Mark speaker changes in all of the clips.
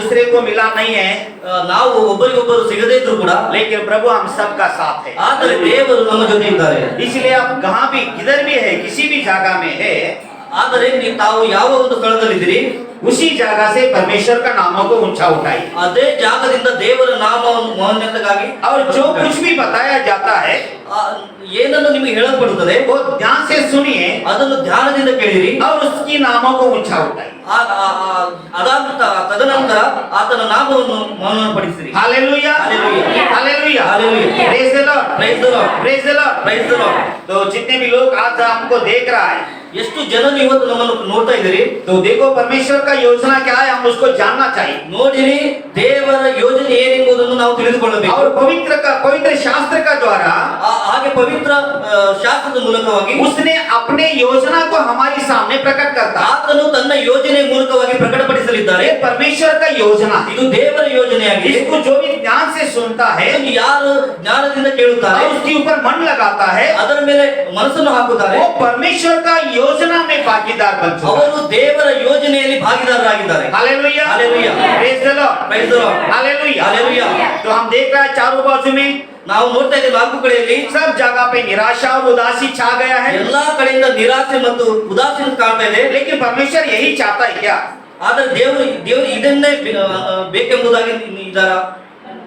Speaker 1: दूसरे को मिला नहीं है,
Speaker 2: ನಾವು ಒಬ್ಬರಿಗೊಬ್ಬರು ಸಿಗದೇ ಇದ್ರು ಕೂಡ
Speaker 1: लेकिन प्रभु हम सबका साथ है।
Speaker 2: ಆದರೆ ದೇವರು ನಮ್ಮ ಜೊತೆ ಇದ್ದಾರೆ।
Speaker 1: इसलिए आप कहाँ भी किधर भी है, किसी भी जगह में है,
Speaker 2: ಆದರೆ ತಾವು ಯಾವ ಒಂದು ಸ್ಥಳದಲ್ಲಿದ್ದೀರಿ
Speaker 1: उसी जगह से परमेश्वर का नामों को ऊंचा उठाइए।
Speaker 2: ಅದೇ ಜಾಗದಿಂದ ದೇವರ ನಾಮವನ್ನು ಮಹೋನ್ನತಗಾಗಿ
Speaker 1: और जो कुछ भी बताया जाता है
Speaker 2: ಏನನ್ನು ನಿಮಗೆ ಹೇಳಲ್ಪಡುತ್ತದೆ
Speaker 1: वो ध्यान से सुनिए
Speaker 2: ಅದನ್ನು ಧ್ಯಾನದಿಂದ ಕೇಳಿರಿ
Speaker 1: और उसकी नामों को ऊंचा उठाइए।
Speaker 2: ತದನಂತರ ಆತನ ನಾಮವನ್ನು ಮಹೋನ್ನತಪಡಿಸಿರಿ।
Speaker 1: Hallelujah,
Speaker 2: hallelujah,
Speaker 1: hallelujah,
Speaker 2: hallelujah.
Speaker 1: Praise the Lord,
Speaker 2: praise the Lord,
Speaker 1: praise the Lord,
Speaker 2: praise the Lord.
Speaker 1: तो जितने भी लोग आज हमको देख रहा है,
Speaker 2: ಎಷ್ಟು ಜನರು ಇವತ್ತು ನಮ್ಮನ್ನು ನೋಡ್ತಾ ಇದ್ದೀರಿ,
Speaker 1: तो देखो परमेश्वर का योजना क्या है, हम उसको जानना चाहिए।
Speaker 2: ನೋಡಿರಿ ದೇವರ ಯೋಜನೆ ಏನೆಂಬುದನ್ನು ನಾವು ತಿಳಿದುಕೊಳ್ಳಬೇಕು।
Speaker 1: और पवित्र शास्त्र का द्वारा
Speaker 2: ಹಾಗೆ ಪವಿತ್ರ ಶಾಸ್ತ್ರದ ಮೂಲಕವಾಗಿ
Speaker 1: उसने अपने योजना को हमारे सामने प्रकट करता है।
Speaker 2: ಆತನು ತನ್ನ ಯೋಜನೆ ಮೂಲಕವಾಗಿ ಪ್ರಕಟಪಡಿಸಲಿದ್ದಾರೆ।
Speaker 1: ये परमेश्वर का योजना है।
Speaker 2: ಇದು ದೇವರ ಯೋಜನೆಯಾಗಿದೆ।
Speaker 1: इसको जो भी ध्यान से सुनता है,
Speaker 2: ಇದನ್ನು ಯಾರು ಜ್ಞಾನದಿಂದ ಕೇಳುತ್ತಾರೆ,
Speaker 1: और उसके ऊपर मन लगाता है,
Speaker 2: ಅದರ ಮೇಲೆ ಮನಸ್ಸನ್ನು ಹಾಕುತ್ತಾರೆ,
Speaker 1: वो परमेश्वर का योजना में भागीदार बन चुका है।
Speaker 2: ಅವರು ದೇವರ ಯೋಜನೆಯಲ್ಲಿ ಭಾಗಿದಾರರಾಗಿದ್ದಾರೆ।
Speaker 1: Hallelujah,
Speaker 2: hallelujah,
Speaker 1: praise the Lord,
Speaker 2: praise the Lord,
Speaker 1: hallelujah,
Speaker 2: hallelujah.
Speaker 1: तो हम देख रहे हैं चारों बाजू में
Speaker 2: ನಾವು ನೋಡ್ತಾ ಇದ್ದೇವೆ ನಾಲ್ಕು ಕಡೆಯಲ್ಲಿ
Speaker 1: सब जगह पे निराशा और उदासी छा गया है।
Speaker 2: ಎಲ್ಲಾ ಕಡೆಯಿಂದ ನಿರಾಸೆ ಮತ್ತು ಉದಾಸೀನ ಕಾಣ್ತಾ ಇದೆ।
Speaker 1: लेकिन परमेश्वर यही चाहता है क्या?
Speaker 2: ಆದರೆ ದೇವರು ಇದನ್ನೇ ಬೇಕೆಂಬುದಾಗಿ ಇದ್ದಾರ?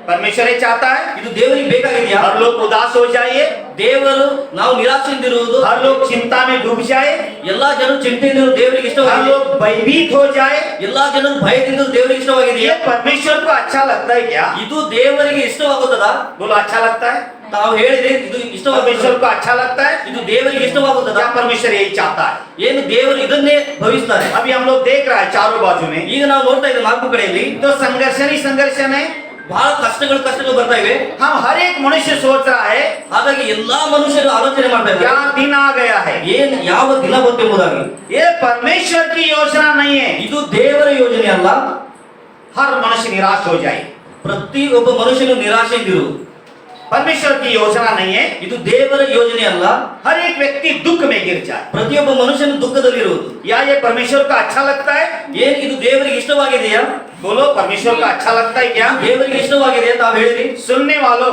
Speaker 1: परमेश्वर ये चाहता है
Speaker 2: ಇದು ದೇವರಿಗೆ ಬೇಕಾಗಿದೆಯಾ?
Speaker 1: हर लोग उदास हो जाए,
Speaker 2: ದೇವರು ನಾವು ನಿರಾಶೆಯಿಂದಿರುವುದು,
Speaker 1: हर लोग चिंता में डूब जाए,
Speaker 2: ಎಲ್ಲಾ ಜನರು ಚಿಂತೆಯಿಂದಿರುವುದು ದೇವರಿಗೆ
Speaker 1: हर
Speaker 2: ಇಷ್ಟವಾಗಿದೆ।
Speaker 1: लोग भयभीत हो जाए,
Speaker 2: ಎಲ್ಲಾ ಜನರು ಭಯದಿಂದ ದೇವರಿಗೆ ಇಷ್ಟವಾಗಿದೆಯಾ?
Speaker 1: ये परमेश्वर को अच्छा लगता है क्या?
Speaker 2: ಇದು ದೇವರಿಗೆ ಇಷ್ಟವಾಗುತ್ತದಾ?
Speaker 1: बोलो अच्छा लगता है।
Speaker 2: ತಾವು ಹೇಳಿದ್ರೆ ಇದು ಇಷ್ಟವಾಗುತ್ತದೆ,
Speaker 1: परमेश्वर को अच्छा लगता है
Speaker 2: ಇದು ದೇವರಿಗೆ ಇಷ್ಟವಾಗುತ್ತದಾ?
Speaker 1: क्या? परमेश्वर यही चाहता है।
Speaker 2: ಏನು ದೇವರು ಇದನ್ನೇ ಭವಿಸ್ತಾರೆ।
Speaker 1: अभी हम लोग देख रहे हैं चारों बाजू में,
Speaker 2: ಈಗ ನಾವು ನೋಡ್ತಾ ಇದ್ದೇವೆ ನಾಲ್ಕು ಕಡೆಯಲ್ಲಿ
Speaker 1: तो संघर्षण ही संघर्षण है।
Speaker 2: ಬಹಳ ಕಷ್ಟಗಳು ಬರ್ತಾ ಇವೆ।
Speaker 1: हम हर एक मनुष्य सोच रहा है
Speaker 2: ಹಾಗಾಗಿ ಎಲ್ಲಾ ಮನುಷ್ಯರು ಆಲೋಚನೆ ಮಾಡ್ತಾ
Speaker 1: क्या
Speaker 2: ಇದ್ದಾರೆ,
Speaker 1: दिन आ गया है।
Speaker 2: ಏನ್ ಯಾವ ದಿನ ಬಂತೆಂಬುದಾಗಿ।
Speaker 1: ये परमेश्वर की योजना नहीं है।
Speaker 2: ಇದು ದೇವರ ಯೋಜನೆ ಅಲ್ಲ।
Speaker 1: हर मनुष्य निराश हो जाए,
Speaker 2: ಪ್ರತಿಯೊಬ್ಬ ಮನುಷ್ಯನು ನಿರಾಶೆಯಿಂದಿರು,
Speaker 1: परमेश्वर की योजना नहीं है।
Speaker 2: ಇದು ದೇವರ ಯೋಜನೆ ಅಲ್ಲ।
Speaker 1: हर एक व्यक्ति दुख में गिर जाए,
Speaker 2: ಪ್ರತಿಯೊಬ್ಬ ಮನುಷ್ಯನು ದುಃಖದಲ್ಲಿರುವುದು।
Speaker 1: या ये परमेश्वर को अच्छा लगता है?
Speaker 2: ಏನ್ ಇದು ದೇವರಿಗೆ ಇಷ್ಟವಾಗಿದೆಯಾ?
Speaker 1: बोलो परमेश्वर को अच्छा लगता है क्या?
Speaker 2: ದೇವರಿಗೆ ಇಷ್ಟವಾಗಿದೆ ತಾವು ಹೇಳಿರಿ।
Speaker 1: सुनने वालों,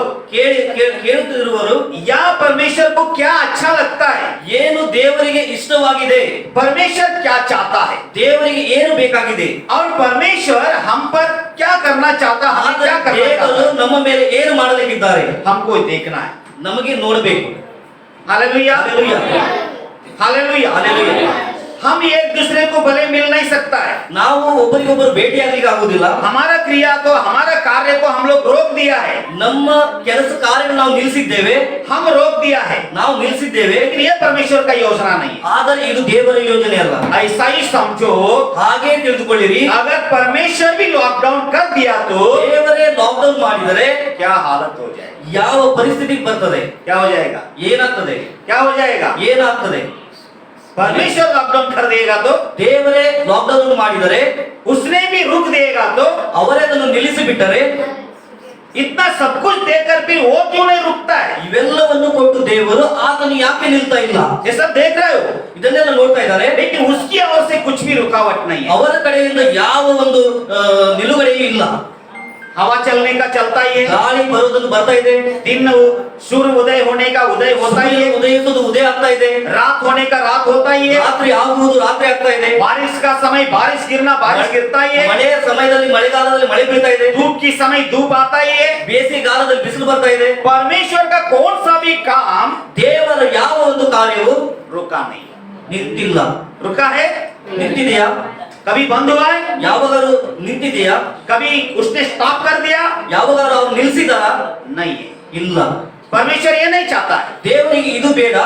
Speaker 2: ಕೇಳುತ್ತಿರುವವರು,
Speaker 1: या परमेश्वर को क्या अच्छा लगता है?
Speaker 2: ಏನು ದೇವರಿಗೆ ಇಷ್ಟವಾಗಿದೆ,
Speaker 1: परमेश्वर क्या चाहता है,
Speaker 2: ದೇವರಿಗೆ ಏನು ಬೇಕಾಗಿದೆ,
Speaker 1: और परमेश्वर हम पर क्या करना चाहता है, हमें क्या करना
Speaker 2: ದೇವರು
Speaker 1: चाहता है,
Speaker 2: ನಮ್ಮ ಮೇಲೆ ಏನು ಮಾಡಲಿಕ್ಕಿದ್ದಾರೆ
Speaker 1: हमको देखना है।
Speaker 2: ನಮಗೆ ನೋಡಬೇಕು।
Speaker 1: Hallelujah,
Speaker 2: hallelujah,
Speaker 1: hallelujah,
Speaker 2: hallelujah.
Speaker 1: हम एक दूसरे को भले मिल नहीं सकता है,
Speaker 2: ನಾವು ಒಬ್ಬರಿಗೊಬ್ಬರು ಭೇಟಿಯಾಗಲಿಕ್ಕೆ ಆಗುವುದಿಲ್ಲ।
Speaker 1: हमारा क्रिया को, हमारा कार्य को हम लोग रोक दिया है,
Speaker 2: ನಮ್ಮ ಕೆಲಸ ಕಾರ್ಯವನ್ನು ನಾವು ನಿಲ್ಲಿಸಿದ್ದೇವೆ,
Speaker 1: हम रोक दिया है,
Speaker 2: ನಾವು ನಿಲ್ಲಿಸಿದ್ದೇವೆ।
Speaker 1: लेकिन ये परमेश्वर का योजना नहीं है।
Speaker 2: ಆದರೆ ಇದು ದೇವರ ಯೋಜನೆ ಅಲ್ಲ।
Speaker 1: ऐसा ही समझो,
Speaker 2: ಹಾಗೆ ತಿಳಿದುಕೊಳ್ಳಿರಿ,
Speaker 1: अगर परमेश्वर भी लॉकडाउन कर दिया तो
Speaker 2: ದೇವರೇ ಲಾಕ್ಡೌನ್ ಮಾಡಿದರೆ
Speaker 1: क्या हालत हो जाएगी?
Speaker 2: ಯಾವ ಪರಿಸ್ಥಿತಿ ಬರ್ತದೆ,
Speaker 1: क्या हो जाएगा?
Speaker 2: ಏನಾಗ್ತದೆ,
Speaker 1: क्या हो जाएगा?
Speaker 2: ಏನಾಗ್ತದೆ?
Speaker 1: परमेश्वर लॉकडाउन कर देगा तो,
Speaker 2: ದೇವರೇ ಲಾಕ್ಡೌನ್ ಮಾಡಿದರೆ,
Speaker 1: उसने भी रुक देगा तो,
Speaker 2: ಅವರೇ ಅದನ್ನು ನಿಲ್ಲಿಸಿ ಬಿಟ್ಟರೆ,
Speaker 1: इतना सब कुछ देकर फिर वो क्यों नहीं रुकता है?
Speaker 2: ಇವೆಲ್ಲವನ್ನು ಕೊಟ್ಟು ದೇವರು ಆತನು ಯಾಕೆ ನಿಲ್ತಾ ಇಲ್ಲ?
Speaker 1: ये सब देख रहे हो,
Speaker 2: ಇದನ್ನೆಲ್ಲ ನೋಡ್ತಾ ಇದ್ದಾರೆ।
Speaker 1: लेकिन उसकी ओर से कुछ भी रुकावट नहीं है।
Speaker 2: ಅವರ ಕಡೆಯಿಂದ ಯಾವ ಒಂದು ನಿಲುಗಡೆಯೂ ಇಲ್ಲ।
Speaker 1: हवा चलने का चलता ही है,
Speaker 2: ಗಾಳಿ ಬರುವುದನ್ನು ಬರ್ತಾ ಇದೆ,
Speaker 1: दिन सूर्य उदय होने का उदय होता ही है,
Speaker 2: ಉದಯಿಸುವುದು ಉದಯ ಆಗ್ತಾ ಇದೆ,
Speaker 1: रात होने का रात होता ही है,
Speaker 2: ರಾತ್ರಿ ಆಗುವುದು ರಾತ್ರಿ ಆಗ್ತಾ ಇದೆ,
Speaker 1: बारिश का समय बारिश गिरना बारिश गिरता ही है,
Speaker 2: ಮಳೆಯ ಸಮಯದಲ್ಲಿ ಮಳೆಗಾಲದಲ್ಲಿ ಮಳೆ ಬೀಳ್ತಾ ಇದೆ,
Speaker 1: धूप की समय धूप आता ही है।
Speaker 2: ಬೇಸಿಗೆಗಾಲದಲ್ಲಿ ಬಿಸಿಲು ಬರ್ತಾ ಇದೆ।
Speaker 1: परमेश्वर का कौन सा भी काम
Speaker 2: ದೇವರ ಯಾವ ಒಂದು ಕಾರ್ಯವು
Speaker 1: रुका नहीं,
Speaker 2: ನಿಂತಿಲ್ಲ।
Speaker 1: रुका है?
Speaker 2: ನಿಂತಿದೆಯಾ?
Speaker 1: कभी बंद हुआ है?
Speaker 2: ಯಾವಾಗಾರು ನಿಂತಿದೆಯಾ?
Speaker 1: कभी उसने स्टॉप कर दिया?
Speaker 2: ಯಾವಾಗಾರು ಅವ್ರು ನಿಲ್ಸಿದಾರ?
Speaker 1: नहीं है।
Speaker 2: ಇಲ್ಲ।
Speaker 1: परमेश्वर ये नहीं चाहता है,
Speaker 2: ದೇವರಿಗೆ ಇದು ಬೇಡ,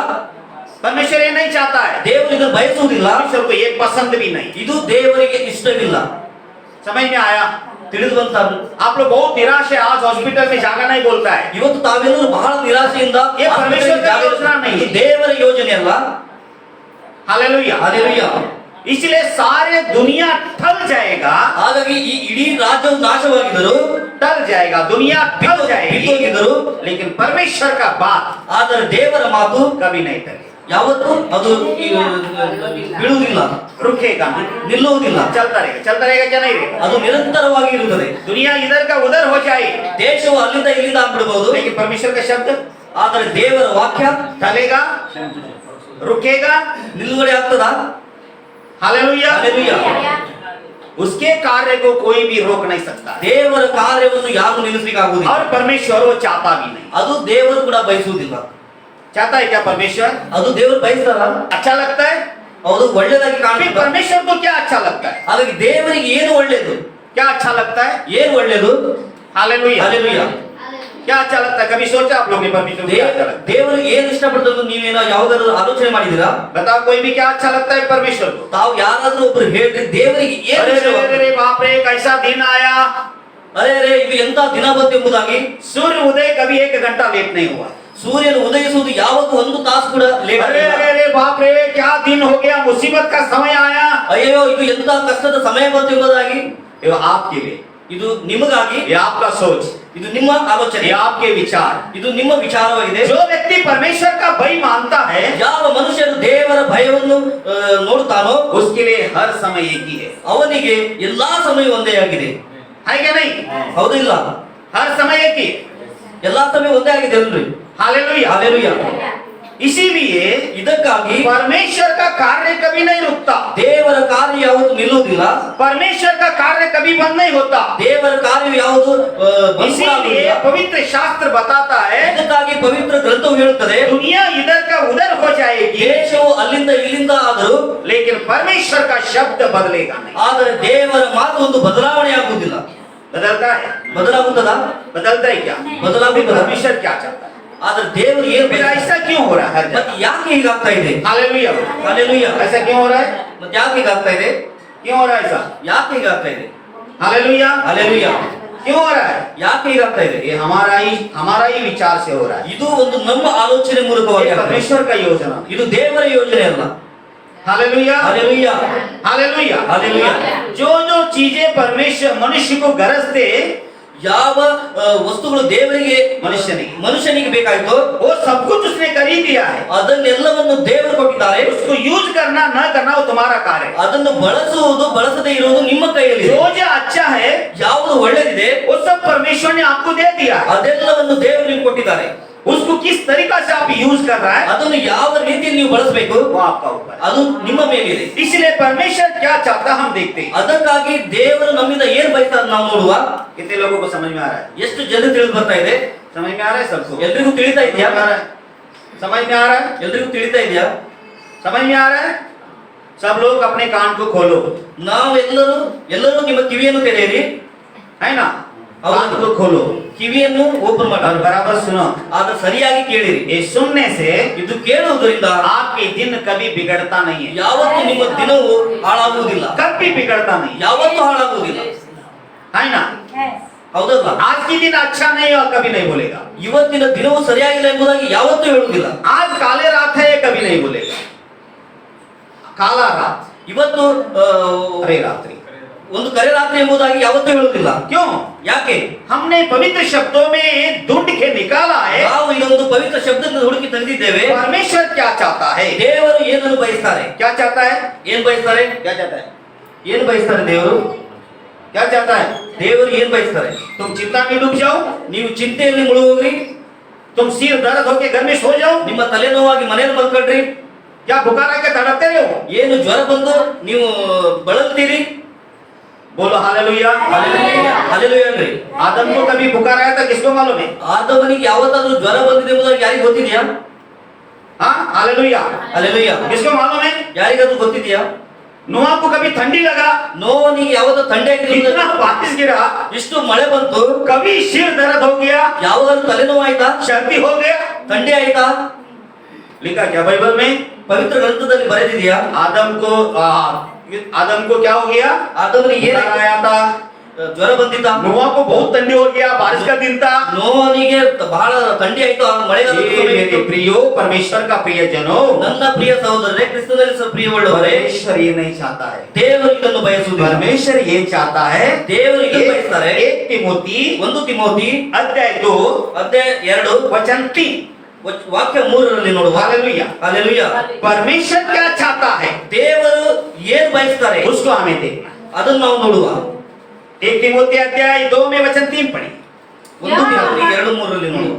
Speaker 1: परमेश्वर ये नहीं चाहता है,
Speaker 2: ದೇವರು ಇದನ್ನು ಬಯಸುವುದಿಲ್ಲ,
Speaker 1: परमेश्वर को ये पसंद भी नहीं।
Speaker 2: ಇದು ದೇವರಿಗೆ ಇಷ್ಟವಿಲ್ಲ।
Speaker 1: समझ में आया?
Speaker 2: ತಿಳಿದು ಬಂತ?
Speaker 1: आप लोग बहुत निराश है, आज हॉस्पिटल में जाना नहीं बोलता है,
Speaker 2: ಇವತ್ತು ತಾವೆಲ್ಲರೂ ಬಹಳ ನಿರಾಶೆಯಿಂದ
Speaker 1: ये परमेश्वर का योजना नहीं
Speaker 2: ಇದು
Speaker 1: है।
Speaker 2: ದೇವರ ಯೋಜನೆ ಅಲ್ಲ।
Speaker 1: Hallelujah,
Speaker 2: hallelujah.
Speaker 1: इसलिए सारे दुनिया टल जाएगा,
Speaker 2: ಹಾಗಾಗಿ ಈ ಇಡೀ ರಾಜ್ಯವು ನಾಶವಾಗಿದ್ದರು,
Speaker 1: टल जाएगा, दुनिया टल जाएगी,
Speaker 2: ಬಿದ್ದೋಗಿದ್ದರು,
Speaker 1: लेकिन परमेश्वर का बात
Speaker 2: ಆದರೆ ದೇವರ ಮಾತು
Speaker 1: कभी नहीं टले।
Speaker 2: ಯಾವತ್ತು ಅದು ಬೀಳುವುದಿಲ್ಲ,
Speaker 1: रुकेगा नहीं,
Speaker 2: ನಿಲ್ಲುವುದಿಲ್ಲ,
Speaker 1: चलता रहेगा क्या नहीं रहेगा।
Speaker 2: ಅದು ನಿರಂತರವಾಗಿ ಇರುತ್ತದೆ.
Speaker 1: दुनिया इधर का उधर हो जाए,
Speaker 2: ದೇಶವು ಅಲ್ಲಿಂದ ಇಲ್ಲಿಂದ ಆಗ್ಬಿಡಬಹುದು,
Speaker 1: लेकिन परमेश्वर का शब्द
Speaker 2: ಆದರೆ ದೇವರ ವಾಕ್ಯ
Speaker 1: चलेगा, रुकेगा,
Speaker 2: ನಿಲುಗಡೆ ಆಗ್ತದ.
Speaker 1: हालेलुया।
Speaker 2: ಹಾಲೆಲೂಯಾ.
Speaker 1: उसके कार्य को कोई भी रोक नहीं सकता,
Speaker 2: ದೇವರ ಕಾರ್ಯವನ್ನು ಯಾರು ನಿಲ್ಲಿಸಲಿಕ್ಕಾಗುವುದಿಲ್ಲ.
Speaker 1: और परमेश्वर वो चाहता भी नहीं।
Speaker 2: ಅದು ದೇವರು ಕೂಡ ಬಯಸುವುದಿಲ್ಲ.
Speaker 1: चाहता है क्या परमेश्वर?
Speaker 2: ಅದು ದೇವರು ಬಯಸ್ತಾರ?
Speaker 1: अच्छा लगता है?
Speaker 2: ಹೌದು, ಒಳ್ಳೆದಾಗಿ
Speaker 1: फिर
Speaker 2: ಕಾಣುತ್ತೆ.
Speaker 1: परमेश्वर को क्या अच्छा लगता है?
Speaker 2: ಹಾಗಾಗಿ ದೇವರಿಗೆ ಏನು ಒಳ್ಳೆಯದು,
Speaker 1: क्या अच्छा लगता है?
Speaker 2: ಏನು ಒಳ್ಳೆಯದು?
Speaker 1: हालेलुया।
Speaker 2: ಹಾಲೆಲೂಯಾ.
Speaker 1: क्या अच्छा लगता है? कभी सोचा आप लोग ने परमेश्वर को क्या अच्छा लगता है?
Speaker 2: ದೇವರಿಗೆ ಏನು ಇಷ್ಟಪಡ್ತದ್ದು ನೀವೇನೋ ಯಾವ್ದಾದ್ರು ಆಲೋಚನೆ ಮಾಡಿದೀರಾ?
Speaker 1: बताओ कोई भी क्या अच्छा लगता है परमेश्वर को?
Speaker 2: ತಾವು ಯಾರಾದ್ರೂ ಒಬ್ರು ಹೇಳ್ರಿ ದೇವರಿಗೆ ಏನು
Speaker 1: अरे
Speaker 2: ಇಷ್ಟವಾಗ್ತದೆ?
Speaker 1: अरे अरे बाप रे, कैसा दिन आया।
Speaker 2: ಅರೆ ಅರೆ ಇದು ಎಂತ ದಿನ ಬಂತು ಎಂಬುದಾಗಿ.
Speaker 1: सूर्य उदय कभी 1 घंटा लेट नहीं हुआ।
Speaker 2: ಸೂರ್ಯನು ಉದಯಿಸುವುದು ಯಾವತ್ತೂ ಒಂದು ತಾಸು ಕೂಡ ಲೇಟ್
Speaker 1: अरे
Speaker 2: ಆಗಿಲ್ಲ.
Speaker 1: अरे अरे बाप रे, क्या दिन हो गया, मुसीबत का समय आया।
Speaker 2: ಅಯ್ಯೋ ಇದು ಎಂತ ಕಷ್ಟದ ಸಮಯ ಬಂತು ಎಂಬುದಾಗಿ.
Speaker 1: ये आपके लिए,
Speaker 2: ಇದು ನಿಮಗಾಗಿ,
Speaker 1: ये आपका सोच,
Speaker 2: ಇದು ನಿಮ್ಮ ಆಲೋಚನೆ,
Speaker 1: ये आपके विचार।
Speaker 2: ಇದು ನಿಮ್ಮ ವಿಚಾರವಾಗಿದೆ.
Speaker 1: जो व्यक्ति परमेश्वर का भय मानता है,
Speaker 2: ಯಾವ ಮನುಷ್ಯನು ದೇವರ ಭಯವನ್ನು ನೋಡುತ್ತಾನೋ
Speaker 1: उसके लिए हर समय एक ही है
Speaker 2: ಅವನಿಗೆ ಎಲ್ಲಾ ಸಮಯ ಒಂದೇ ಆಗಿದೆ.
Speaker 1: क्या नहीं?
Speaker 2: ಹೌದು ಇಲ್ಲ?
Speaker 1: हर समय एक ही है।
Speaker 2: ಎಲ್ಲಾ ಸಮಯ ಒಂದೇ ಆಗಿದೆ ಅಲ್ರಿ?
Speaker 1: हालेलुया।
Speaker 2: ಹಾಲೆಲೂಯಾ.
Speaker 1: इसीलिए
Speaker 2: ಇದಕ್ಕಾಗಿ
Speaker 1: परमेश्वर का कार्य कभी नहीं रुकता,
Speaker 2: ದೇವರ ಕಾರ್ಯ ಯಾವುದು ನಿಲ್ಲುವುದಿಲ್ಲ,
Speaker 1: परमेश्वर का कार्य कभी बंद नहीं होता।
Speaker 2: ದೇವರ ಕಾರ್ಯ ಯಾವುದು
Speaker 1: इसीलिए पवित्र शास्त्र बताता है,
Speaker 2: ಇದಕ್ಕಾಗಿ ಪವಿತ್ರ ಗ್ರಂಥವು ಹೇಳುತ್ತದೆ
Speaker 1: दुनिया इधर का उधर हो जाएगी,
Speaker 2: ದೇಶವು ಅಲ್ಲಿಂದ ಇಲ್ಲಿಂದ ಆದರೂ
Speaker 1: लेकिन परमेश्वर का शब्द बदलेगा नहीं।
Speaker 2: ಆದರೆ ದೇವರ ಮಾತು ಒಂದು ಬದಲಾವಣೆ ಆಗುವುದಿಲ್ಲ.
Speaker 1: बदलता है?
Speaker 2: ಬದಲಾಗುತ್ತದಾ?
Speaker 1: बदलता है क्या?
Speaker 2: बदलाಗುತ್ತದೆ.
Speaker 1: परमेश्वर क्या चाहता है?
Speaker 2: ಆದರೆ ದೇವರು ಏನು
Speaker 1: फिर ऐसा क्यों हो रहा है हर
Speaker 2: ಮತ್ತೆ
Speaker 1: जगह?
Speaker 2: ಯಾಕೆ ಹೀಗಾಗ್ತಾ ಇದೆ?
Speaker 1: हालेलुया।
Speaker 2: ಹಾಲೆಲೂಯಾ.
Speaker 1: ऐसा क्यों हो रहा है?
Speaker 2: ಮತ್ತೆ ಯಾಕೆ ಹೀಗಾಗ್ತಾ ಇದೆ?
Speaker 1: क्यों हो रहा है ऐसा?
Speaker 2: ಯಾಕೆ ಹೀಗಾಗ್ತಾ ಇದೆ?
Speaker 1: हालेलुया।
Speaker 2: ಹಾಲೆಲೂಯಾ.
Speaker 1: क्यों हो रहा है?
Speaker 2: ಯಾಕೆ ಹೀಗಾಗ್ತಾ ಇದೆ?
Speaker 1: ये हमारा ही विचार से हो रहा है,
Speaker 2: ಇದು ಒಂದು ನಮ್ಮ ಆಲೋಚನೆ ಮೂಲಕವಾಗಿ
Speaker 1: ये
Speaker 2: ಆಗ್ತಾ ಇದೆ.
Speaker 1: परमेश्वर का योजना है।
Speaker 2: ಇದು ದೇವರ ಯೋಜನೆ ಅಲ್ಲ.
Speaker 1: हालेलुया।
Speaker 2: ಹಾಲೆಲೂಯಾ.
Speaker 1: हालेलुया।
Speaker 2: हालेलुया।
Speaker 1: जो जो चीजें परमेश्वर मनुष्य को गरजते,
Speaker 2: ಯಾವ ವಸ್ತುಗಳು ದೇವರಿಗೆ ಮನುಷ್ಯನಿಗೆ ಬೇಕಾಯಿತು
Speaker 1: वो सब कुछ उसने कर ही दिया है।
Speaker 2: ಅದನ್ನೆಲ್ಲವನ್ನು ದೇವರು ಕೊಟ್ಟಿದ್ದಾರೆ.
Speaker 1: उसको यूज करना न करना वो तुम्हारा कार्य है।
Speaker 2: ಅದನ್ನು ಬಳಸುವುದು ಬಳಸದೇ ಇರುವುದು ನಿಮ್ಮ ಕೈಯಲ್ಲಿ.
Speaker 1: जो जो अच्छा है
Speaker 2: ಯಾವುದು ಒಳ್ಳೆದಿದೆ
Speaker 1: वो सब परमेश्वर ने आपको दे दिया है।
Speaker 2: ಅದೆಲ್ಲವನ್ನು ದೇವರು ನಿಮಗೆ ಕೊಟ್ಟಿದ್ದಾರೆ.
Speaker 1: उसको किस तरीका से आप यूज कर रहा है
Speaker 2: ಅದನ್ನು ಯಾವ ರೀತಿಯಲ್ಲಿ ನೀವು ಬಳಸಬೇಕು
Speaker 1: वो आपका ऊपर है।
Speaker 2: ಅದು ನಿಮ್ಮ ಮೇಲಿದೆ.
Speaker 1: इसलिए परमेश्वर क्या चाहता है हम देखते हैं।
Speaker 2: ಅದಕ್ಕಾಗಿ ದೇವರು ನಮ್ಮಿಂದ ಏನ್ ಬಯಸ್ತಾರೆ ನಾವು ನೋಡುವ.
Speaker 1: कितने लोगों को समझ में आ रहा है?
Speaker 2: ಎಷ್ಟು ಜನ ತಿಳಿದು ಬರ್ತಾ ಇದೆ?
Speaker 1: समझ में आ रहा है सबको?
Speaker 2: ಎಲ್ರಿಗೂ ತಿಳಿತಾ ಇದೆಯಾ?
Speaker 1: समझ में आ रहा है?
Speaker 2: ಎಲ್ರಿಗೂ ತಿಳಿತಾ ಇದೆಯಾ?
Speaker 1: समझ में आ रहा है? सब लोग अपने कान को खोलो,
Speaker 2: ನಾವೆಲ್ಲರೂ ನಿಮ್ಮ ಕಿವಿಯನ್ನು ತೆರೆಯಿರಿ,
Speaker 1: है ना?
Speaker 2: ಹೌದು.
Speaker 1: कान को खोलो
Speaker 2: ಕಿವಿಯನ್ನು ಓಪನ್
Speaker 1: और
Speaker 2: ಮಾಡಿ
Speaker 1: बराबर सुनो।
Speaker 2: ಆದ್ರೆ ಸರಿಯಾಗಿ ಕೇಳಿರಿ.
Speaker 1: ये सुनने से
Speaker 2: ಇದು ಕೇಳುವುದರಿಂದ
Speaker 1: आपके दिन कभी बिगड़ता नहीं है,
Speaker 2: ಯಾವತ್ತೂ ನಿಮ್ಮ ದಿನವು ಹಾಳಾಗುವುದಿಲ್ಲ,
Speaker 1: कभी बिगड़ता नहीं है,
Speaker 2: ಯಾವತ್ತೂ ಹಾಳಾಗುವುದಿಲ್ಲ.
Speaker 1: है ना?
Speaker 2: ಹೌದಲ್ಲ?
Speaker 1: आज की दिन अच्छा नहीं और कभी नहीं बोलेगा।
Speaker 2: ಇವತ್ತಿನ ದಿನವು ಸರಿಯಾಗಿಲ್ಲ ಎಂಬುದಾಗಿ ಯಾವತ್ತೂ ಹೇಳುವುದಿಲ್ಲ.
Speaker 1: आज काले रात है कभी नहीं बोलेगा, काला रात,
Speaker 2: ಇವತ್ತು
Speaker 1: अरे रात्रि,
Speaker 2: ಒಂದು ಕರೆ ರಾತ್ರಿ ಎಂಬುದಾಗಿ ಯಾವತ್ತೂ ಹೇಳುವುದಿಲ್ಲ.
Speaker 1: क्यों?
Speaker 2: ಯಾಕೆ?
Speaker 1: हमने पवित्र शब्दों में ढूंढ के निकाला है
Speaker 2: ನಾವು ಇದೊಂದು ಪವಿತ್ರ ಶಬ್ದದಿಂದ ಹುಡುಕಿ ತಂದಿದ್ದೇವೆ.
Speaker 1: परमेश्वर क्या चाहता है।
Speaker 2: ದೇವರು ಏನನ್ನು ಬಯಸ್ತಾರೆ?
Speaker 1: क्या चाहता है?
Speaker 2: ಏನ್ ಬಯಸ್ತಾರೆ?
Speaker 1: क्या चाहता है?
Speaker 2: ಏನು ಬಯಸ್ತಾರೆ ದೇವರು?
Speaker 1: क्या चाहता है?
Speaker 2: ದೇವರು ಏನ್ ಬಯಸ್ತಾರೆ?
Speaker 1: तुम चिंता में डूब जाओ,
Speaker 2: ನೀವು ಚಿಂತೆಯಲ್ಲಿ ಮುಳುಗೋಗ್ರಿ,
Speaker 1: तुम सिर दर्द होके घर में सो जाओ,
Speaker 2: ನಿಮ್ಮ ತಲೆನೋವಾಗಿ ಮನೆಯಲ್ಲಿ ಮಲ್ಕೊಳ್ರಿ,
Speaker 1: क्या बुखार आके तड़पते रहो,
Speaker 2: ಏನು ಜ್ವರ ಬಂದು ನೀವು ಬಳಲ್ತೀರಿ.
Speaker 1: बोलो हालेलुया।
Speaker 2: ಹಾಲೆಲೂಯಾ ಅನ್ರಿ.
Speaker 1: आदम को कभी बुखार आया था, किसको मालूम है?
Speaker 2: ಆದವನಿಗೆ ಯಾವತ್ತಾದ್ರೂ ಜ್ವರ ಬಂದಿದೆ ಎಂಬುದಾಗಿ ಯಾರಿಗೆ ಗೊತ್ತಿದೆಯಾ?
Speaker 1: हाँ हालेलुया,
Speaker 2: ಹಾಲೆಲೂಯಾ.
Speaker 1: किसको मालूम है?
Speaker 2: ಯಾರಿಗಾದ್ರೂ ಗೊತ್ತಿದೆಯಾ?
Speaker 1: नोआ को कभी ठंडी लगा,
Speaker 2: ನೋವನಿಗೆ ಯಾವತ್ತೂ ಥಂಡಿ
Speaker 1: इतना
Speaker 2: ಆಗಿಲ್ಲ,
Speaker 1: बारिश गिरा,
Speaker 2: ಇಷ್ಟು ಮಳೆ ಬಂತು,
Speaker 1: कभी सिर दर्द हो गया,
Speaker 2: ಯಾವಾಗಲೂ ತಲೆನೋವು ಆಯ್ತಾ?
Speaker 1: सर्दी हो गया,
Speaker 2: ಥಂಡಿ ಆಯ್ತಾ?
Speaker 1: लिखा क्या बाइबल में?
Speaker 2: ಪವಿತ್ರ ಗ್ರಂಥದಲ್ಲಿ ಬರೆದಿದೆಯಾ?
Speaker 1: आदम को क्या हो गया?
Speaker 2: ಆದವನಿಗೆ
Speaker 1: बुखार
Speaker 2: ಏನಾಯ್ತು?
Speaker 1: आया था,
Speaker 2: ಜ್ವರ ಬಂದಿದ್ದ.
Speaker 1: नोआ को बहुत ठंडी हो गया, बारिश का दिन था।
Speaker 2: ನೋವನಿಗೆ ಬಹಳ ಥಂಡಿ ಆಯ್ತು, ಮಳೆಗಾಲದ ಸಮಯ
Speaker 1: मेरे
Speaker 2: ಇತ್ತು.
Speaker 1: प्रियो, परमेश्वर का प्रिय जनों,
Speaker 2: ನನ್ನ ಪ್ರಿಯ ಸಹೋದರರೇ, ಕ್ರಿಸ್ತನಲ್ಲಿ ಪ್ರಿಯವುಳ್ಳವರೇ,
Speaker 1: परमेश्वर ये नहीं चाहता है।
Speaker 2: ದೇವರು ಇದನ್ನು ಬಯಸುವುದಿಲ್ಲ.
Speaker 1: परमेश्वर ये चाहता है,
Speaker 2: ದೇವರು ಇದನ್ನು ಬಯಸ್ತಾರೆ.
Speaker 1: 1 ತಿಮೋತಿ
Speaker 2: ಒಂದು ತಿಮೋತಿ
Speaker 1: अध्याय 2
Speaker 2: ಅಧ್ಯಾಯ 2
Speaker 1: वचन 3,
Speaker 2: ವಾಕ್ಯ 3ರಲ್ಲಿ ನೋಡುವ.
Speaker 1: हालेलुया।
Speaker 2: ಹಲ್ಲೆಲೂಯಾ.
Speaker 1: परमेश्वर क्या चाहता है
Speaker 2: ದೇವರು ಏನು ಬಯಸ್ತಾರೆ
Speaker 1: उसको हमें देखना।
Speaker 2: ಅದನ್ನು ನಾವು ನೋಡುವ.
Speaker 1: 1 तिमोथी अध्याय 2 में वचन 3 पढ़ी।
Speaker 2: 1 ತಿಮೋಥಿ 2:3ರಲ್ಲಿ ನೋಡುವ.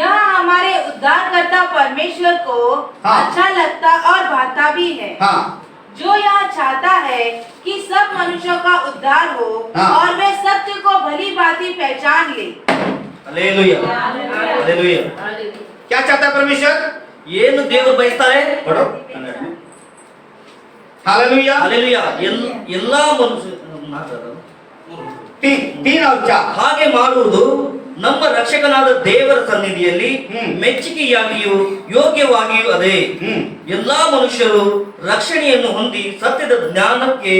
Speaker 3: यह हमारे उद्धारकर्ता परमेश्वर को
Speaker 1: हाँ।
Speaker 3: अच्छा लगता और भाता भी है,
Speaker 1: हाँ
Speaker 3: जो यह चाहता है कि सब मनुष्यों का उद्धार हो
Speaker 1: हाँ।
Speaker 3: और वे सत्य को भली भांति पहचान ले।
Speaker 2: ಹಲ್ಲೆಲೂಯಾ. ಹಲ್ಲೆಲೂಯಾ.
Speaker 1: क्या चाहता है परमेश्वर?
Speaker 2: ಏನು ದೇವರು ಬಯಸ್ತಾರೆ?
Speaker 1: पढ़ो कन्नड़ में। हालेलुया।
Speaker 2: ಹಲ್ಲೆಲೂಯಾ. ಎಲ್ಲಾ ಮನುಷ್ಯ
Speaker 1: 3 और 4
Speaker 2: ಹಾಗೆ ಮಾಡುವುದು ನಮ್ಮ ರಕ್ಷಕನಾದ ದೇವರ ಸನ್ನಿಧಿಯಲ್ಲಿ
Speaker 1: ಹ್ಮ್.
Speaker 2: ಮೆಚ್ಚುಗೆಯಾಗಿಯೂ ಯೋಗ್ಯವಾಗಿಯೂ ಅದೇ. ಎಲ್ಲಾ ಮನುಷ್ಯರು ರಕ್ಷಣೆಯನ್ನು ಹೊಂದಿ ಸತ್ಯದ ಜ್ಞಾನಕ್ಕೆ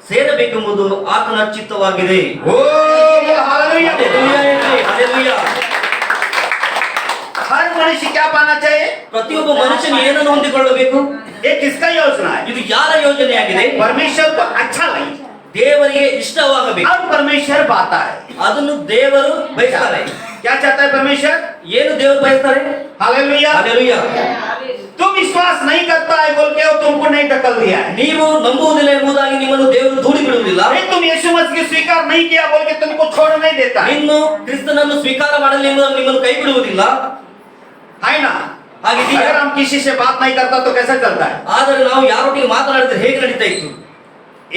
Speaker 2: ಸೇರಬೇಕೆಂಬುದು ಆತನ ಚಿತ್ತವಾಗಿದೆ.
Speaker 1: ओ हालेलुया।
Speaker 2: ಹಲ್ಲೆಲೂಯಾ ಹೇಳ್ರಿ, ಹಲ್ಲೆಲೂಯಾ.
Speaker 1: हर मनुष्य क्या पाना चाहिए?
Speaker 2: ಪ್ರತಿಯೊಬ್ಬ ಮನುಷ್ಯನು ಏನನ್ನು ಹೊಂದಿಕೊಳ್ಳಬೇಕು?
Speaker 1: ये किसका योजना है?
Speaker 2: ಇದು ಯಾರ ಯೋಜನೆಯಾಗಿದೆ?
Speaker 1: परमेश्वर को अच्छा लगे
Speaker 2: ದೇವರಿಗೆ ಇಷ್ಟವಾಗಬೇಕು.
Speaker 1: और परमेश्वर पाता है।
Speaker 2: ಅದನ್ನು ದೇವರು ಬಯಸ್ತಾರೆ.
Speaker 1: क्या चाहता है परमेश्वर?
Speaker 2: ಏನು ದೇವರು ಬಯಸ್ತಾರೆ?
Speaker 1: हालेलुया।
Speaker 2: ಹಲ್ಲೆಲೂಯಾ.
Speaker 1: तुम विश्वास नहीं करता है बोल के और तुमको नहीं ढकल दिया है।
Speaker 2: ನೀವು ನಂಬುವುದಿಲ್ಲ ಎಂಬುದಾಗಿ ನಿಮ್ಮನ್ನು ದೇವರು ದೂಡಿ ಬಿಡುವುದಿಲ್ಲ.
Speaker 1: नहीं तुम यीशु मसीह को स्वीकार नहीं किया बोल के तुमको छोड़ नहीं देता है।
Speaker 2: ಇನ್ನು ಕ್ರಿಸ್ತನನ್ನು ಸ್ವೀಕಾರ ಮಾಡಲಿ ಎಂಬುದಾಗಿ ನಿಮ್ಮನ್ನು ಕೈ ಬಿಡುವುದಿಲ್ಲ.
Speaker 1: है ना?
Speaker 2: ಹಾಗಿದೆಯಾ?
Speaker 1: अगर हम किसी से बात नहीं करता तो कैसा चलता है?
Speaker 2: ಆದರೆ ನಾವು ಯಾರೊಟ್ಟಿಗೆ ಮಾತನಾಡಿದ್ರೆ ಹೇಗೆ ನಡೀತಾ ಇತ್ತು?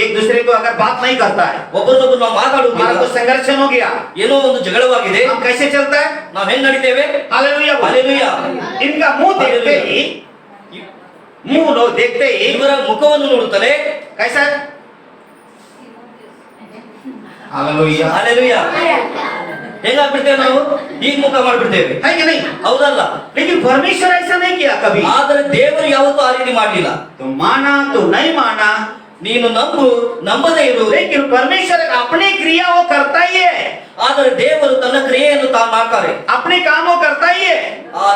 Speaker 1: एक दूसरे को अगर बात नहीं करता है,
Speaker 2: ಒಬ್ಬರನ್ನೊಬ್ಬರು ನಾವು
Speaker 1: हमारा
Speaker 2: ಮಾತಾಡುವುದಿಲ್ಲ,
Speaker 1: तो संघर्ष हो गया,
Speaker 2: ಏನೋ ಒಂದು ಜಗಳವಾಗಿದೆ,
Speaker 1: हम कैसे चलता है?
Speaker 2: ನಾವು ಹೆಂಗ್ ನಡೀತೇವೆ?
Speaker 1: हालेलुया।
Speaker 2: ಹಲ್ಲೆಲೂಯಾ.
Speaker 1: इनका मुंह देखते ही मुंह लो देखते ही
Speaker 2: ಇವರ ಮುಖವನ್ನು ನೋಡುತ್ತಲೇ
Speaker 1: कैसा है? हालेलुया।
Speaker 2: ಹಲ್ಲೆಲೂಯಾ. ಹೆಂಗಾಗ್ಬಿಡ್ತೇವೆ ನಾವು? ಈಗ ಮುಖ ಮಾಡ್ಬಿಡ್ತೇವೆ,
Speaker 1: है कि नहीं?
Speaker 2: ಹೌದಲ್ಲ?
Speaker 1: लेकिन परमेश्वर ऐसा नहीं किया कभी।
Speaker 2: ಆದರೆ ದೇವರು ಯಾವತ್ತೂ ಆ ರೀತಿ ಮಾಡಲಿಲ್ಲ.
Speaker 1: तो माना तो नहीं माना,
Speaker 2: ನೀನು ನಂಬು ನಂಬದೇ ಇರು,
Speaker 1: लेकिन परमेश्वर अपनी क्रिया वो करता ही है,
Speaker 2: ಆದರೆ ದೇವರು ತನ್ನ ಕ್ರಿಯೆಯನ್ನು ತಾವು ಮಾಡ್ತಾರೆ,
Speaker 1: अपने काम वो करता ही है।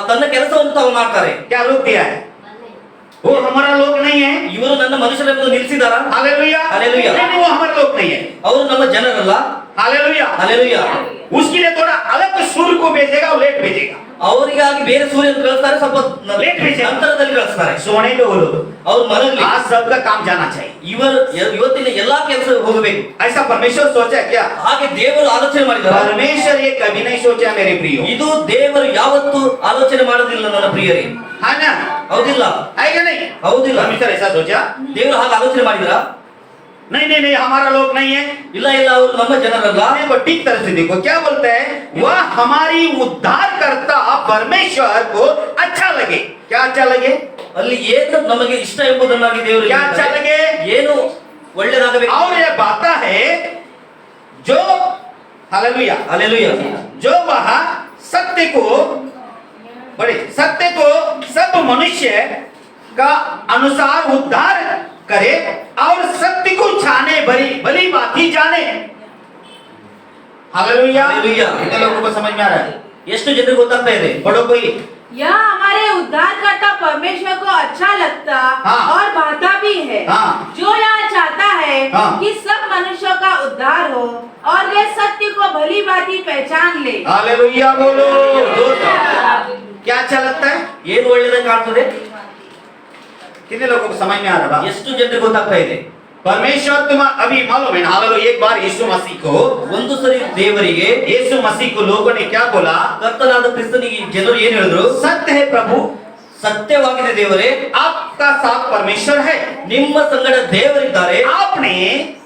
Speaker 2: ತನ್ನ ಕೆಲಸವನ್ನು ತಾವು ಮಾಡ್ತಾರೆ.
Speaker 1: क्या रोक दिया है? वो हमारा लोग नहीं है।
Speaker 2: ಇವರು ನನ್ನ ಮನುಷ್ಯರನ್ನು ನಿಲ್ಲಿಸಿದಾರ?
Speaker 1: हालेलुया।
Speaker 2: हालेलुया।
Speaker 1: नहीं, वो हमारे लोग नहीं है।
Speaker 2: ಅವರು ನಮ್ಮ ಜನರಲ್ಲ.
Speaker 1: हालेलुया।
Speaker 2: ಹಲ್ಲೆಲೂಯಾ.
Speaker 1: उसके लिए थोड़ा अलग सूर्य को भेजेगा और लेट भेजेगा।
Speaker 2: ಅವರಿಗಾಗಿ ಬೇರೆ ಸೂರ್ಯನ ಕಳಿಸ್ತಾರೆ, ಸ್ವಲ್ಪ
Speaker 1: ಲೇಟ್ भेजेगा।
Speaker 2: ನಂತರದಲ್ಲಿ ಕಳಿಸ್ತಾರೆ.
Speaker 1: सोने पे बोलो
Speaker 2: ಅವ್ರು ಮನಗಲಿ.
Speaker 1: आज सबका काम जाना चाहिए।
Speaker 2: ಇವರು ಇವತ್ತಿನ ಎಲ್ಲಾ ಕೆಲಸ ಹೋಗಬೇಕು.
Speaker 1: ऐसा परमेश्वर सोचा क्या?
Speaker 2: ಹಾಗೆ ದೇವರು ಆಲೋಚನೆ ಮಾಡಿದ್ದಾರೆ.
Speaker 1: परमेश्वर ये कभी नहीं सोचा मेरे प्रियो।
Speaker 2: ಇದು ದೇವರು ಯಾವತ್ತೂ ಆಲೋಚನೆ ಮಾಡೋದಿಲ್ಲ ನನ್ನ ಪ್ರಿಯರೇ,
Speaker 1: है ना?
Speaker 2: ಹೌದಿಲ್ಲ?
Speaker 1: है क्या नहीं?
Speaker 2: ಹೌದಿಲ್ಲ?
Speaker 1: परमेश्वर ऐसा सोचा?
Speaker 2: ದೇವರು ಹಾಗೆ ಆಲೋಚನೆ ಮಾಡಿದ್ರ?
Speaker 1: नहीं नहीं नहीं, हमारा लोग नहीं है।
Speaker 2: ಇಲ್ಲ ಇಲ್ಲ, ಅವರು ನಮ್ಮ ಜನರಲ್ಲ.
Speaker 1: देखो ठीक तरह से देखो, क्या बोलता है? वह हमारी उद्धार करता परमेश्वर को अच्छा लगे। क्या अच्छा लगे?
Speaker 2: ಅಲ್ಲಿ ಏನು ನಮಗೆ ಇಷ್ಟ ಎಂಬುದನ್ನಾಗಿ ದೇವರು
Speaker 1: क्या अच्छा लगे?
Speaker 2: ಏನು ಒಳ್ಳೆಯದಾಗಬೇಕು.
Speaker 1: और ये बाता है जो हालेलुया
Speaker 2: ಹಲ್ಲೆಲೂಯಾ.
Speaker 1: जो वह सत्य को बड़े सत्य को सब मनुष्य का अनुसार उद्धार करे और सत्य को छाने भली भली बात ही जाने। हालेलुया।
Speaker 2: हालेलुया।
Speaker 1: कितने लोगों को समझ में आ रहा है?
Speaker 2: ಎಷ್ಟು ಜನರಿಗೆ ಗೊತ್ತಾಗ್ತಾ ಇದೆ?
Speaker 1: पढ़ो कोई।
Speaker 3: यह हमारे उद्धारकर्ता परमेश्वर को अच्छा लगता
Speaker 1: हाँ।
Speaker 3: और भाता भी है,
Speaker 1: हाँ।
Speaker 3: जो यह चाहता है
Speaker 1: हाँ।
Speaker 3: कि सब मनुष्यों का उद्धार हो और वे सत्य को भली भांति पहचान ले।
Speaker 1: हालेलुया बोलो। क्या अच्छा लगता है?
Speaker 2: ಏನು ಒಳ್ಳೆಯದಾಗಿ ಕಾಣ್ತದೆ?
Speaker 1: कितने लोगों को समझ में आ रहा है?
Speaker 2: ಎಷ್ಟು ಜನರಿಗೆ ಗೊತ್ತಾಗ್ತಾ ಇದೆ?
Speaker 1: परमेश्वर तुम अभी मालूम है? हालेलुया। एक बार यीशु मसीह को
Speaker 2: ಒಂದು ಸರಿ ದೇವರಿಗೆ
Speaker 1: यीशु मसीह को लोगों ने क्या बोला?
Speaker 2: ಕರ್ತನಾದ ಕ್ರಿಸ್ತನಿಗೆ ಜನರು ಏನು ಹೇಳಿದ್ರು?
Speaker 1: सत्य है प्रभु,
Speaker 2: ಸತ್ಯವಾಗಿದೆ ದೇವರೇ,
Speaker 1: आपका साथ परमेश्वर है,
Speaker 2: ನಿಮ್ಮ ಸಂಗಡ ದೇವರಿದ್ದಾರೆ,
Speaker 1: आपने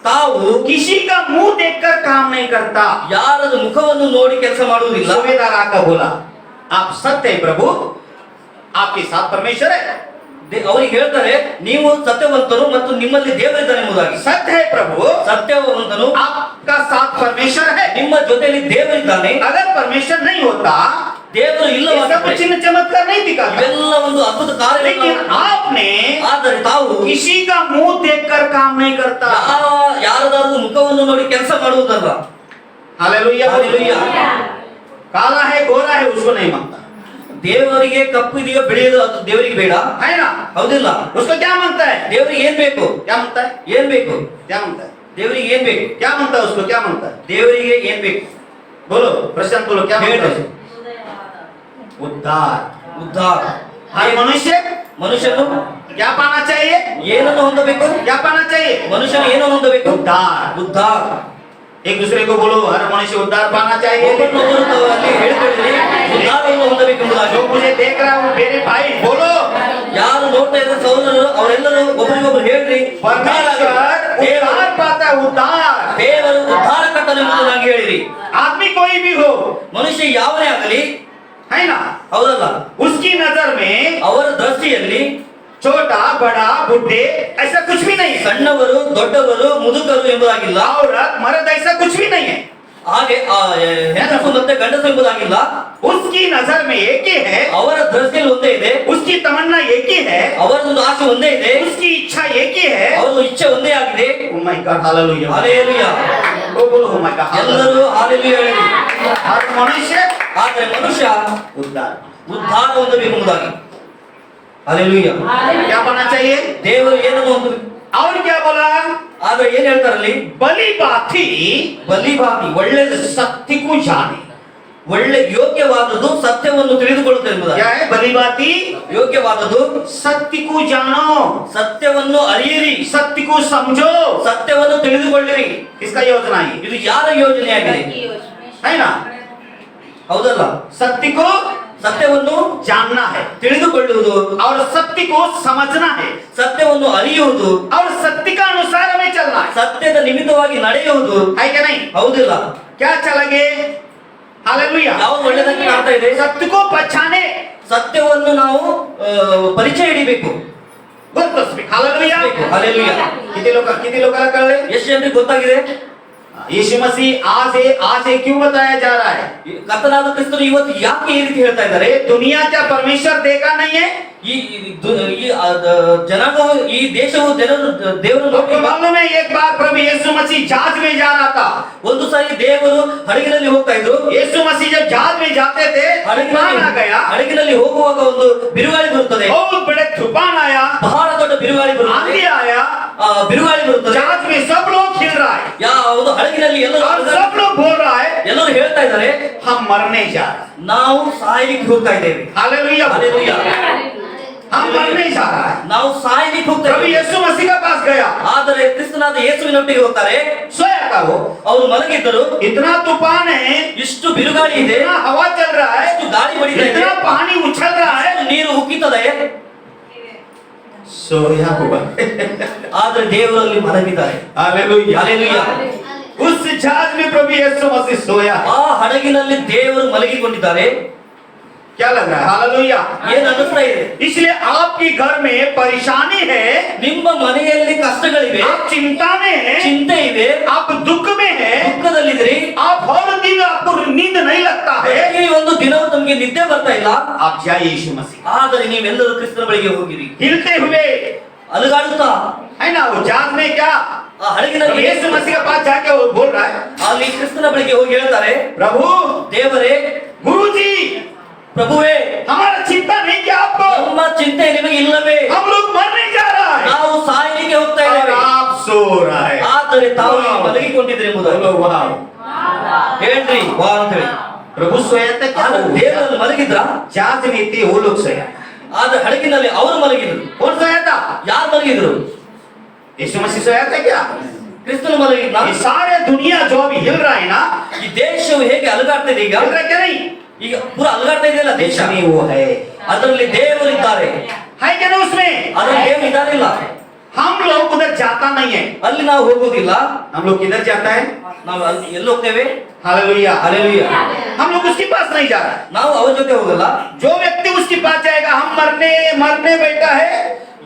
Speaker 2: ತಾವು
Speaker 1: किसी का मुंह देखकर काम नहीं करता।
Speaker 2: ಯಾರದ ಮುಖವನ್ನು ನೋಡಿ ಕೆಲಸ ಮಾಡುವುದಿಲ್ಲ.
Speaker 1: सूबेदार आका बोला आप सत्य है प्रभु, आपके साथ परमेश्वर है।
Speaker 2: ಅವರಿಗೆ ಹೇಳ್ತಾರೆ, ನೀವು ಸತ್ಯವಂತರು ಮತ್ತು ನಿಮ್ಮಲ್ಲಿ ದೇವರಿದ್ದಾನೆ ಎಂಬುದಾಗಿ.
Speaker 1: सत्य है प्रभु,
Speaker 2: ಸತ್ಯವಂತನು,
Speaker 1: आपका साथ परमेश्वर है।
Speaker 2: ನಿಮ್ಮ ಜೊತೆಯಲ್ಲಿ ದೇವರಿದ್ದಾನೆ.
Speaker 1: अगर परमेश्वर नहीं होता
Speaker 2: ದೇವರು
Speaker 1: ये सब
Speaker 2: ಇಲ್ಲವಾದರೆ
Speaker 1: चिन्ह चमत्कार नहीं दिखाता।
Speaker 2: ಇವೆಲ್ಲ ಒಂದು ಅದ್ಭುತ
Speaker 1: लेकिन
Speaker 2: ಕಾರ್ಯಗಳು.
Speaker 1: आपने
Speaker 2: ಆದರೆ ತಾವು
Speaker 1: किसी का मुंह देखकर काम नहीं करता।
Speaker 2: ಯಾರದಾದ್ರೂ ಮುಖವನ್ನು ನೋಡಿ ಕೆಲಸ ಮಾಡುವುದಲ್ಲ.
Speaker 1: हालेलुया।
Speaker 2: हालेलुया।
Speaker 1: काला है गोरा है उसको नहीं मांगता,
Speaker 2: ದೇವರಿಗೆ ಕಪ್ಪು ಇದೆಯೋ ಬೆಳೆಯೋದು ಅದು ದೇವರಿಗೆ ಬೇಡ,
Speaker 1: है ना?
Speaker 2: ಹೌದಿಲ್ಲ?
Speaker 1: उसको क्या मांगता है?
Speaker 2: ದೇವರಿಗೆ ಏನ್ ಬೇಕು?
Speaker 1: क्या मांगता है?
Speaker 2: ಏನ್ ಬೇಕು?
Speaker 1: क्या मांगता है?
Speaker 2: ದೇವರಿಗೆ ಏನ್ ಬೇಕು?
Speaker 1: क्या मांगता है? उसको क्या मांगता है?
Speaker 2: ದೇವರಿಗೆ ಏನ್ ಬೇಕು?
Speaker 1: बोलो प्रशांत बोलो क्या मांगता है?
Speaker 2: ಹೇಳಿ.
Speaker 1: उद्धार।
Speaker 2: ಉದ್ಧಾರ.
Speaker 1: हर मनुष्य
Speaker 2: ಮನುಷ್ಯನು
Speaker 1: क्या पाना चाहिए?
Speaker 2: ಏನನ್ನು ಹೊಂದಬೇಕು?
Speaker 1: क्या पाना चाहिए?
Speaker 2: ಮನುಷ್ಯನು ಏನನ್ನು ಹೊಂದಬೇಕು?
Speaker 1: उद्धार।
Speaker 2: ಉದ್ಧಾರ.
Speaker 1: एक दूसरे को बोलो, हर मनुष्य उद्धार पाना चाहिए।
Speaker 2: ಒಬ್ಬರನ್ನೊಬ್ಬರು ಅಲ್ಲಿ ಹೇಳಿಕೊಳ್ಳಿರಿ, ಉದ್ಧಾರವನ್ನು ಹೊಂದಬೇಕೆಂಬುದಾಗಿ.
Speaker 1: जो मुझे देख रहा हूँ मेरे भाई बोलो,
Speaker 2: ಯಾರು ನೋಡ್ತಾ ಇದ್ದಾರೆ ಸಹೋದರರು ಅವರೆಲ್ಲರೂ ಒಬ್ಬರಿಗೊಬ್ಬರು ಹೇಳ್ರಿ,
Speaker 1: परमेश्वर उद्धार पाता है, उद्धार।
Speaker 2: ದೇವರು ಉದ್ಧಾರಕರ್ತನೆಂಬುದಾಗಿ ಹೇಳಿರಿ.
Speaker 1: आदमी कोई भी हो,
Speaker 2: ಮನುಷ್ಯ ಯಾವನೇ ಆಗಲಿ,
Speaker 1: है ना,
Speaker 2: ಹೌದಲ್ಲ,
Speaker 1: उसकी नजर में
Speaker 2: ಅವರ ದೃಷ್ಟಿಯಲ್ಲಿ
Speaker 1: छोटा बड़ा बुढ़े ऐसा कुछ भी नहीं है,
Speaker 2: ಸಣ್ಣವರು ದೊಡ್ಡವರು ಮುದುಕರು ಎಂಬುದಾಗಿಲ್ಲ,
Speaker 1: औरत मर्द ऐसा कुछ भी नहीं है।
Speaker 2: ಹಾಗೆ ಹೆಂಗಸು ಮತ್ತೆ ಗಂಡಸು ಎಂಬುದಾಗಿಲ್ಲ.
Speaker 1: उसकी नजर में एक ही है,
Speaker 2: ಅವರ ದೃಷ್ಟಿಯಲ್ಲಿ ಒಂದೇ ಇದೆ,
Speaker 1: उसकी तमन्ना एक ही है,
Speaker 2: ಅವರದೊಂದು ಆಸೆ ಒಂದೇ ಇದೆ,
Speaker 1: उसकी इच्छा एक ही है।
Speaker 2: ಅವರದು ಇಚ್ಛೆ ಒಂದೇ ಆಗಿದೆ.
Speaker 1: Oh my God, hallelujah।
Speaker 2: Hallelujah.
Speaker 1: वो बोलो oh my God, hallelujah।
Speaker 2: ಎಲ್ಲರೂ ಹಾಲೆಲೂಯಾ ಹೇಳಿರಿ.
Speaker 1: हर मनुष्य
Speaker 2: ಆದರೆ ಮನುಷ್ಯ
Speaker 1: उद्धार।
Speaker 2: ಉದ್ಧಾರ ಹೊಂದಬೇಕೆಂಬುದಾಗಿ. ಹಾಲೆಲೂಯಾ.
Speaker 1: क्या पाना चाहिए?
Speaker 2: ದೇವರು ಏನನ್ನು ಹೊಂದಬೇಕು?
Speaker 1: और क्या बोला?
Speaker 2: ಆದ್ರೆ ಏನ್ ಹೇಳ್ತಾರಲ್ಲಿ?
Speaker 1: बलि बाथी
Speaker 2: ಬಲಿಭಾಗಿ ಒಳ್ಳೆಯದು,
Speaker 1: सत्य को जाने।
Speaker 2: ಒಳ್ಳೆ ಯೋಗ್ಯವಾದದ್ದು ಸತ್ಯವನ್ನು ತಿಳಿದುಕೊಳ್ಳುತ್ತದೆ ಎಂಬುದಾಗಿ.
Speaker 1: क्या है बलि बाथी?
Speaker 2: ಯೋಗ್ಯವಾದದ್ದು
Speaker 1: सत्य को जानो,
Speaker 2: ಸತ್ಯವನ್ನು ಅರಿಯಿರಿ,
Speaker 1: सत्य को समझो।
Speaker 2: ಸತ್ಯವನ್ನು ತಿಳಿದುಕೊಳ್ಳಿರಿ.
Speaker 1: इसका योजना है,
Speaker 2: ಇದು ಯಾರ ಯೋಜನೆಯಾಗಿದೆ?
Speaker 1: है ना?
Speaker 2: ಹೌದಲ್ಲ?
Speaker 1: सत्य को
Speaker 2: ಸತ್ಯವನ್ನು
Speaker 1: जानना है
Speaker 2: ತಿಳಿದುಕೊಳ್ಳುವುದು,
Speaker 1: और सत्य को समझना है,
Speaker 2: ಸತ್ಯವನ್ನು ಅರಿಯುವುದು,
Speaker 1: और सत्य का अनुसार हमें चलना है।
Speaker 2: ಸತ್ಯದ ನಿಮಿತ್ತವಾಗಿ ನಡೆಯುವುದು.
Speaker 1: है क्या नहीं?
Speaker 2: ಹೌದಿಲ್ಲ?
Speaker 1: क्या चलेंगे? हालेलुया।
Speaker 2: ಯಾವುದು ಒಳ್ಳೆಯದಾಗಿ ಕಾಣ್ತಾ ಇದೆ?
Speaker 1: सत्य को पहचाने,
Speaker 2: ಸತ್ಯವನ್ನು ನಾವು ಪರಿಚಯ ಹಿಡಿಬೇಕು.
Speaker 1: हालेलुया।
Speaker 2: ಹಾಲೆಲೂಯಾ.
Speaker 1: कितने लोग कर रहे?
Speaker 2: ಎಷ್ಟು ಜನರಿಗೆ ಗೊತ್ತಾಗಿದೆ?
Speaker 1: यीशु मसीह आज है क्यों बताया जा रहा है?
Speaker 2: ಕರ್ತನಾದ ಕ್ರಿಸ್ತನು ಇವತ್ತು ಯಾಕೆ ಈ ರೀತಿ ಹೇಳ್ತಾ ಇದ್ದಾರೆ?
Speaker 1: ये दुनिया क्या परमेश्वर देखा नहीं है?
Speaker 2: ಈ ಜನಾಂಗವು, ಈ ದೇಶವು ದೇವರು
Speaker 1: आपको मालूम है एक बार प्रभु यीशु मसीह जहाज में जा रहा था।
Speaker 2: ಒಂದು ಸಾರಿ ದೇವರು ಹಡಗಿನಲ್ಲಿ ಹೋಗ್ತಾ ಇದ್ರು.
Speaker 1: यीशु मसीह जब जहाज में जाते थे तूफान आ गया,
Speaker 2: ಹಡಗಿನಲ್ಲಿ ಹೋಗುವಾಗ ಒಂದು ಬಿರುಗಾಳಿ ಬರುತ್ತದೆ,
Speaker 1: बहुत बड़े तूफान आया,
Speaker 2: ಬಹಳ ದೊಡ್ಡ ಬಿರುಗಾಳಿ ಬರುತ್ತದೆ,
Speaker 1: आंधी आया,
Speaker 2: ಬಿರುಗಾಳಿ ಬರುತ್ತದೆ.
Speaker 1: जहाज में सब लोग हिल रहा है
Speaker 2: ಯಾವುದು ಹಡಗಿನಲ್ಲಿ
Speaker 1: और
Speaker 2: ಎಲ್ಲರೂ
Speaker 1: सब लोग बोल रहा है
Speaker 2: ಎಲ್ಲರೂ ಹೇಳ್ತಾ ಇದ್ದಾರೆ,
Speaker 1: हम मरने जा रहे हैं।
Speaker 2: ನಾವು ಸಾಯಲಿಕ್ಕೆ ಹೋಗ್ತಾ ಇದ್ದೇವೆ.
Speaker 1: हालेलुया।
Speaker 2: ಹಾಲೆಲೂಯಾ.
Speaker 1: हम मरने जा रहा है।
Speaker 2: ನಾವು ಸಾಯಲಿಕ್ಕೆ ಹೋಗ್ತಾ
Speaker 1: प्रभु
Speaker 2: ಇದ್ದೇವೆ.
Speaker 1: यीशु मसीह के पास गया,
Speaker 2: ಆದರೆ ಕ್ರಿಸ್ತನಾದ ಯೇಸುವಿನೊಟ್ಟಿಗೆ ಹೋಗ್ತಾರೆ.
Speaker 1: सोया था वो,
Speaker 2: ಅವರು ಮಲಗಿದ್ದರು.
Speaker 1: इतना तूफान है,
Speaker 2: ಇಷ್ಟು ಬಿರುಗಾಳಿ ಇದೆ,
Speaker 1: इतना हवा चल रहा है,
Speaker 2: ಇಷ್ಟು ಗಾಳಿ ಬಡಿತಾ ಇದೆ,
Speaker 1: इतना पानी उछल रहा है,
Speaker 2: ಇಷ್ಟು ನೀರು ಉಕ್ಕಿತದೆ.
Speaker 1: सोया हुआ।
Speaker 2: ಆದ್ರೆ ದೇವರಲ್ಲಿ ಮಲಗಿದ್ದಾರೆ.
Speaker 1: हालेलुया।
Speaker 2: ಹಾಲೆಲೂಯಾ.
Speaker 1: उस जहाज में प्रभु यीशु मसीह सोया।
Speaker 2: ಆ ಹಡಗಿನಲ್ಲಿ ದೇವರು ಮಲಗಿಕೊಂಡಿದ್ದಾರೆ.
Speaker 1: क्या लग रहा है? हालेलुया।
Speaker 2: ಏನ್ ಅನ್ನಿಸ್ತಾ ಇದೆ?
Speaker 1: इसलिए आपके घर में परेशानी है,
Speaker 2: ನಿಮ್ಮ ಮನೆಯಲ್ಲಿ ಕಷ್ಟಗಳಿವೆ,
Speaker 1: आप चिंता में हैं,
Speaker 2: ಚಿಂತೆ ಇದೆ,
Speaker 1: आप दुख में हैं,
Speaker 2: ದುಃಖದಲ್ಲಿದ್ದೀರಿ,
Speaker 1: आप हर दिन आपको नींद नहीं लगता है,
Speaker 2: ಪ್ರತಿ ಒಂದು ದಿನವೂ ನಮಗೆ ನಿದ್ದೆ ಬರ್ತಾ ಇಲ್ಲ.
Speaker 1: आप जाइए यीशु मसीह।
Speaker 2: ಆದರೆ ನೀವೆಲ್ಲರೂ ಕ್ರಿಸ್ತನ ಬಳಿಗೆ ಹೋಗಿರಿ,
Speaker 1: हिलते हुए,
Speaker 2: ಅಲುಗಾಡುತ್ತಾ.
Speaker 1: है ना? वो जहाज में क्या
Speaker 2: ಆ ಹಡಗಿನಲ್ಲಿ
Speaker 1: यीशु मसीह के पास जाके वो बोल रहा है,
Speaker 2: ಅಲ್ಲಿ ಕ್ರಿಸ್ತನ ಬಳಿಗೆ ಹೋಗಿ ಹೇಳ್ತಾರೆ,
Speaker 1: प्रभु,
Speaker 2: ದೇವರೇ,
Speaker 1: गुरुजी,
Speaker 2: ಪ್ರಭುವೇ,
Speaker 1: हमारा चिंता नहीं क्या आपको?
Speaker 2: ನಮ್ಮ ಚಿಂತೆ ನಿಮಗೆ ಇಲ್ಲವೇ?
Speaker 1: हम लोग मरने जा रहा है
Speaker 2: ನಾವು ಸಾಯಲಿಕ್ಕೆ ಹೋಗ್ತಾ
Speaker 1: और
Speaker 2: ಇದ್ದೇವೆ.
Speaker 1: आप सो रहा है।
Speaker 2: ಆದರೆ ತಾವು ಮಲಗಿಕೊಂಡಿದ್ರಿ ಎಂಬುದಾಗಿ
Speaker 1: बोलो वाह।
Speaker 2: ಹೇಳ್ರಿ ವಾ ಅಂತ ಹೇಳಿ.
Speaker 1: प्रभु सोया था क्या?
Speaker 2: ಆದ್ರೆ ದೇವರಲ್ಲಿ ಮಲಗಿದ್ರ?
Speaker 1: जहाज में थे वो लोग सोया।
Speaker 2: ಆದ್ರೆ ಹಡಗಿನಲ್ಲಿ ಅವರು ಮಲಗಿದ್ರು.
Speaker 1: कौन सोया था?
Speaker 2: ಯಾರು ಮಲಗಿದ್ರು?
Speaker 1: यीशु मसीह सोया था क्या?
Speaker 2: ಕ್ರಿಸ್ತನು ಮಲಗಿದ್ನ?
Speaker 1: ये सारे दुनिया जो अभी हिल रहा है ना,
Speaker 2: ಈ ದೇಶವು ಹೇಗೆ ಅಲುಗಾಡ್ತಾ ಇದೆ ಈಗ?
Speaker 1: हिल रहा है क्या नहीं?
Speaker 2: ಈಗ ಪೂರ ಅಲುಗಾಡ್ತಾ ಇದೆಯಲ್ಲ ದೇಶ.
Speaker 1: इसमें वो है
Speaker 2: ಅದರಲ್ಲಿ ದೇವರಿದ್ದಾರೆ.
Speaker 1: क्या ना उसमें?
Speaker 2: ಅದರಲ್ಲಿ ದೇವರು ಇದಾರಿಲ್ಲ.
Speaker 1: हम लोग उधर जाता नहीं है।
Speaker 2: ಅಲ್ಲಿ ನಾವು ಹೋಗುವುದಿಲ್ಲ.
Speaker 1: हम लोग किधर जाता है?
Speaker 2: ನಾವು ಅಲ್ಲಿ ಎಲ್ಲಿ ಹೋಗ್ತೇವೆ?
Speaker 1: हालेलुया।
Speaker 2: ಹಾಲೆಲೂಯಾ.
Speaker 1: हम लोग उसके पास नहीं जा रहा है।
Speaker 2: ನಾವು ಅವರ ಜೊತೆ ಹೋಗಲ್ಲ.
Speaker 1: जो व्यक्ति उसके पास जाएगा, हम मरने बैठा है,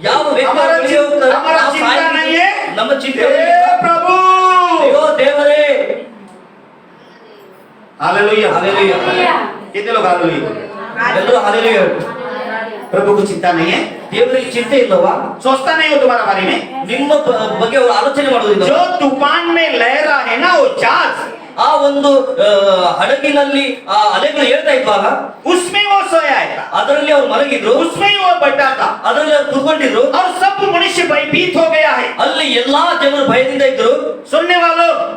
Speaker 2: ಯಾವ ವ್ಯಕ್ತಿ
Speaker 1: हमारा
Speaker 2: ಅವರ बಳಿಗೆ ಹೋಗ್ತಾರೆ,
Speaker 1: हमारा
Speaker 2: ನಾವು
Speaker 1: चिंता
Speaker 2: ಸಾಯ್ಲಿಕ್ಕೆ-
Speaker 1: नहीं है।
Speaker 2: ನಮ್ಮ ಚಿಂತೆ
Speaker 1: हे प्रभु,
Speaker 2: ಅಯ್ಯೋ ದೇವರೇ.
Speaker 1: हालेलुया।
Speaker 2: ಹಾಲೆಲೂಯಾ.
Speaker 1: कितने लोग हालेलुया?
Speaker 2: ಎಲ್ಲರೂ ಹಾಲೆಲೂಯಾ ಹೇಳು.
Speaker 1: प्रभु को चिंता नहीं है,
Speaker 2: ದೇವರಿಗೆ ಚಿಂತೆ ಇಲ್ಲವಾ?
Speaker 1: सोचता नहीं हो तुम्हारा बारे में।
Speaker 2: ನಿಮ್ಮ ಬಗ್ಗೆ ಅವರು ಆಲೋಚನೆ ಮಾಡುವುದಿಲ್ಲ.
Speaker 1: जो तूफान में लहरा है ना, वो जहाज,
Speaker 2: ಆ ಒಂದು ಹಡಗಿನಲ್ಲಿ ಆ ಅಲೆಗಳು ಹೇಳ್ತಾ ಇದ್ವಾಗ
Speaker 1: उसमें वो सोया है,
Speaker 2: ಅದರಲ್ಲಿ ಅವರು ಮಲಗಿದ್ರು,
Speaker 1: उसमें ही वो बैठा था,
Speaker 2: ಅದರಲ್ಲಿ ಅವರು ಕುತ್ಕೊಂಡಿದ್ರು.
Speaker 1: और सब मनुष्य भयभीत हो गया है।
Speaker 2: ಅಲ್ಲಿ ಎಲ್ಲಾ ಜನರು ಭಯದಿಂದ ಇದ್ರು.
Speaker 1: सुनने वालों,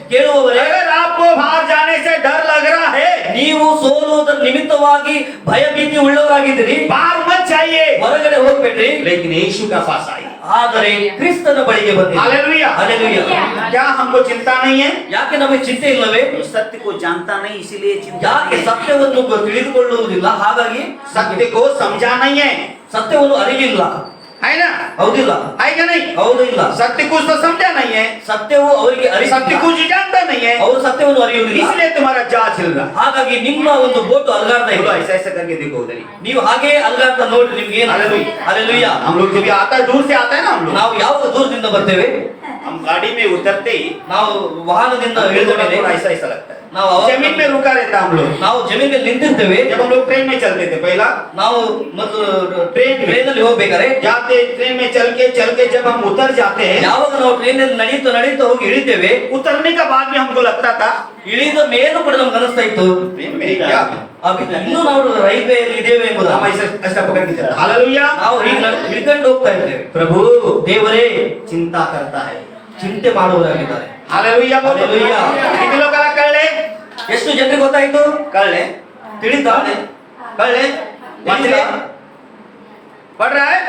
Speaker 2: ಕೇಳುವವರೇ,
Speaker 1: अगर आपको बाहर जाने से डर लग रहा है,
Speaker 2: ನೀವು ಸೋಲುವುದರ ನಿಮಿತ್ತವಾಗಿ ಭಯಭೀತಿ ಉಳ್ಳವರಾಗಿದ್ದೀರಿ.
Speaker 1: बाहर मत जाइए,
Speaker 2: ಹೊರಗಡೆ ಹೋಗ್ಬೇಡ್ರಿ,
Speaker 1: लेकिन यीशु का पास आइए.
Speaker 2: ಆದರೆ ಕ್ರಿಸ್ತನ ಬಳಿಗೆ ಬನ್ನಿ.
Speaker 1: हालेलुया.
Speaker 2: हालेलुया.
Speaker 1: क्या हमको चिंता नहीं है?
Speaker 2: ಯಾಕೆ ನಮಗೆ ಚಿಂತೆ ಇಲ್ಲವೇ?
Speaker 1: सत्य को जानता नहीं इसीलिए चिंता
Speaker 2: ಯಾಕೆ
Speaker 1: नहीं है.
Speaker 2: ಸತ್ಯವನ್ನು ತಿಳಿದುಕೊಳ್ಳುವುದಿಲ್ಲ, ಹಾಗಾಗಿ
Speaker 1: सत्य को समझा नहीं है,
Speaker 2: ಸತ್ಯವನ್ನು ಅರಿವಿಲ್ಲ.
Speaker 1: है ना?
Speaker 2: ಹೌದಿಲ್ಲ?
Speaker 1: है क्या नहीं?
Speaker 2: ಹೌದು ಇಲ್ಲ.
Speaker 1: सत्य कुछ तो समझा नहीं है,
Speaker 2: ಸತ್ಯವು ಅವರಿಗೆ
Speaker 1: सत्य
Speaker 2: ಅರಿವಿಲ್ಲ,
Speaker 1: कुछ जानता नहीं है,
Speaker 2: ಅವರು ಸತ್ಯವನ್ನು ಅರಿಯುವುದಿಲ್ಲ.
Speaker 1: इसलिए तुम्हारा जहाज हिल रहा है.
Speaker 2: ಹಾಗಾಗಿ ನಿಮ್ಮ ಒಂದು ಬೋಟು ಅಲಗಾಡ್ತಾ
Speaker 1: बोलो
Speaker 2: ಇದೆ.
Speaker 1: ऐसा ऐसा करके देखो उधर ही.
Speaker 2: ನೀವು ಹಾಗೆ ಅಲಗಾಡ್ತಾ ನೋಡ್ರಿ, ನಿಮ್ಗೆ ಏನು?
Speaker 1: हालेलुया.
Speaker 2: ಹಾಲೆಲೂಯಾ.
Speaker 1: हम लोग जब आता है दूर से आता है ना, हम लोग
Speaker 2: ನಾವು ಯಾವ ದೂರದಿಂದ ಬರ್ತೇವೆ,
Speaker 1: हम गाड़ी में उतरते ही
Speaker 2: ನಾವು ವಾಹನದಿಂದ ಇಳಿದ
Speaker 1: थोड़ा
Speaker 2: ಮೇಲೆ
Speaker 1: थोड़ा ऐसा ऐसा लगता है.
Speaker 2: ನಾವು ಅವಾಗ
Speaker 1: जमीन में रुका रहता हम लोग.
Speaker 2: ನಾವು ಜಮೀನ್ ಮೇಲೆ ನಿಂತಿರ್ತೇವೆ.
Speaker 1: जब हम लोग ट्रेन में चलते थे पहला,
Speaker 2: ನಾವು ಮತ್ತು ಟ್ರೈನ್ ಅಲ್ಲಿ ಹೋಗ್ಬೇಕಾದ್ರೆ
Speaker 1: जाते ट्रेन में चल के जब हम उतर जाते हैं,
Speaker 2: ಯಾವಾಗ ನಾವು ಟ್ರೈನ್ ಅಲ್ಲಿ ನಡೀತಾ ಹೋಗಿ ಇಳಿತೇವೆ,
Speaker 1: उतरने का बाद में हमको लगता था
Speaker 2: ಇಳಿದ ಮೇಲೂ ಕೂಡ ನಮ್ಗೆ ಅನಿಸ್ತಾ ಇತ್ತು
Speaker 1: ट्रेन में क्या
Speaker 2: ಇನ್ನೂ ನಾವು ರೈಲ್ವೆ ಇದ್ದೇವೆ ಎಂಬುದು.
Speaker 1: हम ऐसा ऐसा पकड़ के चलते. हालेलुया.
Speaker 2: ನಾವು ಹೀಗೆ ಹಿಡ್ಕೊಂಡು ಹೋಗ್ತಾ ಇರ್ತೇವೆ.
Speaker 1: प्रभु
Speaker 2: ದೇವರೇ
Speaker 1: चिंता करता है.
Speaker 2: ಚಿಂತೆ ಮಾಡುವವರಾಗಿದ್ದಾರೆ.
Speaker 1: हालेलुया बोलो.
Speaker 2: हालेलुया.
Speaker 1: कितने लोग कला कर ले?
Speaker 2: ಎಷ್ಟು ಜನರಿಗೆ ಗೊತ್ತಾಯ್ತು?
Speaker 1: कर ले.
Speaker 2: ತಿಳಿತಾ?
Speaker 1: कर ले. पढ़ ले. पढ़ रहा है?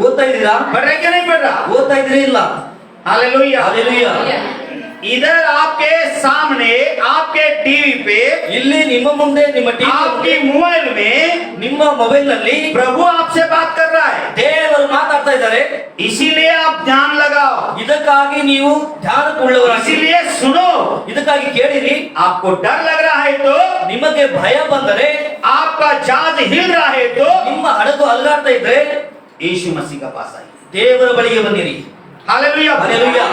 Speaker 2: ಓದ್ತಾ ಇದ್ದೀರಾ?
Speaker 1: पढ़ रहा है क्या नहीं पढ़ रहा?
Speaker 2: ಓದ್ತಾ ಇದ್ದೀರಿ ಇಲ್ಲ?
Speaker 1: हालेलुया.
Speaker 2: ಹಾಲೆಲೂಯಾ.
Speaker 1: इधर आपके सामने आपके टीवी पे,
Speaker 2: ಇಲ್ಲಿ ನಿಮ್ಮ ಮುಂದೆ ನಿಮ್ಮ
Speaker 1: आपकी
Speaker 2: ಟಿವಿ
Speaker 1: मोबाइल में
Speaker 2: ನಿಮ್ಮ ಮೊಬೈಲ್ ನಲ್ಲಿ
Speaker 1: प्रभु आपसे बात कर रहा है.
Speaker 2: ದೇವರು ಮಾತಾಡ್ತಾ ಇದ್ದಾರೆ.
Speaker 1: इसीलिए आप ध्यान लगाओ,
Speaker 2: ಇದಕ್ಕಾಗಿ ನೀವು ಧ್ಯಾನವುಳ್ಳವರಾಗಿ,
Speaker 1: इसीलिए सुनो.
Speaker 2: ಇದಕ್ಕಾಗಿ ಕೇಳಿರಿ.
Speaker 1: आपको डर लग रहा है तो,
Speaker 2: ನಿಮಗೆ ಭಯ ಬಂದರೆ,
Speaker 1: आपका जहाज हिल रहा है तो,
Speaker 2: ನಿಮ್ಮ ಹಡಗು ಅಲಗಾಡ್ತಾ ಇದ್ರೆ
Speaker 1: यीशु मसीह का पास आइए.
Speaker 2: ದೇವರ ಬಳಿಗೆ ಬನ್ನಿರಿ.
Speaker 1: हालेलुया.
Speaker 2: हालेलुया.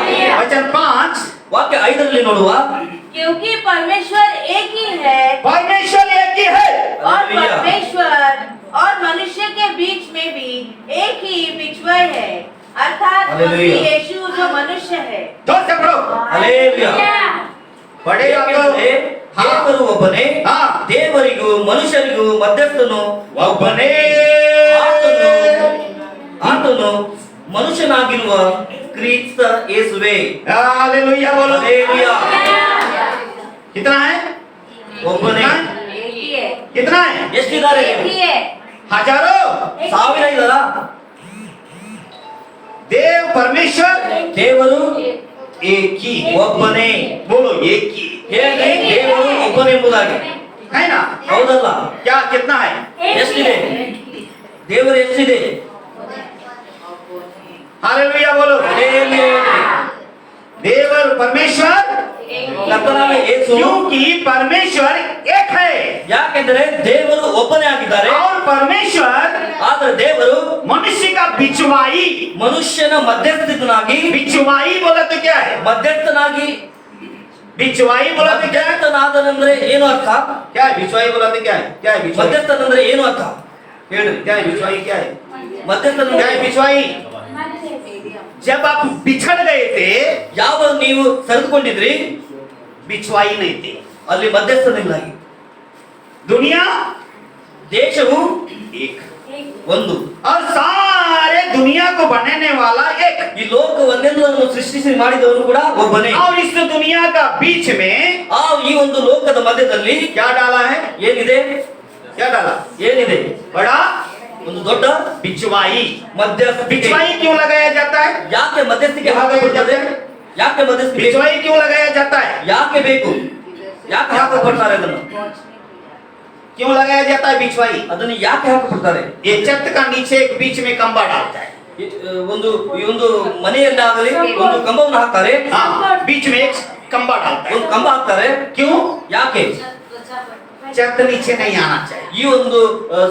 Speaker 1: वचन 5.
Speaker 2: ವಾಕ್ಯ 5ರಲ್ಲಿ ನೋಡುವ,
Speaker 3: क्योंकि परमेश्वर एक ही है
Speaker 1: परमेश्वर एक ही है.
Speaker 3: और
Speaker 2: हालेलुया.
Speaker 3: परमेश्वर और मनुष्य के बीच में भी एक ही बिछुआ है, अर्थात
Speaker 2: हालेलुया.
Speaker 3: मसीह यीशु जो मनुष्य है.
Speaker 1: जोर से पढ़ो.
Speaker 2: हालेलुया.
Speaker 1: पढ़ेगा तो
Speaker 2: ಏಕೆಂದರೆ ದೇವರು ಒಬ್ಬನೇ,
Speaker 1: ಹಾ.
Speaker 2: ದೇವರಿಗೂ ಮನುಷ್ಯರಿಗೂ ಮಧ್ಯಸ್ಥನು
Speaker 1: ಒಬ್ಬನೇ.
Speaker 2: ಆತನು ಮನುಷ್ಯನಾಗಿರುವ ಕ್ರಿಸ್ತ ಯೇಸುವೆ.
Speaker 1: हालेलुया बोलो.
Speaker 2: हालेलुया.
Speaker 1: कितना है?
Speaker 2: ಒಬ್ಬನೇ.
Speaker 3: एक ही है.
Speaker 1: कितना है?
Speaker 2: ಎಷ್ಟಿದ್ದಾರೆ?
Speaker 3: एक ही है.
Speaker 1: हजारों.
Speaker 2: ಸಾವಿರ ಇದ್ದಾರ?
Speaker 1: देव परमेश्वर
Speaker 2: ದೇವರು
Speaker 1: एक ही.
Speaker 2: ಒಬ್ಬನೇ.
Speaker 1: बोलो एक ही.
Speaker 2: ಹೇಗೆ ದೇವರು ಒಬ್ಬನೆಂಬುದಾಗಿ?
Speaker 1: है ना?
Speaker 2: ಹೌದಲ್ಲ?
Speaker 1: क्या कितना है?
Speaker 2: ಎಷ್ಟಿದೆ? ದೇವರು ಎಷ್ಟಿದೆ?
Speaker 1: हालेलुया बोलो.
Speaker 2: ಹಾಲೆಲೂಯಾ.
Speaker 1: देवर परमेश्वर,
Speaker 2: ಕರ್ತನಾದ ಯೇಸು,
Speaker 1: क्योंकि परमेश्वर एक है
Speaker 2: ಯಾಕೆಂದರೆ ದೇವರು ಒಬ್ಬನೇ ಆಗಿದ್ದಾರೆ.
Speaker 1: और परमेश्वर
Speaker 2: ಆದರೆ ದೇವರು
Speaker 1: मनुष्य का बिचवाई.
Speaker 2: ಮನುಷ್ಯನ ಮಧ್ಯಸ್ಥನಾಗಿ,
Speaker 1: बिचवाई बोला तो क्या है?
Speaker 2: ಮಧ್ಯಸ್ಥನಾಗಿ,
Speaker 1: बिचवाई बोला तो क्या है?
Speaker 2: ಮಧ್ಯಸ್ಥನಾದನೆಂದ್ರೆ ಏನು ಅರ್ಥ?
Speaker 1: क्या है बिचवाई बोला तो क्या है? क्या है बिचवाई?
Speaker 2: ಮಧ್ಯಸ್ಥನಂದ್ರೆ ಏನು ಅರ್ಥ ಹೇಳ್ರಿ.
Speaker 1: क्या है बिचवाई? क्या है?
Speaker 2: ಮಧ್ಯಸ್ಥನ
Speaker 1: क्या है बिचवाई? जब आप बिछड़ गए थे,
Speaker 2: ಯಾವ ನೀವು ಸರಿದುಕೊಂಡಿದ್ರಿ,
Speaker 1: बिचवाई नहीं थे.
Speaker 2: ಅಲ್ಲಿ ಮಧ್ಯಸ್ಥನಿಲ್ಲ.
Speaker 1: दुनिया
Speaker 2: ದೇಶವು
Speaker 1: एक
Speaker 2: ಒಂದು,
Speaker 1: और सारे दुनिया को बनाने वाला एक.
Speaker 2: ಈ ಲೋಕವನ್ನೆಲ್ಲವನ್ನು ಸೃಷ್ಟಿಸಿ ಮಾಡಿದವನು ಕೂಡ ಒಬ್ಬನೇ.
Speaker 1: और इस दुनिया का बीच में
Speaker 2: ಈ ಒಂದು ಲೋಕದ ಮಧ್ಯದಲ್ಲಿ
Speaker 1: क्या डाला है?
Speaker 2: ಏನಿದೆ?
Speaker 1: क्या डाला?
Speaker 2: ಏನಿದೆ?
Speaker 1: बड़ा
Speaker 2: ಒಂದು ದೊಡ್ಡ
Speaker 1: बिचवाई.
Speaker 2: ಮಧ್ಯಸ್ಥಿಕೆ.
Speaker 1: बिचवाई क्यों लगाया जाता है?
Speaker 2: ಯಾಕೆ ಮಧ್ಯಸ್ಥಿಕೆ ಹಾಕಲ್ಪಡುತ್ತದೆ? ಯಾಕೆ ಮಧ್ಯಸ್ಥಿಕೆ?
Speaker 1: बिचवाई क्यों लगाया जाता है?
Speaker 2: ಯಾಕೆ ಬೇಕು? ಯಾಕೆ ಹಾಕಲ್ಪಡ್ತಾರೆ ಅದನ್ನು?
Speaker 1: क्यों लगाया जाता है बिचवाई?
Speaker 2: ಅದನ್ನು ಯಾಕೆ ಹಾಕಲ್ಪಡ್ತಾರೆ?
Speaker 1: ये छत का नीचे एक बीच में खंबा डालता है.
Speaker 2: ಈ ಒಂದು ಮನೆಯಲ್ಲಾಗಲಿ ಒಂದು ಕಂಬವನ್ನು ಹಾಕ್ತಾರೆ,
Speaker 1: हाँ, बीच में एक खंबा डालता है.
Speaker 2: ಒಂದು ಕಂಬ ಹಾಕ್ತಾರೆ.
Speaker 1: क्यों?
Speaker 2: ಯಾಕೆ?
Speaker 1: छत नीचे नहीं आना चाहिए.
Speaker 2: ಈ ಒಂದು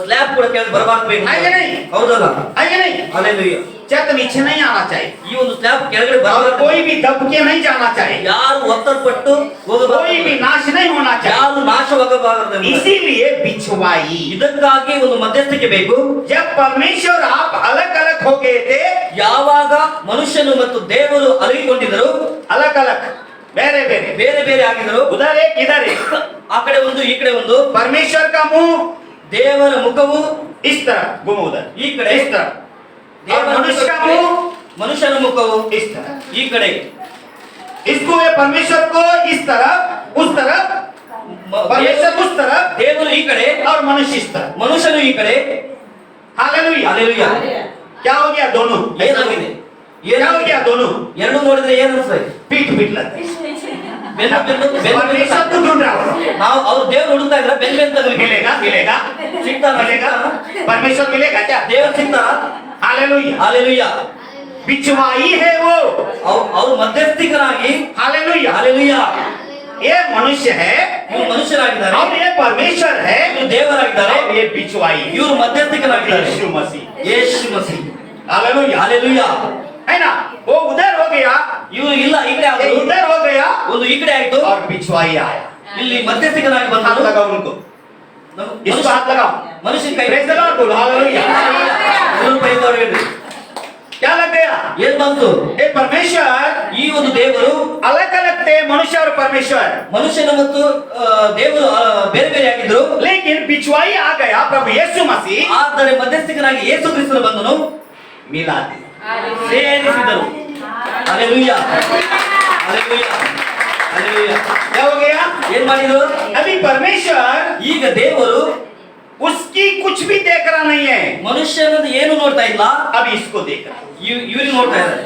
Speaker 2: ಸ್ಲ್ಯಾಬ್ ಕೂಡ ಕೆಳಗೆ ಬರಬಾರಬೇಕು.
Speaker 1: ಹಾಗೆ नहीं?
Speaker 2: ಹೌದಲ್ಲ?
Speaker 1: आइए नहीं,
Speaker 2: ಹಾಲೆಲೂಯಾ.
Speaker 1: छत नीचे नहीं आना चाहिए.
Speaker 2: ಈ ಒಂದು ಸ್ಲ್ಯಾಬ್ ಕೆಳಗಡೆ
Speaker 1: और
Speaker 2: ಬರಬಾರದು.
Speaker 1: कोई भी दब के नहीं जाना चाहिए.
Speaker 2: ಯಾರು ಒತ್ತಡಪಟ್ಟು
Speaker 1: कोई
Speaker 2: ಹೋಗಬಾರದು.
Speaker 1: भी नाश नहीं होना चाहिए.
Speaker 2: ಯಾರು ನಾಶವಾಗಬಾರದು.
Speaker 1: इसीलिए बिछवाई.
Speaker 2: ಇದಕ್ಕಾಗಿ ಒಂದು ಮಧ್ಯಸ್ಥಿಕೆ ಬೇಕು.
Speaker 1: जब परमेश्वर आप अलग अलग हो गए थे,
Speaker 2: ಯಾವಾಗ ಮನುಷ್ಯನು ಮತ್ತು ದೇವರು ಅಲಗಿಕೊಂಡಿದ್ದರು,
Speaker 1: अलग अलग ಬೇರೆ ಬೇರೆ
Speaker 2: ಬೇರೆ ಬೇರೆ ಆಗಿದ್ರು,
Speaker 1: उधर एक इधर एक,
Speaker 2: ಆ ಕಡೆ ಒಂದು ಈ ಕಡೆ ಒಂದು,
Speaker 1: परमेश्वर का मुंह
Speaker 2: ದೇವರ ಮುಖವು
Speaker 1: इस तरह घूमो उधर,
Speaker 2: ಈ ಕಡೆ,
Speaker 1: इस तरह, और
Speaker 2: ದೇವರ
Speaker 1: मनुष्य का
Speaker 2: ಮುಖಕ್ಕೆ
Speaker 1: मुंह
Speaker 2: ಮನುಷ್ಯನ ಮುಖವು
Speaker 1: इस तरह.
Speaker 2: ಈ ಕಡೆ.
Speaker 1: इसको ये परमेश्वर को इस तरफ उस तरफ परमेश्वर उस तरफ
Speaker 2: ದೇವರು ಈ ಕಡೆ,
Speaker 1: और मनुष्य इस तरफ।
Speaker 2: ಮನುಷ್ಯನು ಈ ಕಡೆ.
Speaker 1: हालेलुया।
Speaker 2: ಹಾಲೆಲೂಯಾ.
Speaker 1: क्या हो गया दोनों?
Speaker 2: ಏನಾಗಿದೆ?
Speaker 1: क्या हो गया दोनों?
Speaker 2: ಎರಡು ನೋಡಿದ್ರೆ ಏನ್ ಅನ್ಸ್ತದೆ?
Speaker 1: पीठ पीठ लगता है।
Speaker 2: परमेश्वर
Speaker 1: को ढूंढ रहा हो,
Speaker 2: ನಾವು ಅವ್ರು ದೇವ್ರು ಹುಡುಕ್ತಾ ಇದ್ರೆ ಬೆನ್ ಬೆನ್ ತಗಲಿ.
Speaker 1: मिलेगा मिलेगा
Speaker 2: ಸಿಗ್ತಾರ?
Speaker 1: मिलेगा परमेश्वर मिलेगा क्या?
Speaker 2: ದೇವ್ರು ಸಿಗ್ತಾರ?
Speaker 1: हालेलुया।
Speaker 2: ಹಾಲೆಲೂಯಾ.
Speaker 1: बिचवाई है वो।
Speaker 2: ಅವ್ರು ಮಧ್ಯಸ್ಥಿಕರಾಗಿ.
Speaker 1: हालेलुया।
Speaker 2: ಹಾಲೆಲೂಯಾ.
Speaker 1: ये मनुष्य है
Speaker 2: ಇವರು ಮನುಷ್ಯರಾಗಿದ್ದಾರೆ,
Speaker 1: और ये परमेश्वर है,
Speaker 2: ಇವರು ದೇವರಾಗಿದ್ದಾರೆ,
Speaker 1: और ये बिचवाई है
Speaker 2: ಇವರು ಮಧ್ಯಸ್ಥಿಕರಾಗಿದ್ದಾರೆ.
Speaker 1: यीशु मसीह।
Speaker 2: ಯೇಸು ಮಸೀಹ.
Speaker 1: हालेलुया।
Speaker 2: ಹಾಲೆಲೂಯಾ.
Speaker 1: है ना? वो उधर हो गया,
Speaker 2: ಇವರು ಇಲ್ಲ ಈ ಕಡೆ
Speaker 1: ये
Speaker 2: ಆದ್ರು,
Speaker 1: उधर हो गया,
Speaker 2: ಒಂದು ಈ ಕಡೆ ಆಯ್ತು,
Speaker 1: और बिचवाई आया।
Speaker 2: ಇಲ್ಲಿ ಮಧ್ಯಸ್ಥಿಕರಾಗಿ
Speaker 1: हाथ
Speaker 2: ಬಂದರು.
Speaker 1: लगाओ उनको, इसको हाथ लगाओ।
Speaker 2: ಮನುಷ್ಯನ ಕೈ
Speaker 1: प्रेज़ द लॉर्ड बोलो, हालेलुया।
Speaker 2: ಎಲ್ಲರೂ ಕೈ ತೊಳೆಯಿರಿ.
Speaker 1: क्या लग गया?
Speaker 2: ಏನ್ ಬಂತು?
Speaker 1: ये परमेश्वर
Speaker 2: ಈ ಒಂದು ದೇವರು
Speaker 1: अलग अलग थे, मनुष्य और परमेश्वर,
Speaker 2: ಮನುಷ್ಯನ ಮತ್ತು ದೇವರು ಬೇರೆ ಬೇರೆ ಆಗಿದ್ರು.
Speaker 1: लेकिन बिचवाई आ गया प्रभु यीशु मसीह,
Speaker 2: ಆದರೆ ಮಧ್ಯಸ್ಥಿಕನಾಗಿ ಯೇಸು ಕ್ರಿಸ್ತನು ಬಂದನು,
Speaker 1: मिला दी।
Speaker 2: ಸೇರಿಸಿದರು. ಹಾಲೆಲೂಯಾ. ಹಾಲೆಲೂಯಾ. ಹಾಲೆಲೂಯಾ.
Speaker 1: क्या हो गया?
Speaker 2: ಏನ್ ಮಾಡಿದ್ರು?
Speaker 1: अभी परमेश्वर
Speaker 2: ಈಗ ದೇವರು
Speaker 1: उसकी कुछ भी देख रहा नहीं है,
Speaker 2: ಮನುಷ್ಯನದು ಏನು ನೋಡ್ತಾ ಇಲ್ಲ,
Speaker 1: अब इसको देख रहा है।
Speaker 2: ಇವ್ರಿಗೆ ನೋಡ್ತಾ ಇದ್ದಾರೆ.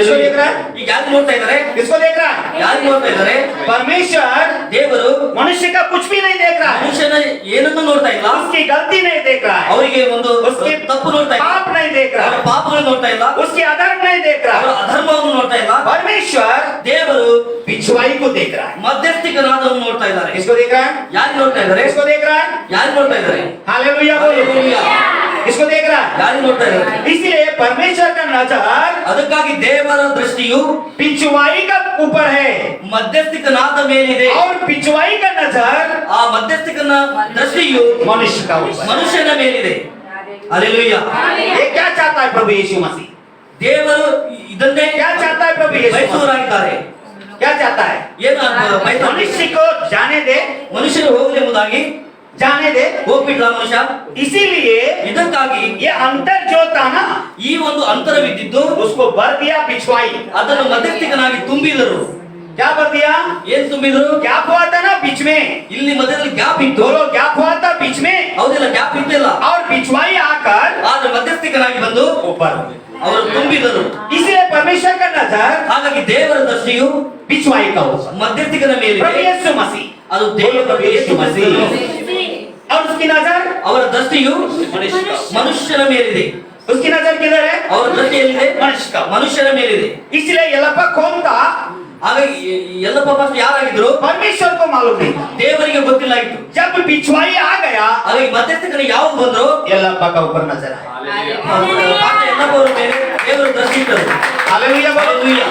Speaker 1: इसको देख रहा है,
Speaker 2: ಈಗ ಯಾರು ನೋಡ್ತಾ ಇದ್ದಾರೆ?
Speaker 1: इसको देख रहा है।
Speaker 2: ಯಾರು ನೋಡ್ತಾ ಇದ್ದಾರೆ?
Speaker 1: परमेश्वर
Speaker 2: ದೇವರು
Speaker 1: मनुष्य का कुछ भी नहीं देख रहा है,
Speaker 2: ಮನುಷ್ಯನ ಏನನ್ನು ನೋಡ್ತಾ ಇಲ್ಲ,
Speaker 1: उसकी गलती नहीं देख रहा है,
Speaker 2: ಅವರಿಗೆ ಒಂದು
Speaker 1: उसके
Speaker 2: ತಪ್ಪು ನೋಡ್ತಾ ಇಲ್ಲ,
Speaker 1: पाप नहीं देख रहा
Speaker 2: ಅವರ
Speaker 1: है,
Speaker 2: ಪಾಪಗಳನ್ನು ನೋಡ್ತಾ ಇಲ್ಲ,
Speaker 1: उसकी अधर्म नहीं देख रहा
Speaker 2: ಅವರ
Speaker 1: है।
Speaker 2: ಅಧರ್ಮವನ್ನು ನೋಡ್ತಾ ಇಲ್ಲ.
Speaker 1: परमेश्वर
Speaker 2: ದೇವರು
Speaker 1: बिचवाई को देख रहा है।
Speaker 2: ಮಧ್ಯಸ್ಥಿಕನಾದವನ್ನು ನೋಡ್ತಾ ಇದ್ದಾರೆ.
Speaker 1: इसको देख रहा है,
Speaker 2: ಯಾರು ನೋಡ್ತಾ ಇದ್ದಾರೆ?
Speaker 1: इसको देख रहा है।
Speaker 2: ಯಾರು ನೋಡ್ತಾ ಇದ್ದಾರೆ?
Speaker 1: हालेलुया बोलो,
Speaker 2: ಹಾಲೆಲೂಯಾ.
Speaker 1: इसको देख रहा है।
Speaker 2: ಯಾರು ನೋಡ್ತಾ ಇದ್ದಾರೆ?
Speaker 1: इसलिए परमेश्वर का नजर
Speaker 2: ಅದಕ್ಕಾಗಿ ದೇವರ ದೃಷ್ಟಿಯು
Speaker 1: बिचवाई का ऊपर है,
Speaker 2: ಮಧ್ಯಸ್ಥಿಕನಾದ ಮೇಲಿದೆ.
Speaker 1: और बिचवाई का नजर
Speaker 2: ಆ ಮಧ್ಯಸ್ಥಿಕನ ದೃಷ್ಟಿಯು
Speaker 1: मनुष्य का ऊपर है।
Speaker 2: ಮನುಷ್ಯನ ಮೇಲಿದೆ. ಹಾಲೆಲೂಯಾ.
Speaker 1: ये क्या चाहता है प्रभु यीशु मसीह?
Speaker 2: ದೇವರು ಇದನ್ನೇ
Speaker 1: क्या चाहता है प्रभु यीशु मसीह?
Speaker 2: ಬಯಸುವರಾಗಿದ್ದಾರೆ.
Speaker 1: क्या चाहता है?
Speaker 2: ಏನು ಬಯಸ್ತಾರೆ?
Speaker 1: मनुष्य को जाने दे,
Speaker 2: ಮನುಷ್ಯರು ಹೋಗಲೆಂಬುದಾಗಿ
Speaker 1: जाने दे।
Speaker 2: ಹೋಗ್ಬಿಟ್ಲ ಮನುಷ್ಯ.
Speaker 1: इसीलिए
Speaker 2: ಇದಕ್ಕಾಗಿ
Speaker 1: ये अंतर जो था ना,
Speaker 2: ಈ ಒಂದು ಅಂತರವಿದ್ದಿದ್ದು
Speaker 1: उसको भर दिया बिचवाई।
Speaker 2: ಅದನ್ನು ಮಧ್ಯಸ್ಥಿಕನಾಗಿ ತುಂಬಿದರು.
Speaker 1: क्या भर दिया?
Speaker 2: ಏನ್ ತುಂಬಿದ್ರು?
Speaker 1: गैप हुआ था ना बीच में,
Speaker 2: ಇಲ್ಲಿ ಮಧ್ಯದಲ್ಲಿ ಗ್ಯಾಪ್ ಇತ್ತು.
Speaker 1: बोलो गैप हुआ था बीच में,
Speaker 2: ಹೌದಿಲ್ಲ? ಗ್ಯಾಪ್ ಇದ್ದಿಲ್ಲ.
Speaker 1: और बिचवाई आकर
Speaker 2: ಆದ್ರೆ ಮಧ್ಯಸ್ಥಿಕನಾಗಿ ಬಂದು
Speaker 1: ऊपर।
Speaker 2: ಅವರು ತುಂಬಿದರು.
Speaker 1: इसलिए परमेश्वर का नजर
Speaker 2: ಹಾಗಾಗಿ ದೇವರ ದೃಷ್ಟಿಯು
Speaker 1: बिचवाई का ऊपर,
Speaker 2: ಮಧ್ಯಸ್ಥಿಕನ
Speaker 1: प्रभु
Speaker 2: ಮೇಲಿದೆ.
Speaker 1: यीशु मसीह,
Speaker 2: ಅದು ದೇವರ ಯೇಸು ಮಸೀಹ.
Speaker 1: और उसकी नजर
Speaker 2: ಅವರ ದೃಷ್ಟಿಯು ಮನುಷ್ಯನ ಮೇಲಿದೆ.
Speaker 1: उसकी नजर किधर है?
Speaker 2: ಅವರ ದೃಷ್ಟಿ ಎಲ್ಲಿದೆ?
Speaker 1: मनुष्य का।
Speaker 2: ಮನುಷ್ಯನ ಮೇಲಿದೆ.
Speaker 1: इसलिए यलप्प कौन था?
Speaker 2: ಹಾಗಾಗಿ ಎಲ್ಲಪ್ಪ ಫಸ್ಟ್ ಯಾರಾಗಿದ್ರು?
Speaker 1: परमेश्वर को मालूम नहीं था।
Speaker 2: ದೇವರಿಗೆ ಗೊತ್ತಿಲ್ಲ ಇತ್ತು.
Speaker 1: जब बिचवाई आ गया,
Speaker 2: ಹಾಗಾಗಿ ಮಧ್ಯಸ್ಥಿಕನ ಯಾವಾಗ ಬಂದ್ರು?
Speaker 1: यलप्प का ऊपर नजर आया।
Speaker 2: ಎಲ್ಲಪ್ಪ ಅವರ ಮೇಲೆ ದೇವರ ದೃಷ್ಟಿ ಇಟ್ಟರು.
Speaker 1: हालेलुया बोलो।
Speaker 2: ಹಾಲೆಲೂಯಾ.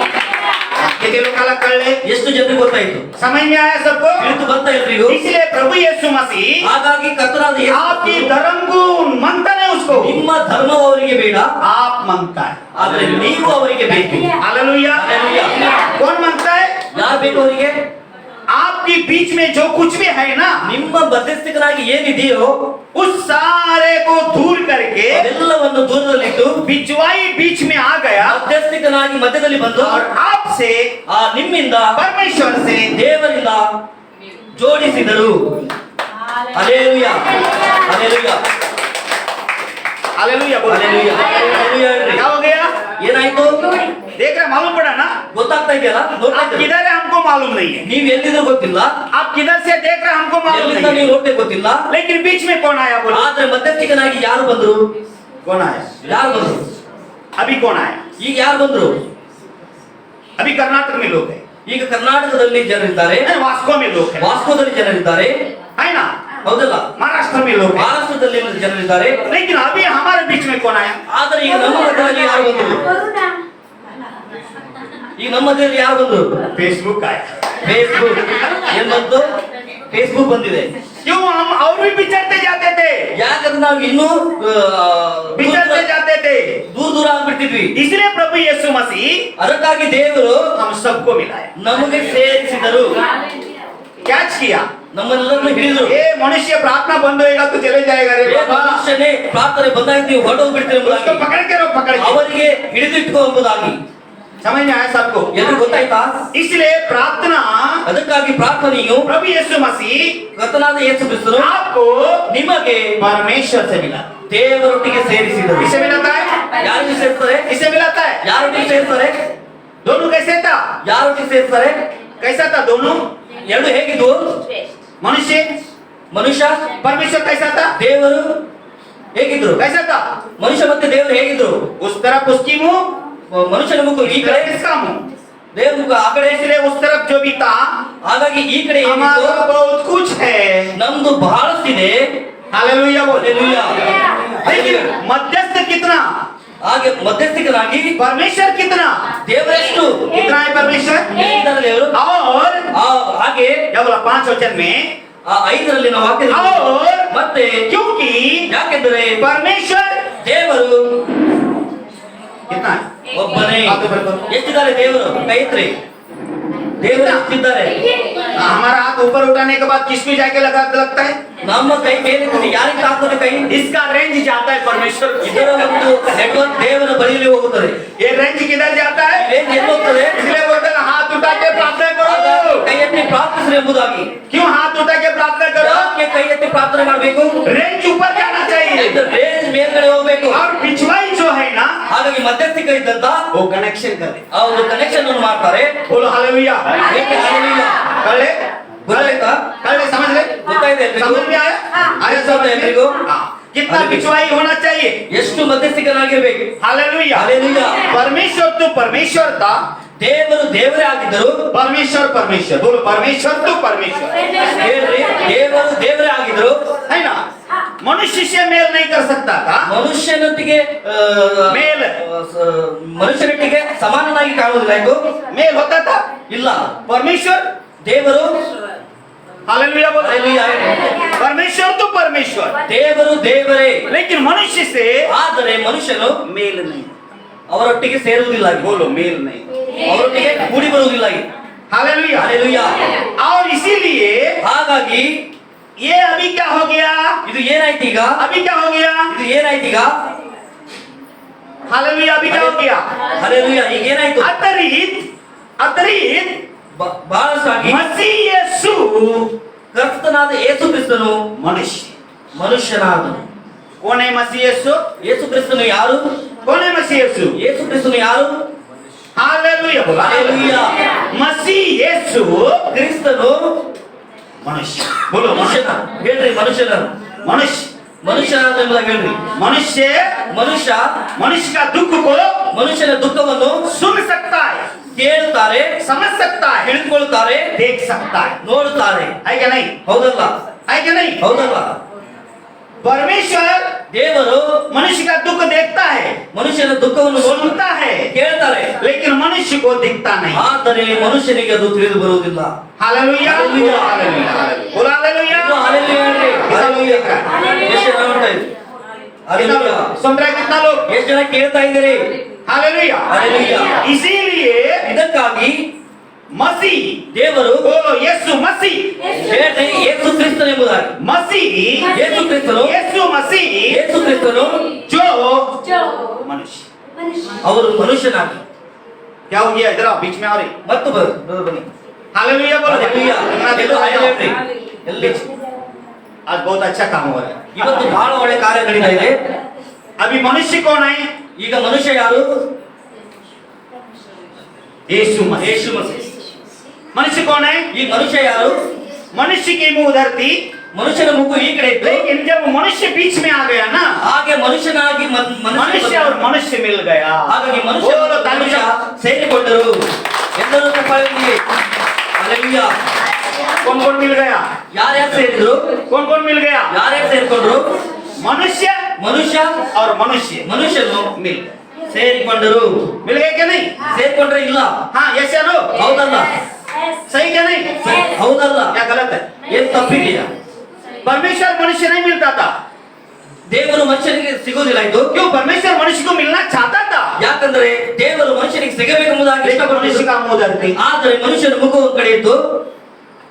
Speaker 1: कितने लोग अलग कर ले?
Speaker 2: ಎಷ್ಟು ಜನರಿಗೆ ಗೊತ್ತಾಯ್ತು?
Speaker 1: समझ में आया सबको?
Speaker 2: ತಿಳಿದು ಬಂತ ಎಲ್ರಿಗೂ?
Speaker 1: इसलिए प्रभु यीशु मसीह
Speaker 2: ಹಾಗಾಗಿ ಕರ್ತನಾದ ಯೇಸು
Speaker 1: आपकी धर्म को मांगता है, उसको
Speaker 2: ನಿಮ್ಮ ಧರ್ಮವು ಅವರಿಗೆ ಬೇಡ,
Speaker 1: आप मांगता है।
Speaker 2: ಆದ್ರೆ ನೀವು ಅವರಿಗೆ ಬೇಕು.
Speaker 1: हालेलुया।
Speaker 2: हालेलुया।
Speaker 1: कौन मांगता है?
Speaker 2: ಯಾರು ಬೇಕು ಅವರಿಗೆ?
Speaker 1: आपके बीच में जो कुछ भी है ना,
Speaker 2: ನಿಮ್ಮ ಮಧ್ಯಸ್ಥಿಕನಾಗಿ ಏನಿದೆಯೋ
Speaker 1: उस सारे को दूर करके
Speaker 2: ಅದೆಲ್ಲವನ್ನು ದೂರದಲ್ಲಿಟ್ಟು
Speaker 1: बिचवाई बीच में आ गया,
Speaker 2: ಮಧ್ಯಸ್ಥಿಕನಾಗಿ ಮಧ್ಯದಲ್ಲಿ ಬಂದು
Speaker 1: और आपसे
Speaker 2: ನಿಮ್ಮಿಂದ
Speaker 1: परमेश्वर से
Speaker 2: ದೇವರಿಂದ ಜೋಡಿಸಿದರು. ಹಲ್ಲೆಲೂಯಾ. ಹಲ್ಲೆಲೂಯಾ.
Speaker 1: हालेलुया बोलो।
Speaker 2: ಹಲ್ಲೆಲೂಯಾ. ಹಲ್ಲೆಲೂಯಾ ಹೇಳ್ರಿ.
Speaker 1: क्या हो गया?
Speaker 2: ಏನಾಯ್ತು?
Speaker 1: देख रहे, मालूम पड़ा ना?
Speaker 2: ಗೊತ್ತಾಗ್ತಾ ಇದೆಯಲ್ಲ? ನೋಡ್ತಾ
Speaker 1: आप
Speaker 2: ಇದ್ದೀರಾ?
Speaker 1: किधर है हमको मालूम नहीं है,
Speaker 2: ನೀವ್ ಎಲ್ಲಿದ್ರು ಗೊತ್ತಿಲ್ಲ,
Speaker 1: आप किधर से देख रहे हमको मालूम
Speaker 2: ಎಲ್ಲಿಂದ
Speaker 1: नहीं
Speaker 2: ನೀವು
Speaker 1: है,
Speaker 2: ನೋಡ್ತೇ ಗೊತ್ತಿಲ್ಲ.
Speaker 1: लेकिन बीच में कौन आया बोलो?
Speaker 2: ಆದ್ರೆ ಮಧ್ಯಸ್ಥಿಕನಾಗಿ ಯಾರು ಬಂದ್ರು?
Speaker 1: कौन आया?
Speaker 2: ಯಾರು ಬಂದ್ರು?
Speaker 1: अभी कौन आया?
Speaker 2: ಈಗ ಯಾರು ಬಂದ್ರು?
Speaker 1: अभी कर्नाटक में लोग है,
Speaker 2: ಈಗ ಕರ್ನಾಟಕದಲ್ಲಿ ಜನರಿದ್ದಾರೆ,
Speaker 1: वास्को में लोग है,
Speaker 2: ವಾಸ್ಕೋದಲ್ಲಿ ಜನರಿದ್ದಾರೆ,
Speaker 1: है ना?
Speaker 2: ಹೌದಲ್ಲ?
Speaker 1: महाराष्ट्र में लोग है,
Speaker 2: ಮಹಾರಾಷ್ಟ್ರದಲ್ಲಿ ಜನರಿದ್ದಾರೆ.
Speaker 1: लेकिन अभी हमारे बीच में कौन आया?
Speaker 2: ಆದ್ರೆ ಈಗ ನಮ್ಮ ಮಧ್ಯದಲ್ಲಿ ಯಾರು ಬಂದ್ರು? ಈಗ ನಮ್ಮ ಮಧ್ಯದಲ್ಲಿ ಯಾರು ಬಂದ್ರು?
Speaker 1: फेसबुक आया।
Speaker 2: ಫೇಸ್ಬುಕ್. ಏನ್ ಬಂತು? ಫೇಸ್ಬುಕ್ ಬಂದಿದೆ.
Speaker 1: क्यों? हम और भी बिछड़ते जाते थे,
Speaker 2: ಯಾಕಂದ್ರೆ ನಾವು ಇನ್ನೂ
Speaker 1: बिछड़ते जाते थे,
Speaker 2: ದೂರ ದೂರ ಆಗ್ಬಿಟ್ಟಿದ್ವಿ.
Speaker 1: इसलिए प्रभु यीशु मसीह
Speaker 2: ಅದಕ್ಕಾಗಿ ದೇವರು
Speaker 1: हम सबको मिलाया,
Speaker 2: ನಮಗೆ ಸೇರಿಸಿದರು,
Speaker 1: कैच किया।
Speaker 2: ನಮ್ಮೆಲ್ಲರನ್ನು ಹಿಡಿದ್ರು.
Speaker 1: ये मनुष्य प्रार्थना बंद होएगा तो चले जाएगा रे बाबा,
Speaker 2: ಮನುಷ್ಯನೇ ಪ್ರಾರ್ಥನೆ ಬಂದಾಗ ನೀವು ಹೊರಟೋಗ್ಬಿಡ್ತೀರಿ
Speaker 1: उसको
Speaker 2: ಎಂಬುದಾಗಿ
Speaker 1: पकड़ के रहो, पकड़ के।
Speaker 2: ಅವರಿಗೆ ಹಿಡಿದಿಟ್ಕೋ ಎಂಬುದಾಗಿ.
Speaker 1: समझ में आया सबको?
Speaker 2: ಎಲ್ರಿಗೂ ಗೊತ್ತಾಯ್ತಾ?
Speaker 1: इसलिए प्रार्थना
Speaker 2: ಅದಕ್ಕಾಗಿ ಪ್ರಾರ್ಥನೆಯು
Speaker 1: प्रभु यीशु मसीह
Speaker 2: ಕರ್ತನಾದ ಯೇಸು ಕ್ರಿಸ್ತನು
Speaker 1: आपको
Speaker 2: ನಿಮಗೆ
Speaker 1: परमेश्वर से मिला।
Speaker 2: ದೇವರೊಟ್ಟಿಗೆ ಸೇರಿಸಿದರು.
Speaker 1: किसे मिलाता है?
Speaker 2: ಯಾರಿಗೆ ಸೇರ್ತಾರೆ?
Speaker 1: किसे मिलाता है?
Speaker 2: ಯಾರೊಟ್ಟಿಗೆ ಸೇರ್ತಾರೆ?
Speaker 1: दोनों कैसे था?
Speaker 2: ಯಾರೊಟ್ಟಿಗೆ ಸೇರ್ತಾರೆ?
Speaker 1: कैसा था दोनों?
Speaker 2: ಎರಡು ಹೇಗಿದ್ವು?
Speaker 1: मनुष्य
Speaker 2: ಮನುಷ್ಯ
Speaker 1: परमेश्वर कैसा था?
Speaker 2: ದೇವರು ಹೇಗಿದ್ರು?
Speaker 1: कैसा था?
Speaker 2: ಮನುಷ್ಯ ಮತ್ತೆ ದೇವರು ಹೇಗಿದ್ರು?
Speaker 1: उस तरफ उसकी मुंह,
Speaker 2: ಮನುಷ್ಯನ ಮುಖ ಈ
Speaker 1: इस
Speaker 2: ಕಡೆ,
Speaker 1: तरफ इसका मुंह।
Speaker 2: ದೇವರ ಮುಖ ಆ ಕಡೆ.
Speaker 1: इसलिए उस तरफ जो भी था
Speaker 2: ಹಾಗಾಗಿ ಈ ಕಡೆ ಏನಿತ್ತು?
Speaker 1: हमारा बहुत कुछ है।
Speaker 2: ನಮ್ದು ಬಹಳಷ್ಟಿದೆ.
Speaker 1: हालेलुया बोले।
Speaker 2: हालेलुया।
Speaker 1: लेकिन मध्यस्थ कितना?
Speaker 2: ಹಾಗೆ ಮಧ್ಯಸ್ಥಿಕನಾಗಿ
Speaker 1: परमेश्वर कितना?
Speaker 2: ದೇವರೆಷ್ಟು?
Speaker 1: कितना है परमेश्वर?
Speaker 2: ಎಷ್ಟಿದ್ದಾರೆ ದೇವರು?
Speaker 1: और
Speaker 2: ಹಾಗೆ
Speaker 1: क्या बोला 5 वचन में?
Speaker 2: ಆ 5ರಲ್ಲಿ ನಾವು ವಾಕ್ಯದಲ್ಲಿ
Speaker 1: और
Speaker 2: ಮತ್ತೆ
Speaker 1: क्योंकि
Speaker 2: ಯಾಕೆಂದರೆ
Speaker 1: परमेश्वर
Speaker 2: ದೇವರು
Speaker 1: कितना है?
Speaker 2: ಒಬ್ಬನೇ.
Speaker 1: हाथ ऊपर करो।
Speaker 2: ಎಷ್ಟಿದ್ದಾರೆ ದೇವರು? ಕೈ ಎತ್ತಿ. ದೇವರು ಎಷ್ಟಿದ್ದಾರೆ?
Speaker 1: हमारा हाथ ऊपर उठाने के बाद किसको जाके लगता है?
Speaker 2: ನಮ್ಮ ಕೈ ಮೇಲೆ ಎತ್ತಿ. ಯಾರಿಗೆ ಹಾಕೋದು ಕೈ?
Speaker 1: इसका रेंज जाता है परमेश्वर को।
Speaker 2: ಇದರ ಒಂದು ನೆಟ್ವರ್ಕ್ ದೇವರ ಬಳಿಯಲ್ಲಿ ಹೋಗುತ್ತದೆ.
Speaker 1: ये रेंज किधर जाता है?
Speaker 2: ರೇಂಜ್ ಎಲ್ಲಿ ಹೋಗ್ತದೆ?
Speaker 1: इसलिए बोलते हैं हाथ उठा के प्रार्थना करो।
Speaker 2: ಕೈ ಎತ್ತಿ ಪ್ರಾರ್ಥಿಸ್ರಿ ಎಂಬುದಾಗಿ.
Speaker 1: क्यों हाथ उठा के प्रार्थना करो?
Speaker 2: ಯಾಕೆ ಕೈ ಎತ್ತಿ ಪ್ರಾರ್ಥನೆ ಮಾಡಬೇಕು?
Speaker 1: रेंज ऊपर जाना चाहिए।
Speaker 2: ರೇಂಜ್ ಮೇಲ್ಗಡೆ ಹೋಗಬೇಕು.
Speaker 1: और पिछवाई जो है ना
Speaker 2: ಹಾಗಾಗಿ ಮಧ್ಯಸ್ಥಿಕ ಇದ್ದಂತ
Speaker 1: वो कनेक्शन करे।
Speaker 2: ಆ ಒಂದು ಕನೆಕ್ಷನ್ ಅನ್ನು ಮಾಡ್ತಾರೆ.
Speaker 1: बोलो हालेलुया।
Speaker 2: ಏಕೆ ಹಾಲೆಲೂಯಾ?
Speaker 1: कर ले
Speaker 2: ಗೊತ್ತಾಯ್ತಾ?
Speaker 1: कर ले समझ ले
Speaker 2: ಗೊತ್ತಾಯ್ತಾ ಎಲ್ರಿಗೂ?
Speaker 1: समझ में आया? आया समझ में?
Speaker 2: ಎಲ್ರಿಗೂ?
Speaker 1: हाँ। कितना
Speaker 2: हालेलुया।
Speaker 1: पिछवाई होना चाहिए?
Speaker 2: ಎಷ್ಟು ಮಧ್ಯಸ್ಥಿಕನಾಗಿರ್ಬೇಕು?
Speaker 1: हालेलुया।
Speaker 2: हालेलुया।
Speaker 1: परमेश्वर तो परमेश्वर था।
Speaker 2: ದೇವರು ದೇವರೇ ಆಗಿದ್ದರು.
Speaker 1: परमेश्वर परमेश्वर बोलो परमेश्वर तो परमेश्वर
Speaker 2: ಹೇಳ್ರಿ, ದೇವರು ದೇವರೇ ಆಗಿದ್ರು.
Speaker 1: है ना? मनुष्य से मेल नहीं कर सकता था।
Speaker 2: ಮನುಷ್ಯನೊಟ್ಟಿಗೆ
Speaker 1: ಮೇಲ್.
Speaker 2: ಮನುಷ್ಯನೊಟ್ಟಿಗೆ ಸಮಾನನಾಗಿ ಕಾಣುವುದಿಲ್ಲ.
Speaker 1: मेल होता था
Speaker 2: ಇಲ್ಲ.
Speaker 1: परमेश्वर
Speaker 2: ದೇವರು
Speaker 1: हालेलुया बोलो।
Speaker 2: हालेलुया।
Speaker 1: परमेश्वर तो परमेश्वर
Speaker 2: ದೇವರು ದೇವರೇ.
Speaker 1: लेकिन मनुष्य से
Speaker 2: ಆದರೆ ಮನುಷ್ಯನು
Speaker 1: मेल नहीं।
Speaker 2: ಅವರೊಟ್ಟಿಗೆ ಸೇರುವುದಿಲ್ಲ.
Speaker 1: बोलो मेल नहीं।
Speaker 2: ಅವರೊಟ್ಟಿಗೆ ಕೂಡಿ ಬರುವುದಿಲ್ಲ.
Speaker 1: हालेलुया।
Speaker 2: हालेलुया।
Speaker 1: और इसीलिए
Speaker 2: ಹಾಗಾಗಿ
Speaker 1: ये अभी क्या हो गया?
Speaker 2: ಇದು ಏನಾಯ್ತು ಈಗ?
Speaker 1: अभी क्या हो गया?
Speaker 2: ಇದು ಏನಾಯ್ತು ಈಗ?
Speaker 1: हालेलुया। अभी क्या हो गया?
Speaker 2: ಹಾಲೆಲೂಯಾ. ಈಗ ಏನಾಯ್ತು?
Speaker 1: अतरित अतरित
Speaker 2: ಬಹಳಷ್ಟಾಗಿ
Speaker 1: मसीह यीशु
Speaker 2: ಕರ್ತನಾದ ಯೇಸು ಕ್ರಿಸ್ತನು
Speaker 1: मनुष्य।
Speaker 2: ಮನುಷ್ಯನಾದನು.
Speaker 1: कौन है मसीह यीशु?
Speaker 2: ಯೇಸು ಕ್ರಿಸ್ತನು ಯಾರು?
Speaker 1: कौन है मसीह यीशु?
Speaker 2: ಯೇಸು ಕ್ರಿಸ್ತನು ಯಾರು?
Speaker 1: हालेलुया बोलो।
Speaker 2: हालेलुया।
Speaker 1: मसीह यीशु
Speaker 2: ಕ್ರಿಸ್ತನು
Speaker 1: मनुष्य। बोलो
Speaker 2: ಮನುಷ್ಯನ.
Speaker 1: मनुष्य।
Speaker 2: ಹೇಳ್ರಿ ಮನುಷ್ಯನ.
Speaker 1: मनुष्य
Speaker 2: ಮನುಷ್ಯನಾದ ಎಂಬುದಾಗಿ ಹೇಳ್ರಿ.
Speaker 1: मनुष्य
Speaker 2: ಮನುಷ್ಯ
Speaker 1: मनुष्य का दुख को
Speaker 2: ಮನುಷ್ಯನ ದುಃಖವನ್ನು
Speaker 1: सुन सकता है,
Speaker 2: ಕೇಳುತ್ತಾರೆ,
Speaker 1: समझ सकता है,
Speaker 2: ತಿಳಿದುಕೊಳ್ಳುತ್ತಾರೆ,
Speaker 1: देख सकता है।
Speaker 2: ನೋಡುತ್ತಾರೆ.
Speaker 1: है क्या नहीं?
Speaker 2: ಹೌದಲ್ಲ?
Speaker 1: है क्या नहीं?
Speaker 2: ಹೌದಲ್ಲ?
Speaker 1: परमेश्वर
Speaker 2: ದೇವರು
Speaker 1: मनुष्य का दुख देखता है,
Speaker 2: ಮನುಷ್ಯನ ದುಃಖವನ್ನು ನೋಡುತ್ತಾ
Speaker 1: सुनता है,
Speaker 2: ಕೇಳ್ತಾರೆ.
Speaker 1: लेकिन मनुष्य को दिखता नहीं।
Speaker 2: ಆದರೆ ಮನುಷ್ಯನಿಗೆ ಅದು ತಿಳಿದು ಬರುವುದಿಲ್ಲ.
Speaker 1: हालेलुया।
Speaker 2: हालेलुया।
Speaker 1: हालेलुया। बोलो हालेलुया।
Speaker 2: ಇದು ಹಾಲೆಲೂಯಾ ಹೇಳ್ರಿ. ಹಾಲೆಲೂಯಾ. ಎಷ್ಟು ಜನ ನೋಡ್ತಾ ಇದ್ದೀರಿ? ಹಾಲೆಲೂಯಾ.
Speaker 1: सुन रहे कितना लोग?
Speaker 2: ಎಷ್ಟು ಜನ ಕೇಳ್ತಾ ಇದ್ದೀರಿ?
Speaker 1: हालेलुया।
Speaker 2: हालेलुया।
Speaker 1: इसीलिए
Speaker 2: ಇದಕ್ಕಾಗಿ
Speaker 1: मसीह,
Speaker 2: ದೇವರು
Speaker 1: बोलो यीशु मसीह,
Speaker 2: ಹೇಳ್ರಿ ಯೇಸು ಕ್ರಿಸ್ತನು ಎಂಬುದಾಗಿ.
Speaker 1: मसीह
Speaker 2: ಯೇಸು ಕ್ರಿಸ್ತನು
Speaker 1: यीशु मसीह
Speaker 2: ಯೇಸು ಕ್ರಿಸ್ತನು
Speaker 1: जो मनुष्य।
Speaker 2: ಅವರು ಮನುಷ್ಯನಾಗಿ
Speaker 1: क्या हो गया? इधर आओ, बीच में आओ रे।
Speaker 2: ಮತ್ತು ಬನ್ನಿ.
Speaker 1: हालेलुया बोलो।
Speaker 2: हालेलुया.
Speaker 1: इतना
Speaker 2: ಎಲ್ಲರೂ
Speaker 1: देखो
Speaker 2: ಹಾಲೆಲೂಯಾ ಹೇಳ್ರಿ. ಎಲ್ಲಿ?
Speaker 1: आज बहुत अच्छा काम हो रहा है।
Speaker 2: ಇವತ್ತು ಬಹಳ ಒಳ್ಳೆ ಕಾರ್ಯ ನಡೀತಾ ಇದೆ.
Speaker 1: अभी मनुष्य कौन है?
Speaker 2: ಈಗ ಮನುಷ್ಯ ಯಾರು?
Speaker 1: यीशु मसीह।
Speaker 2: ಯೇಸು ಮಸೀಹ.
Speaker 1: मनुष्य कौन है?
Speaker 2: ಈ ಮನುಷ್ಯ ಯಾರು?
Speaker 1: मनुष्य की मुंह उधर थी,
Speaker 2: ಮನುಷ್ಯನ ಮುಖ ಈ ಕಡೆ ಇತ್ತು.
Speaker 1: लेकिन जब मनुष्य बीच में आ गया ना,
Speaker 2: ಹಾಗೆ ಮನುಷ್ಯನಾಗಿ
Speaker 1: मनुष्य और मनुष्य मिल गया।
Speaker 2: ಹಾಗಾಗಿ ಮನುಷ್ಯ
Speaker 1: बोलो
Speaker 2: ಮನುಷ್ಯ
Speaker 1: तालियां।
Speaker 2: ಸೇರಿಕೊಂಡರು. ಎಲ್ಲರೂ ಚಪ್ಪಾಳೆ. ಹಾಲೆಲೂಯಾ.
Speaker 1: कौन कौन मिल गया?
Speaker 2: ಯಾರ್ಯಾರು ಸೇರಿದ್ರು?
Speaker 1: कौन कौन मिल गया?
Speaker 2: ಯಾರ್ಯಾರು ಸೇರಿಕೊಂಡ್ರು?
Speaker 1: मनुष्य
Speaker 2: ಮನುಷ್ಯ
Speaker 1: और मनुष्य
Speaker 2: ಮನುಷ್ಯನು
Speaker 1: मिल
Speaker 2: ಸೇರಿಕೊಂಡರು.
Speaker 1: मिल गए क्या नहीं?
Speaker 2: ಸೇರ್ಕೊಂಡ್ರೆ ಇಲ್ಲ?
Speaker 1: हाँ यस या नो?
Speaker 2: ಹೌದಲ್ಲ?
Speaker 1: सही क्या नहीं?
Speaker 2: ಹೌದಲ್ಲ?
Speaker 1: क्या गलत है?
Speaker 2: ಏನ್ ತಪ್ಪಿದೆಯಾ?
Speaker 1: परमेश्वर मनुष्य नहीं मिलता था।
Speaker 2: ದೇವರು ಮನುಷ್ಯನಿಗೆ ಸಿಗೋದಿಲ್ಲ ಇದು.
Speaker 1: क्यों? परमेश्वर मनुष्य को मिलना चाहता था,
Speaker 2: ಯಾಕಂದ್ರೆ ದೇವರು ಮನುಷ್ಯನಿಗೆ ಸಿಗಬೇಕೆಂಬುದಾಗಿ
Speaker 1: लेकिन मनुष्य
Speaker 2: ಇಷ್ಟಪಟ್ಟಿದ್ದು.
Speaker 1: का मुंह उधर थी।
Speaker 2: ಆದರೆ ಮನುಷ್ಯನ ಮುಖ ಒಂದ್ ಕಡೆ ಇತ್ತು.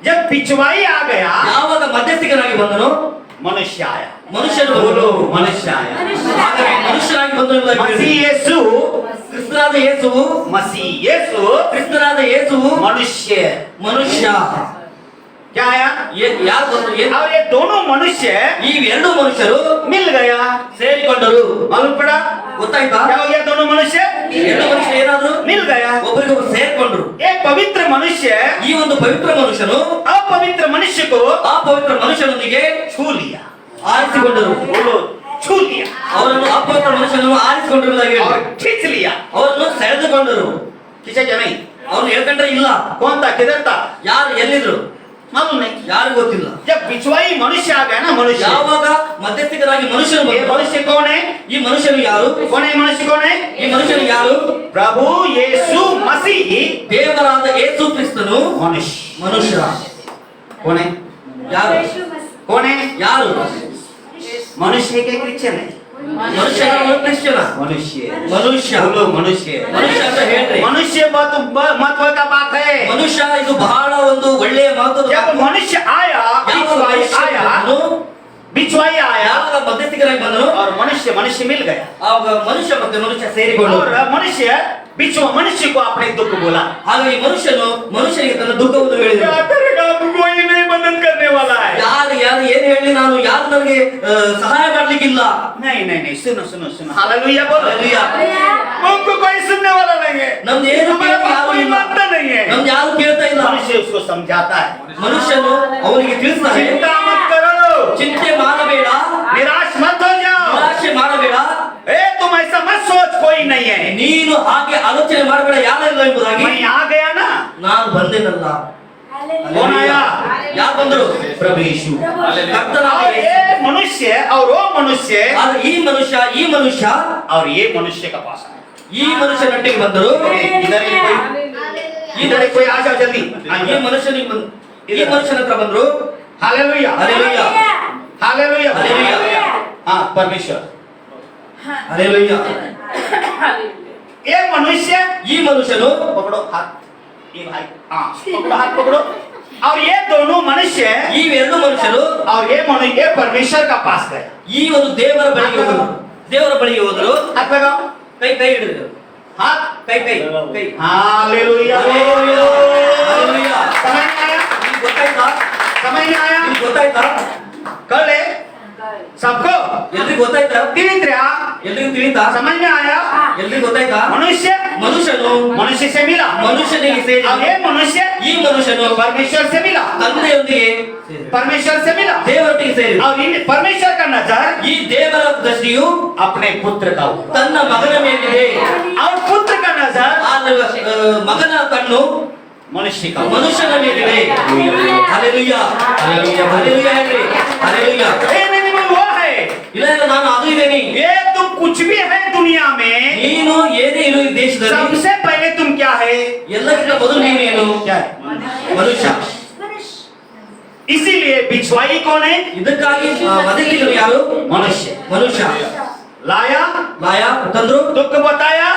Speaker 1: जब पिछवाई आ गया,
Speaker 2: ಯಾವಾಗ ಮಧ್ಯಸ್ಥಿಕನಾಗಿ ಬಂದನು
Speaker 1: मनुष्य आया।
Speaker 2: ಮನುಷ್ಯನು
Speaker 1: बोलो मनुष्य आया।
Speaker 2: ಹಾಗಾಗಿ ಮನುಷ್ಯನಾಗಿ ಬಂದನು ಎಂಬುದಾಗಿ
Speaker 1: मसीह
Speaker 2: ಹೇಳಿ.
Speaker 1: यीशु
Speaker 2: ಕ್ರಿಸ್ತನಾದ ಯೇಸುವು
Speaker 1: मसीह यीशु
Speaker 2: ಕ್ರಿಸ್ತನಾದ ಯೇಸುವು
Speaker 1: मनुष्य
Speaker 2: ಮನುಷ್ಯ.
Speaker 1: क्या आया
Speaker 2: ಯಾರು ಬಂದ್ರು?
Speaker 1: और ये दोनों मनुष्य
Speaker 2: ಈ ಎರಡು ಮನುಷ್ಯರು
Speaker 1: मिल गया
Speaker 2: ಸೇರಿಕೊಂಡರು.
Speaker 1: मालूम पड़ा
Speaker 2: ಗೊತ್ತಾಯ್ತಾ?
Speaker 1: क्या हो गया दोनों मनुष्य
Speaker 2: ಈ ಎರಡು ಮನುಷ್ಯರು ಏನಾದ್ರು
Speaker 1: मिल गया
Speaker 2: ಒಬ್ಬರಿಗೊಬ್ಬರು ಸೇರ್ಕೊಂಡ್ರು.
Speaker 1: एक पवित्र मनुष्य
Speaker 2: ಈ ಒಂದು ಪವಿತ್ರ ಮನುಷ್ಯನು
Speaker 1: अपवित्र मनुष्य को
Speaker 2: ಆ ಪವಿತ್ರ ಮನುಷ್ಯನೊಂದಿಗೆ
Speaker 1: छू लिया
Speaker 2: ಆರಿಸಿಕೊಂಡರು.
Speaker 1: बोलो छू लिया
Speaker 2: ಅವರನ್ನು ಅಪವಿತ್ರ ಮನುಷ್ಯನನ್ನು ಆರಿಸಿಕೊಂಡಿರುವುದಾಗಿ
Speaker 1: और
Speaker 2: ಹೇಳಿ
Speaker 1: खींच लिया
Speaker 2: ಅವರನ್ನು ಸೆಳೆದುಕೊಂಡರು.
Speaker 1: खींचा क्या नहीं
Speaker 2: ಅವ್ರು ಹೇಳ್ಕೊಂಡ್ರೆ ಇಲ್ಲ.
Speaker 1: कौन था किधर था
Speaker 2: ಯಾರು ಎಲ್ಲಿದ್ರು
Speaker 1: मालूम नहीं
Speaker 2: ಯಾರು ಗೊತ್ತಿಲ್ಲ.
Speaker 1: जब बिछवाई मनुष्य आ गया ना मनुष्य
Speaker 2: ಯಾವಾಗ ಮಧ್ಯಸ್ಥಿಕರಾಗಿ ಮನುಷ್ಯನು
Speaker 1: ये
Speaker 2: ಬಂದರು.
Speaker 1: मनुष्य कौन है
Speaker 2: ಈ ಮನುಷ್ಯನು ಯಾರು?
Speaker 1: कौन है मनुष्य कौन है
Speaker 2: ಈ ಮನುಷ್ಯನು ಯಾರು?
Speaker 1: प्रभु यीशु मसीह
Speaker 2: ದೇವರಾದ ಯೇಸು ಕ್ರಿಸ್ತನು
Speaker 1: मनुष्य
Speaker 2: ಮನುಷ್ಯ.
Speaker 1: कौन है
Speaker 2: ಯಾರು?
Speaker 1: कौन है
Speaker 2: ಯಾರು?
Speaker 1: मनुष्य के क्रिश्चियन है
Speaker 2: ಮನುಷ್ಯನ ಕ್ರಿಶ್ಚಿಯನ?
Speaker 1: मनुष्य
Speaker 2: ಮನುಷ್ಯ.
Speaker 1: बोलो मनुष्य
Speaker 2: ಮನುಷ್ಯ ಅಂತ ಹೇಳ್ರಿ.
Speaker 1: मनुष्य बहुत महत्व का बात है
Speaker 2: ಮನುಷ್ಯ ಇದು ಬಹಳ ಒಂದು ಒಳ್ಳೆಯ ಮಾತು.
Speaker 1: जब मनुष्य आया बिछवाई आया बिछवाई आया
Speaker 2: ಯಾವಾಗ ಮಧ್ಯಸ್ಥಿಕರಾಗಿ ಬಂದನು
Speaker 1: और मनुष्य मनुष्य मिल गया
Speaker 2: ಆವಾಗ ಮನುಷ್ಯ ಮತ್ತೆ ಮನುಷ್ಯ ಸೇರಿಕೊಂಡು
Speaker 1: और मनुष्य बिछवा मनुष्य को अपने दुख बोला
Speaker 2: ಹಾಗಾಗಿ ಮನುಷ್ಯನು ಮನುಷ್ಯನಿಗೆ ತನ್ನ ದುಃಖವನ್ನು
Speaker 1: क्या
Speaker 2: ಹೇಳಿದನು.
Speaker 1: करेगा अब कोई नहीं मदद करने वाला है
Speaker 2: ಯಾರು ಯಾರು ಏನ್ ಹೇಳಿ ನಾನು ಯಾರು ನನಗೆ ಸಹಾಯ ಮಾಡ್ಲಿಕ್ಕಿಲ್ಲ.
Speaker 1: नहीं नहीं नहीं सुनो सुनो सुनो हालेलुया बोलो
Speaker 2: ಹಾಲೆಲೂಯಾ.
Speaker 1: हमको कोई सुनने वाला नहीं है
Speaker 2: ನಮ್ದು ಏನು
Speaker 1: हमारा
Speaker 2: ಕೇಳೋಕೆ
Speaker 1: बात
Speaker 2: ಯಾರು
Speaker 1: कोई
Speaker 2: ಇಲ್ಲ.
Speaker 1: मानता नहीं है
Speaker 2: ನಮ್ದು ಯಾರು ಕೇಳ್ತಾ ಇಲ್ಲ.
Speaker 1: मनुष्य उसको समझाता है
Speaker 2: ಮನುಷ್ಯನು ಅವನಿಗೆ ತಿಳಿಸ್ತಾನೆ,
Speaker 1: चिंता मत करो
Speaker 2: ಚಿಂತೆ ಮಾಡಬೇಡ,
Speaker 1: निराश मत हो जाओ
Speaker 2: ನಿರಾಶೆ ಮಾಡಬೇಡ,
Speaker 1: ए तुम ऐसा मत सोच कोई नहीं है
Speaker 2: ನೀನು ಹಾಗೆ ಆಲೋಚನೆ ಮಾಡಬೇಡ ಯಾರಿಲ್ಲ ಎಂಬುದಾಗಿ.
Speaker 1: मैं आ गया ना
Speaker 2: ನಾನು ಬಂದೇನಲ್ಲ.
Speaker 1: कौन आया
Speaker 2: ಯಾರು ಬಂದರು?
Speaker 1: प्रभु यीशु
Speaker 2: ಕರ್ತನಾದ
Speaker 1: और
Speaker 2: ಯೇಸು.
Speaker 1: ये मनुष्य और वो मनुष्य
Speaker 2: ಆದ್ರೆ ಈ ಮನುಷ್ಯ
Speaker 1: और ये मनुष्य का पास आया
Speaker 2: ಈ ಮನುಷ್ಯನೊಟ್ಟಿಗೆ ಬಂದರು.
Speaker 1: इधर ही कोई इधर ही कोई आ जाओ जल्दी
Speaker 2: ಈ ಮನುಷ್ಯನಿಗೆ ಈ ಮನುಷ್ಯನ ಹತ್ರ ಬಂದರು.
Speaker 1: Hallelujah
Speaker 2: hallelujah.
Speaker 1: Hallelujah
Speaker 2: hallelujah.
Speaker 1: हाँ परमेश्वर
Speaker 2: ಹಾಲೆಲೂಯಾ.
Speaker 1: ये मनुष्य
Speaker 2: ಈ ಮನುಷ್ಯನು
Speaker 1: पकड़ो हाथ ये भाई हाँ पकड़ो हाथ पकड़ो और ये दोनों मनुष्य
Speaker 2: ಈ ಎರಡು ಮನುಷ್ಯರು
Speaker 1: और ये मनुष्य ये परमेश्वर का पास गए
Speaker 2: ಈ ಒಂದು देवರ ಬಳಿಗೆ ಹೋದರು. ದೇವರ ಬಳಿಗೆ ಹೋದರು.
Speaker 1: हाथ लगाओ
Speaker 2: ಕೈ ಹಿಡಿದ್ರು.
Speaker 1: हाथ
Speaker 2: ಕೈ
Speaker 1: हालेलुया
Speaker 2: हालेलुया. हालेलुया.
Speaker 1: समझ में आया
Speaker 2: ನಿಮ್ಗೆ ಗೊತ್ತಾಯ್ತಾ?
Speaker 1: समझ में आया
Speaker 2: ನಿಮ್ಗೆ ಗೊತ್ತಾಯ್ತಾ?
Speaker 1: कर ले सबको
Speaker 2: ಎಲ್ರಿಗೂ ಗೊತ್ತಾಯ್ತಾ?
Speaker 1: तीर्थया
Speaker 2: ಎಲ್ರಿಗೂ ತಿಳಿತಾ?
Speaker 1: समझ में आया
Speaker 2: ಎಲ್ರಿಗೂ ಗೊತ್ತಾಯ್ತಾ?
Speaker 1: मनुष्य
Speaker 2: ಮನುಷ್ಯನು
Speaker 1: मनुष्य से मिला
Speaker 2: ಮನುಷ್ಯನಿಗೆ ಸೇರಿ
Speaker 1: अब ये मनुष्य
Speaker 2: ಈ ಮನುಷ್ಯನು
Speaker 1: परमेश्वर से मिला
Speaker 2: ತಂದೆಯೊಂದಿಗೆ ಸೇರಿ
Speaker 1: परमेश्वर से मिला
Speaker 2: ದೇವರೊಟ್ಟಿಗೆ ಸೇರಿ
Speaker 1: और इन परमेश्वर का नजर
Speaker 2: ಈ ದೇವರ ದೃಷ್ಟಿಯು
Speaker 1: अपने पुत्र का ऊपर
Speaker 2: ತನ್ನ ಮಗನ ಮೇಲಿದೆ.
Speaker 1: और पुत्र का नजर
Speaker 2: ಆ ಮಗನ ಕಣ್ಣು
Speaker 1: मनुष्य का ऊपर।
Speaker 2: ಮನುಷ್ಯನ ಮೇಲಿದೆ. ಹಾಲೆಲೂಯಾ.
Speaker 1: हालेलुया
Speaker 2: ಹಾಲೆಲೂಯಾ ಹೇಳ್ರಿ. ಹಾಲೆಲೂಯಾ.
Speaker 1: ये नहीं मैं वो है
Speaker 2: ಇಲ್ಲ ಇಲ್ಲ ನಾನು ಅದು ಇದ್ದೇನೆ.
Speaker 1: ये तुम कुछ भी है दुनिया में
Speaker 2: ನೀನು ಏನೇ ಇರು ಈ ದೇಶದಲ್ಲಿ
Speaker 1: सबसे पहले तुम क्या है
Speaker 2: ಎಲ್ಲಕ್ಕಿಂತ ಮೊದಲು ನೀನೇನು?
Speaker 1: क्या है
Speaker 2: ಮನುಷ್ಯ.
Speaker 1: इसीलिए बिछवाई कौन है
Speaker 2: ಇದಕ್ಕಾಗಿ ಮದಲಿಗರು ಯಾರು?
Speaker 1: मनुष्य
Speaker 2: ಮನುಷ್ಯ.
Speaker 1: लाया
Speaker 2: ಲಾಯ ತಂದ್ರು,
Speaker 1: दुख बताया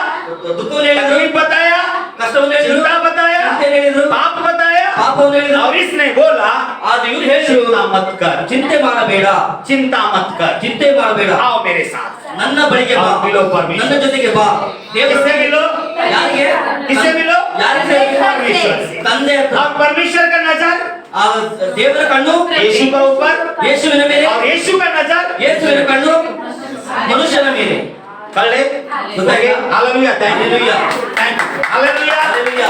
Speaker 2: ದುಃಖವನ್ನು ಹೇಳಿದ್ರು,
Speaker 1: तकलीफ बताया
Speaker 2: ಕಷ್ಟವನ್ನು ಹೇಳಿದ್ರು,
Speaker 1: चिंता बताया
Speaker 2: ಚಿಂತೆಯನ್ನು ಹೇಳಿದ್ರು,
Speaker 1: पाप बताया
Speaker 2: ಪಾಪವನ್ನು ಹೇಳಿದ್ರು.
Speaker 1: और इसने बोला
Speaker 2: ಆದ್ರೆ ಇವ್ರು ಹೇಳಿದ್ರು
Speaker 1: चिंता मत कर
Speaker 2: ಚಿಂತೆ ಮಾಡಬೇಡ,
Speaker 1: चिंता मत कर
Speaker 2: ಚಿಂತೆ ಮಾಡಬೇಡ,
Speaker 1: आओ मेरे साथ
Speaker 2: ನನ್ನ ಬಳಿಗೆ ಬಾ,
Speaker 1: मिलो परमेश्वर
Speaker 2: ನನ್ನ ಜೊತೆಗೆ ಬಾ.
Speaker 1: किससे मिलो
Speaker 2: ಯಾರಿಗೆ?
Speaker 1: किससे मिलो
Speaker 2: ಯಾರಿಗೆ?
Speaker 1: परमेश्वर से
Speaker 2: ತಂದೆ ಹತ್ರ.
Speaker 1: और परमेश्वर का नजर
Speaker 2: ಆ ದೇವರ ಕಣ್ಣು
Speaker 1: यीशु का ऊपर
Speaker 2: ಯೇಸುವಿನ ಮೇಲೆ,
Speaker 1: और यीशु का नजर
Speaker 2: ಯೇಸುವಿನ ಕಣ್ಣು ಮನುಷ್ಯನ ಮೇಲೆ.
Speaker 1: कर ले
Speaker 2: बताइए।
Speaker 1: Hallelujah thank you
Speaker 2: hallelujah.
Speaker 1: Hallelujah
Speaker 2: hallelujah.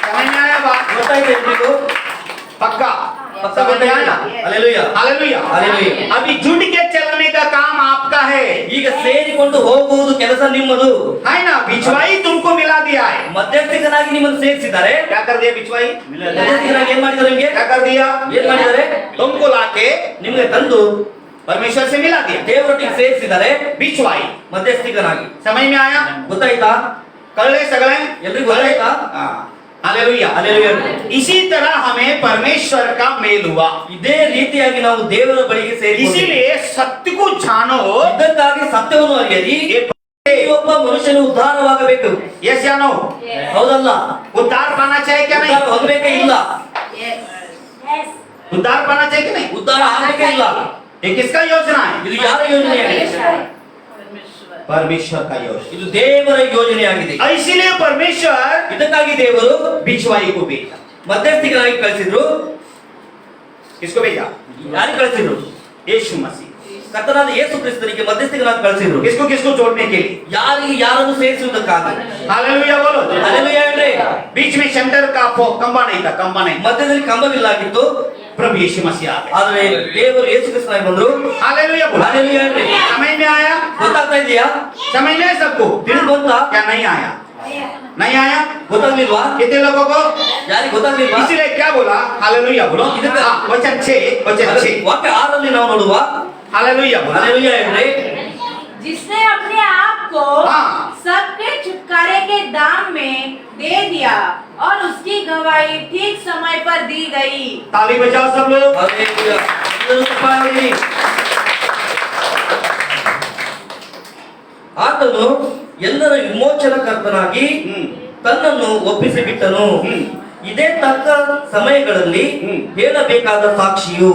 Speaker 1: समझ में आया बात
Speaker 2: ಗೊತ್ತಾಯ್ತಾ ಎಲ್ರಿಗೂ?
Speaker 1: पक्का
Speaker 2: ಪಕ್ಕ
Speaker 1: समझ में आया
Speaker 2: ಹಾಲೆಲೂಯಾ.
Speaker 1: Hallelujah
Speaker 2: hallelujah.
Speaker 1: अभी जुड़ के चलने का काम आपका है
Speaker 2: ಈಗ ಸೇರಿಕೊಂಡು ಹೋಗುವುದು ಕೆಲಸ ನಿಮ್ಮದು.
Speaker 1: है ना बिछवाई तुमको मिला दिया है
Speaker 2: ಮಧ್ಯಸ್ಥಿಕನಾಗಿ ನಿಮ್ಮನ್ನು ಸೇರಿಸಿದ್ದಾರೆ.
Speaker 1: क्या कर दिया बिछवाई
Speaker 2: ಮಧ್ಯಸ್ಥಿಕನಾಗಿ ಏನ್ ಮಾಡಿದ್ದಾರೆ ನಿಮಗೆ?
Speaker 1: क्या कर दिया
Speaker 2: ಏನ್ ಮಾಡಿದ್ದಾರೆ?
Speaker 1: तुमको लाके
Speaker 2: ನಿಮಗೆ ತಂದು
Speaker 1: परमेश्वर से मिला दिया
Speaker 2: ದೇವರೊಟ್ಟಿಗೆ ಸೇರಿಸಿದ್ದಾರೆ
Speaker 1: बिछवाई
Speaker 2: ಮಧ್ಯಸ್ಥಿಕನಾಗಿ.
Speaker 1: समझ में आया
Speaker 2: ಗೊತ್ತಾಯ್ತಾ?
Speaker 1: कर ले सगले
Speaker 2: ಎಲ್ರಿಗೂ ಗೊತ್ತಾಯ್ತಾ?
Speaker 1: Hallelujah
Speaker 2: hallelujah.
Speaker 1: इसी तरह हमें परमेश्वर का मेल हुआ
Speaker 2: ಇದೇ ರೀತಿಯಾಗಿ ನಾವು ದೇವರ ಬಳಿಗೆ ಸೇರಿಕೊಂಡಿದ್ದೇವೆ.
Speaker 1: इसीलिए सत्य को जानो
Speaker 2: ಇದಕ್ಕಾಗಿ ಸತ್ಯವನ್ನು ಅರಿಯಲಿ.
Speaker 1: ये
Speaker 2: ಪ್ರತಿಯೊಬ್ಬ ಮನುಷ್ಯನು ಉದ್ಧಾರವಾಗಬೇಕು.
Speaker 1: यस या नो
Speaker 2: ಹೌದಲ್ಲ?
Speaker 1: उद्धार पाना चाहिए क्या
Speaker 2: ಉದ್ಧಾರ
Speaker 1: नहीं
Speaker 2: ಹೊಂದಬೇಕೇ ಇಲ್ಲ?
Speaker 1: उद्धार पाना चाहिए कि नहीं
Speaker 2: ಉದ್ಧಾರ ಆಗಬೇಕೇ ಇಲ್ಲ?
Speaker 1: ये किसका योजना है
Speaker 2: ಇದು ಯಾರ ಯೋಜನೆಯಾಗಿದೆ?
Speaker 1: परमेश्वर का योजना।
Speaker 2: ಇದು ದೇವರ ಯೋಜನೆಯಾಗಿದೆ.
Speaker 1: इसीलिए परमेश्वर
Speaker 2: ಇದಕ್ಕಾಗಿ ದೇವರು
Speaker 1: बिचवाई को भेजा।
Speaker 2: ಮಧ್ಯಸ್ಥಿಕನಾಗಿ ಕಳಿಸಿದ್ರು.
Speaker 1: किसको भेजा?
Speaker 2: ಯಾರಿಗೆ ಕಳಿಸಿದ್ರು?
Speaker 1: यीशु मसीह।
Speaker 2: ಕರ್ತನಾದ ಯೇಸು ಕ್ರಿಸ್ತನಿಗೆ ಮಧ್ಯಸ್ಥಿಕನಾಗಿ ಕಳಿಸಿದ್ರು.
Speaker 1: किसको किसको जोड़ने के लिए?
Speaker 2: ಯಾರಿಗೆ ಯಾರನ್ನು ಸೇರಿಸುವುದಕ್ಕಾಗಿ.
Speaker 1: हालेलुया बोलो।
Speaker 2: ಹಲ್ಲೆಲೂಯಾ ಹೇಳ್ರಿ.
Speaker 1: बीच में सेंटर का खंबा नहीं था, खंबा नहीं।
Speaker 2: ಮಧ್ಯದಲ್ಲಿ ಕಂಬವಿಲ್ಲಾಗಿತ್ತು.
Speaker 1: प्रभु यीशु मसीह आ गए।
Speaker 2: ಆದ್ರೆ ದೇವರು ಯೇಸು ಕ್ರಿಸ್ತನಾಗಿ ಬಂದ್ರು.
Speaker 1: हालेलुया बोलो।
Speaker 2: ಹಲ್ಲೆಲೂಯಾ ಹೇಳ್ರಿ.
Speaker 1: समझ में आया?
Speaker 2: ಗೊತ್ತಾಗ್ತಾ ಇದೆಯಾ?
Speaker 1: समझ में आया सबको?
Speaker 2: ತಿಳಿದು ಬಂತಾ?
Speaker 1: क्या नहीं आया? नहीं आया?
Speaker 2: ಗೊತ್ತಾಗ್ಲಿಲ್ವಾ?
Speaker 1: कितने लोगों को?
Speaker 2: ಯಾರಿಗೆ ಗೊತ್ತಾಗ್ಲಿಲ್ವಾ?
Speaker 1: इसीलिए क्या बोला? हालेलुया बोलो। वचन 6 वचन 6
Speaker 2: ವಾಕ್ಯ 6ರಲ್ಲಿ ನಾವು ನೋಡುವ
Speaker 1: हालेलुया बोलो।
Speaker 2: ಹಲ್ಲೆಲೂಯಾ ಹೇಳ್ರಿ.
Speaker 3: जिसने अपने आप को
Speaker 1: हाँ।
Speaker 3: सबके छुटकारे के दाम में दे दिया और उसकी गवाही ठीक समय पर दी गई।
Speaker 1: ताली बजाओ सब लोग।
Speaker 2: ಹಲ್ಲೆಲೂಯಾ. ಎಲ್ಲರೂ ಚಪ್ಪಾಳೆ ಹೊಡೀರಿ. ಆತನು ಎಲ್ಲರ ವಿಮೋಚನಕರ್ತನಾಗಿ ತನ್ನನ್ನು ಒಪ್ಪಿಸಿಬಿಟ್ಟನು. ಇದೇ ತಕ್ಕ ಸಮಯಗಳಲ್ಲಿ ಹೇಳಬೇಕಾದ ಸಾಕ್ಷಿಯು.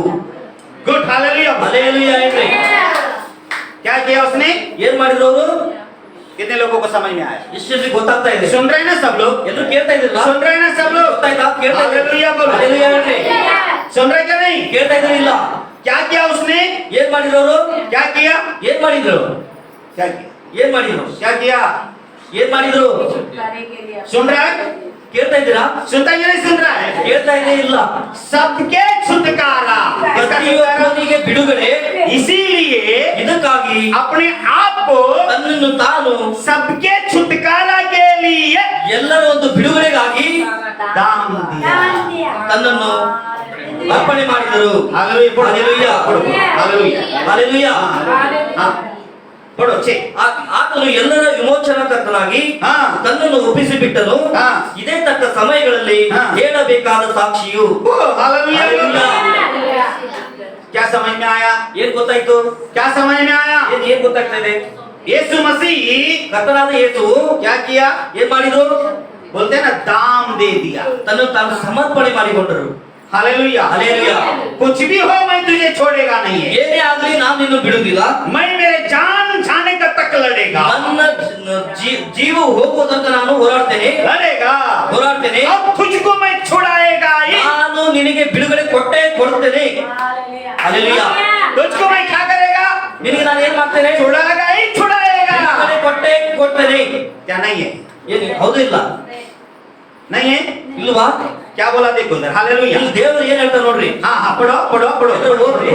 Speaker 1: Good hallelujah.
Speaker 2: ಹಲ್ಲೆಲೂಯಾ ಹೇಳ್ರಿ.
Speaker 1: क्या किया उसने?
Speaker 2: ಏನ್ ಮಾಡಿದ್ರು ಅವರು?
Speaker 1: कितने लोगों को समझ में आया?
Speaker 2: ಎಷ್ಟು ಗೊತ್ತಾಗ್ತಾ ಇದೆ?
Speaker 1: सुन रहे हैं ना सब लोग?
Speaker 2: ಎಲ್ಲರೂ ಕೇಳ್ತಾ ಇದ್ರಲ್ಲ?
Speaker 1: सुन रहे हैं ना सब लोग?
Speaker 2: ಗೊತ್ತಾಯ್ತಾ? ಕೇಳ್ತಾ ಇದ್ರಿ?
Speaker 1: हालेलुया बोलो।
Speaker 2: ಹಲ್ಲೆಲೂಯಾ ಹೇಳ್ರಿ.
Speaker 1: सुन रहे क्या नहीं?
Speaker 2: ಕೇಳ್ತಾ ಇದ್ರಿಲ್ಲ?
Speaker 1: क्या किया उसने?
Speaker 2: ಏನ್ ಮಾಡಿದ್ರು ಅವರು?
Speaker 1: क्या किया?
Speaker 2: ಏನ್ ಮಾಡಿದ್ರು?
Speaker 1: क्या किया?
Speaker 2: ಏನ್ ಮಾಡಿದ್ರು?
Speaker 1: क्या किया?
Speaker 2: ಏನ್ ಮಾಡಿದ್ರು?
Speaker 3: छुटकारे के लिए
Speaker 1: सुन रहा है?
Speaker 2: ಕೇಳ್ತಾ ಇದ್ದೀರಾ?
Speaker 1: सुनता ही नहीं सुन रहा है?
Speaker 2: ಕೇಳ್ತಾ ಇದೆ ಇಲ್ಲ?
Speaker 1: सबके छुटकारा। इसका छुटकारा?
Speaker 2: ಪ್ರತಿಯೊಬ್ಬನಿಗೆ ಬಿಡುಗಡೆ.
Speaker 1: इसीलिए
Speaker 2: ಇದಕ್ಕಾಗಿ
Speaker 1: अपने आप को
Speaker 2: ತನ್ನನ್ನು ತಾನು
Speaker 1: सबके छुटकारा के लिए
Speaker 2: ಎಲ್ಲರ ಒಂದು ಬಿಡುಗಡೆಗಾಗಿ
Speaker 1: दाम दिया।
Speaker 2: ತನ್ನನ್ನು ಅರ್ಪಣೆ ಮಾಡಿದರು.
Speaker 1: हालेलुया पढ़ो।
Speaker 2: हालेलुया।
Speaker 1: पढ़ो। हालेलुया।
Speaker 2: ಹಲ್ಲೆಲೂಯಾ.
Speaker 1: हाँ पढ़ो 6
Speaker 2: ಆತನು ಎಲ್ಲರ ವಿಮೋಚನಕರ್ತನಾಗಿ
Speaker 1: ಹಾ.
Speaker 2: ತನ್ನನ್ನು ಒಪ್ಪಿಸಿಬಿಟ್ಟನು.
Speaker 1: ಹಾ.
Speaker 2: ಇದೇ ತಕ್ಕ ಸಮಯಗಳಲ್ಲಿ
Speaker 1: ಹಾ.
Speaker 2: ಹೇಳಬೇಕಾದ ಸಾಕ್ಷಿಯು.
Speaker 1: ओ हालेलुया।
Speaker 2: हालेलुया।
Speaker 1: क्या समझ में आया?
Speaker 2: ಏನ್ ಗೊತ್ತಾಯ್ತು?
Speaker 1: क्या समझ में आया?
Speaker 2: ಏನ್ ಗೊತ್ತಾಗ್ತಾ ಇದೆ?
Speaker 1: यीशु मसीह
Speaker 2: ಕರ್ತನಾದ ಯೇಸುವು
Speaker 1: क्या किया?
Speaker 2: ಏನ್ ಮಾಡಿದ್ರು?
Speaker 1: बोलते हैं ना दाम दे दिया।
Speaker 2: ತನ್ನನ್ನು ತಾನು ಸಮರ್ಪಣೆ ಮಾಡಿಕೊಂಡರು.
Speaker 1: हालेलुया।
Speaker 2: हालेलुया।
Speaker 1: कुछ भी हो मैं तुझे छोड़ेगा नहीं है।
Speaker 2: ಏನೇ ಆಗ್ಲಿ ನಾನು ನಿನ್ನ ಬಿಡುವುದಿಲ್ಲ.
Speaker 1: मैं मेरे जान जाने का तक लड़ेगा।
Speaker 2: ನನ್ನ ಜೀವ ಹೋಗುವುದಕ್ಕೆ ನಾನು ಹೋರಾಡ್ತೇನೆ.
Speaker 1: लड़ेगा।
Speaker 2: ಹೋರಾಡ್ತೇನೆ.
Speaker 1: अब तुझको मैं छुड़ाएगा ही।
Speaker 2: ನಾನು ನಿನಗೆ ಬಿಡುಗಡೆ ಕೊಡ್ತೇನೆ. हालेलुया।
Speaker 1: तुझको मैं क्या करेगा?
Speaker 2: ನಿನಗೆ ನಾನು ಏನ್ ಮಾಡ್ತೇನೆ?
Speaker 1: छुड़ाएगा ही छुड़ाएगा।
Speaker 2: ಬಿಡುಗಡೆ ಕೊಡ್ತೇನೆ.
Speaker 1: क्या नहीं है?
Speaker 2: ಏನು ಹೌದು ಇಲ್ಲ?
Speaker 1: नहीं है?
Speaker 2: ಇಲ್ವಾ?
Speaker 1: क्या बोला देखो उधर। हालेलुया।
Speaker 2: ಇಲ್ಲಿ ದೇವರು ಏನ್ ಹೇಳ್ತಾರೆ ನೋಡ್ರಿ.
Speaker 1: हाँ हाँ पढ़ो पढ़ो पढ़ो
Speaker 2: ಎಲ್ಲರೂ ಓದ್ರಿ.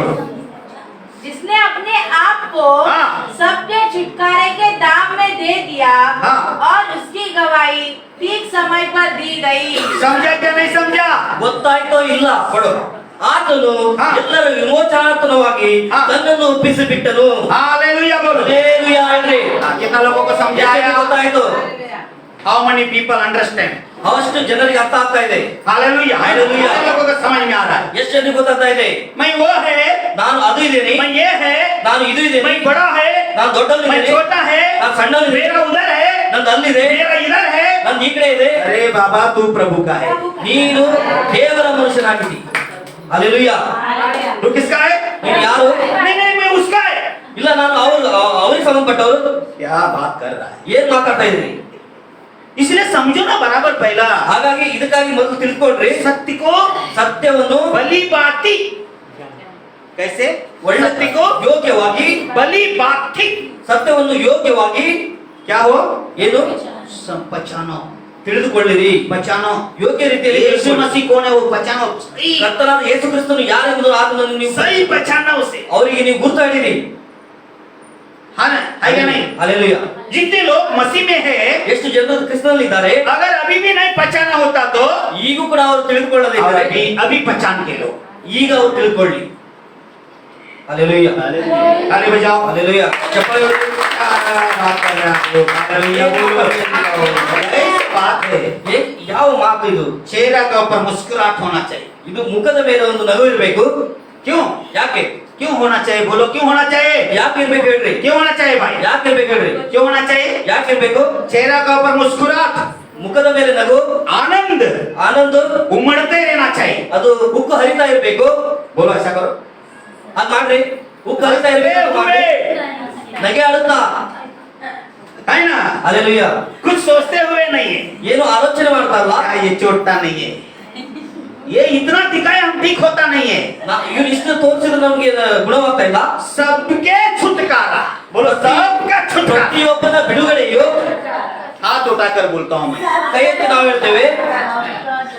Speaker 3: जिसने अपने आप को
Speaker 1: हाँ।
Speaker 3: सबके छुटकारे के दाम में दे दिया
Speaker 1: हाँ।
Speaker 3: और उसकी गवाही ठीक समय पर दी गई।
Speaker 1: समझा क्या नहीं समझा?
Speaker 2: ಗೊತ್ತಾಯ್ತೋ ಇಲ್ಲ?
Speaker 1: पढ़ो।
Speaker 2: ಆತನು
Speaker 1: ಹಾ.
Speaker 2: ಎಲ್ಲರ ವಿಮೋಚನಾತ್ಮಕವಾಗಿ
Speaker 1: ಹಾ.
Speaker 2: ತನ್ನನ್ನು ಒಪ್ಪಿಸಿಬಿಟ್ಟನು.
Speaker 1: हालेलुया बोलो।
Speaker 2: ಹಲ್ಲೆಲೂಯಾ ಹೇಳ್ರಿ.
Speaker 1: हाँ, कितना लोगों को समझ
Speaker 2: ಎಷ್ಟು
Speaker 1: आया?
Speaker 2: ಗೊತ್ತಾಯ್ತು?
Speaker 1: How many people understand?
Speaker 2: ಅಷ್ಟು ಜನರಿಗೆ ಅರ್ಥ ಆಗ್ತಾ ಇದೆ.
Speaker 1: हालेलुया।
Speaker 2: हालेलुया।
Speaker 1: कितने लोगों को समझ में आ रहा है?
Speaker 2: ಎಷ್ಟು ಜನರಿಗೆ ಗೊತ್ತಾಗ್ತಾ ಇದೆ?
Speaker 1: मैं वो है,
Speaker 2: ನಾನು ಅದು ಇದ್ದೇನೆ,
Speaker 1: मैं ये है,
Speaker 2: ನಾನು ಇದು ಇದ್ದೇನೆ,
Speaker 1: मैं बड़ा है,
Speaker 2: ನಾನು
Speaker 1: मैं
Speaker 2: ದೊಡ್ಡವನಿದ್ದೇನೆ,
Speaker 1: छोटा है,
Speaker 2: ನಾನು ಸಣ್ಣವನಿದ್ದೇನೆ,
Speaker 1: मेरा उधर है,
Speaker 2: ನಂದು ಅಲ್ಲಿದೆ,
Speaker 1: मेरा इधर है।
Speaker 2: ನಂದು ಈ ಕಡೆ ಇದೆ.
Speaker 1: अरे बाबा तू प्रभु का है।
Speaker 2: ನೀನು ದೇವರ ಮನುಷ್ಯನಾಗಿದ್ದಿ. ಹಲ್ಲೆಲೂಯಾ.
Speaker 1: तू किसका है?
Speaker 2: ನೀನು ಯಾರು?
Speaker 1: नहीं नहीं मैं उसका है।
Speaker 2: ಇಲ್ಲ ನಾನು ಅವರಿಗೆ ಸಂಬಂಧಪಟ್ಟವರು.
Speaker 1: क्या बात कर रहा है?
Speaker 2: ಏನ್ ಮಾತಾಡ್ತಾ ಇದ್ರಿ?
Speaker 1: इसलिए समझो ना बराबर पहला।
Speaker 2: ಹಾಗಾಗಿ ಇದಕ್ಕಾಗಿ ಮೊದಲು ತಿಳ್ಕೊಳ್ರಿ.
Speaker 1: सत्य को
Speaker 2: ಸತ್ಯವನ್ನು
Speaker 1: भली बाती कैसे?
Speaker 2: ಒಳ್ಳೆ
Speaker 1: सत्य को
Speaker 2: ಯೋಗ್ಯವಾಗಿ,
Speaker 1: भली बाती
Speaker 2: ಸತ್ಯವನ್ನು ಯೋಗ್ಯವಾಗಿ
Speaker 1: क्या हो?
Speaker 2: ಏನು
Speaker 1: पहचानो,
Speaker 2: ತಿಳಿದುಕೊಳ್ಳಿರಿ.
Speaker 1: पहचानो।
Speaker 2: ಯೋಗ್ಯ ರೀತಿಯಲ್ಲಿ
Speaker 1: यीशु
Speaker 2: ತಿಳಿದುಕೊಳ್ಳಿ.
Speaker 1: मसीह कौन है वो पहचानो। सही
Speaker 2: ಕರ್ತನಾದ ಯೇಸು ಕ್ರಿಸ್ತನು ಯಾರೆಂಬುದು ಆತನನ್ನು ನೀವು
Speaker 1: सही पहचानना उसे।
Speaker 2: ಅವರಿಗೆ ನೀವು ಗುರುತು ಹಿಡಿರಿ.
Speaker 1: हाँ ना? है क्या नहीं?
Speaker 2: ಹಲ್ಲೆಲೂಯಾ.
Speaker 1: जितने लोग मसीह में है,
Speaker 2: ಎಷ್ಟು ಜನರು ಕ್ರಿಸ್ತನಲ್ಲಿ ಇದ್ದಾರೆ,
Speaker 1: अगर अभी भी नहीं पहचाना होता तो
Speaker 2: ಈಗೂ ಕೂಡ ಅವರು ತಿಳಿದುಕೊಳ್ಳದೇ
Speaker 1: और
Speaker 2: ಇದ್ದಾರೆ.
Speaker 1: अभी पहचान के लो।
Speaker 2: ಈಗ ಅವರು ತಿಳ್ಕೊಳ್ಳಿ. ಹಲ್ಲೆಲೂಯಾ.
Speaker 1: ताली बजाओ।
Speaker 2: ಹಲ್ಲೆಲೂಯಾ. ಚಪ್ಪಾಳೆ ಹೊಡಿ.
Speaker 1: बात कर रहे हैं लोग। हालेलुया बोलो। ऐसी बात है।
Speaker 2: ಯಾವ ಮಾತು ಇದು?
Speaker 1: चेहरा के ऊपर मुस्कुराहट होना चाहिए।
Speaker 2: ಇದು ಮುಖದ ಮೇಲೆ ಒಂದು ನಗು ಇರಬೇಕು.
Speaker 1: क्यों?
Speaker 2: ಯಾಕೆ?
Speaker 1: क्यों होना चाहिए? बोलो क्यों होना चाहिए?
Speaker 2: ಯಾಕೆ ಇರ್ಬೇಕು ಹೇಳ್ರಿ?
Speaker 1: क्यों होना चाहिए भाई?
Speaker 2: ಯಾಕೆ ಇರ್ಬೇಕು ಹೇಳ್ರಿ?
Speaker 1: क्यों होना चाहिए?
Speaker 2: ಯಾಕೆ ಇರ್ಬೇಕು?
Speaker 1: चेहरा के ऊपर मुस्कुराहट,
Speaker 2: ಮುಖದ ಮೇಲೆ ನಗು,
Speaker 1: आनंद
Speaker 2: ಆನಂದ,
Speaker 1: उमड़ते रहना चाहिए।
Speaker 2: ಅದು ಉಕ್ಕು ಹರಿತಾ ಇರ್ಬೇಕು.
Speaker 1: बोलो ऐसा करो।
Speaker 2: ಅದ್ ಮಾಡ್ರಿ. ಉಕ್ಕು ಹರಿತಾ ಇರ್ಬೇಕು. ಅದ್ ಮಾಡ್ರಿ. ನಗೆ ಆಡುತ್ತಾ ಅಲ್ಲೆಲೂಯ.
Speaker 1: कुछ सोचते हुए नहीं है
Speaker 2: ಏನು ಆಲೋಚನೆ ಮಾಡ್ತಾ ಇಲ್ಲ.
Speaker 1: क्या ये चोटता नहीं है, ये इतना दिखाए हम ठीक होता नहीं है।
Speaker 2: ಇವ್ರು ಇಷ್ಟು ತೋರಿಸಿದ್ರೆ ನಮ್ಗೆ ಗುಣವಾಗ್ತಾ ಇಲ್ಲ.
Speaker 1: सबके छुटकारा, बोलो सबका छुटकारा।
Speaker 2: ಪ್ರತಿಯೊಬ್ಬನ ಬಿಡುಗಡೆಯು
Speaker 1: हाथ उठाकर बोलता हूँ मैं,
Speaker 2: ಕೈ ಎತ್ತಿ ನಾವು ಹೇಳ್ತೇವೆ,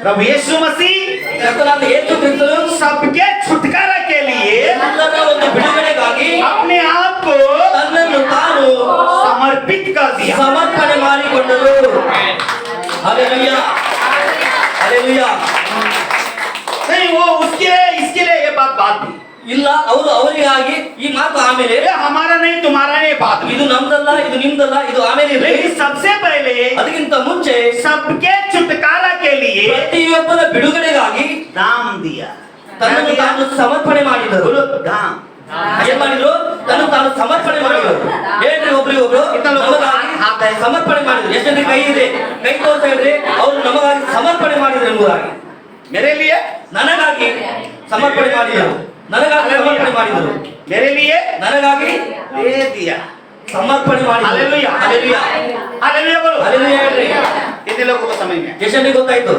Speaker 1: प्रभु यीशु मसीह
Speaker 2: ಕರ್ತನಾದ ಯೇಸು ಕ್ರಿಸ್ತನು
Speaker 1: सबके छुटकारा के लिए
Speaker 2: ಎಲ್ಲರ ಒಂದು ಬಿಡುಗಡೆಗಾಗಿ
Speaker 1: अपने आप को
Speaker 2: ತನ್ನನ್ನು ತಾನು
Speaker 1: समर्पित कर दिया।
Speaker 2: ಸಮರ್ಪಣೆ ಮಾಡಿಕೊಂಡರು. Hallelujah, hallelujah.
Speaker 1: नहीं वो उसके इसके लिए ये बात थी,
Speaker 2: ಇಲ್ಲ, ಅವರು ಅವರಿಗಾಗಿ ಈ ಮಾತು ಆಮೇಲೆ,
Speaker 1: ये हमारा नहीं तुम्हारा ये बात
Speaker 2: ಇದು ನಮ್ದಲ್ಲ, ಇದು ನಿಮ್ದಲ್ಲ, ಇದು ಆಮೇಲೆ ಇರ್ಲಿ.
Speaker 1: लेकिन सबसे पहले
Speaker 2: ಅದಕ್ಕಿಂತ ಮುಂಚೆ
Speaker 1: सबके छुटकारा के लिए
Speaker 2: ಪ್ರತಿಯೊಬ್ಬರ ಬಿಡುಗಡೆಗಾಗಿ
Speaker 1: दाम दिया।
Speaker 2: ತನ್ನನ್ನು ತಾನು ಸಮರ್ಪಣೆ ಮಾಡಿದರು.
Speaker 1: बोलो दाम।
Speaker 2: ಏನ್ ಮಾಡಿದ್ರು? ತನ್ನನ್ನು ತಾನು ಸಮರ್ಪಣೆ ಮಾಡಿದರು. ಹೇಳ್ರಿ ಒಬ್ರಿಗೊಬ್ರು ನಮಗಾಗಿ ಸಮರ್ಪಣೆ ಮಾಡಿದ್ರು. ಎಷ್ಟು ಜನರಿಗೆ ಕೈ ಇದೆ? ಕೈ ತೋರ್ಸ ಹೇಳ್ರಿ. ಅವರು ನಮಗಾಗಿ ಸಮರ್ಪಣೆ ಮಾಡಿದ್ರು ಎಂಬುದಾಗಿ.
Speaker 1: मेरे लिए,
Speaker 2: ನನಗಾಗಿ ಸಮರ್ಪಣೆ ಮಾಡಿದರು. ನನಗಾಗಿ ಸಮರ್ಪಣೆ ಮಾಡಿದರು.
Speaker 1: मेरे लिए
Speaker 2: ನನಗಾಗಿ
Speaker 1: दे दिया।
Speaker 2: ಸಮರ್ಪಣೆ ಮಾಡಿದರು.
Speaker 1: हालेलुया,
Speaker 2: ಹಾಲೆಲೂಯಾ,
Speaker 1: हालेलुया बोलो।
Speaker 2: ಹಾಲೆಲೂಯಾ ಹೇಳ್ರಿ.
Speaker 1: कितने लोगों को समझ में?
Speaker 2: ಎಷ್ಟು ಜನರಿಗೆ ಗೊತ್ತಾಯ್ತು?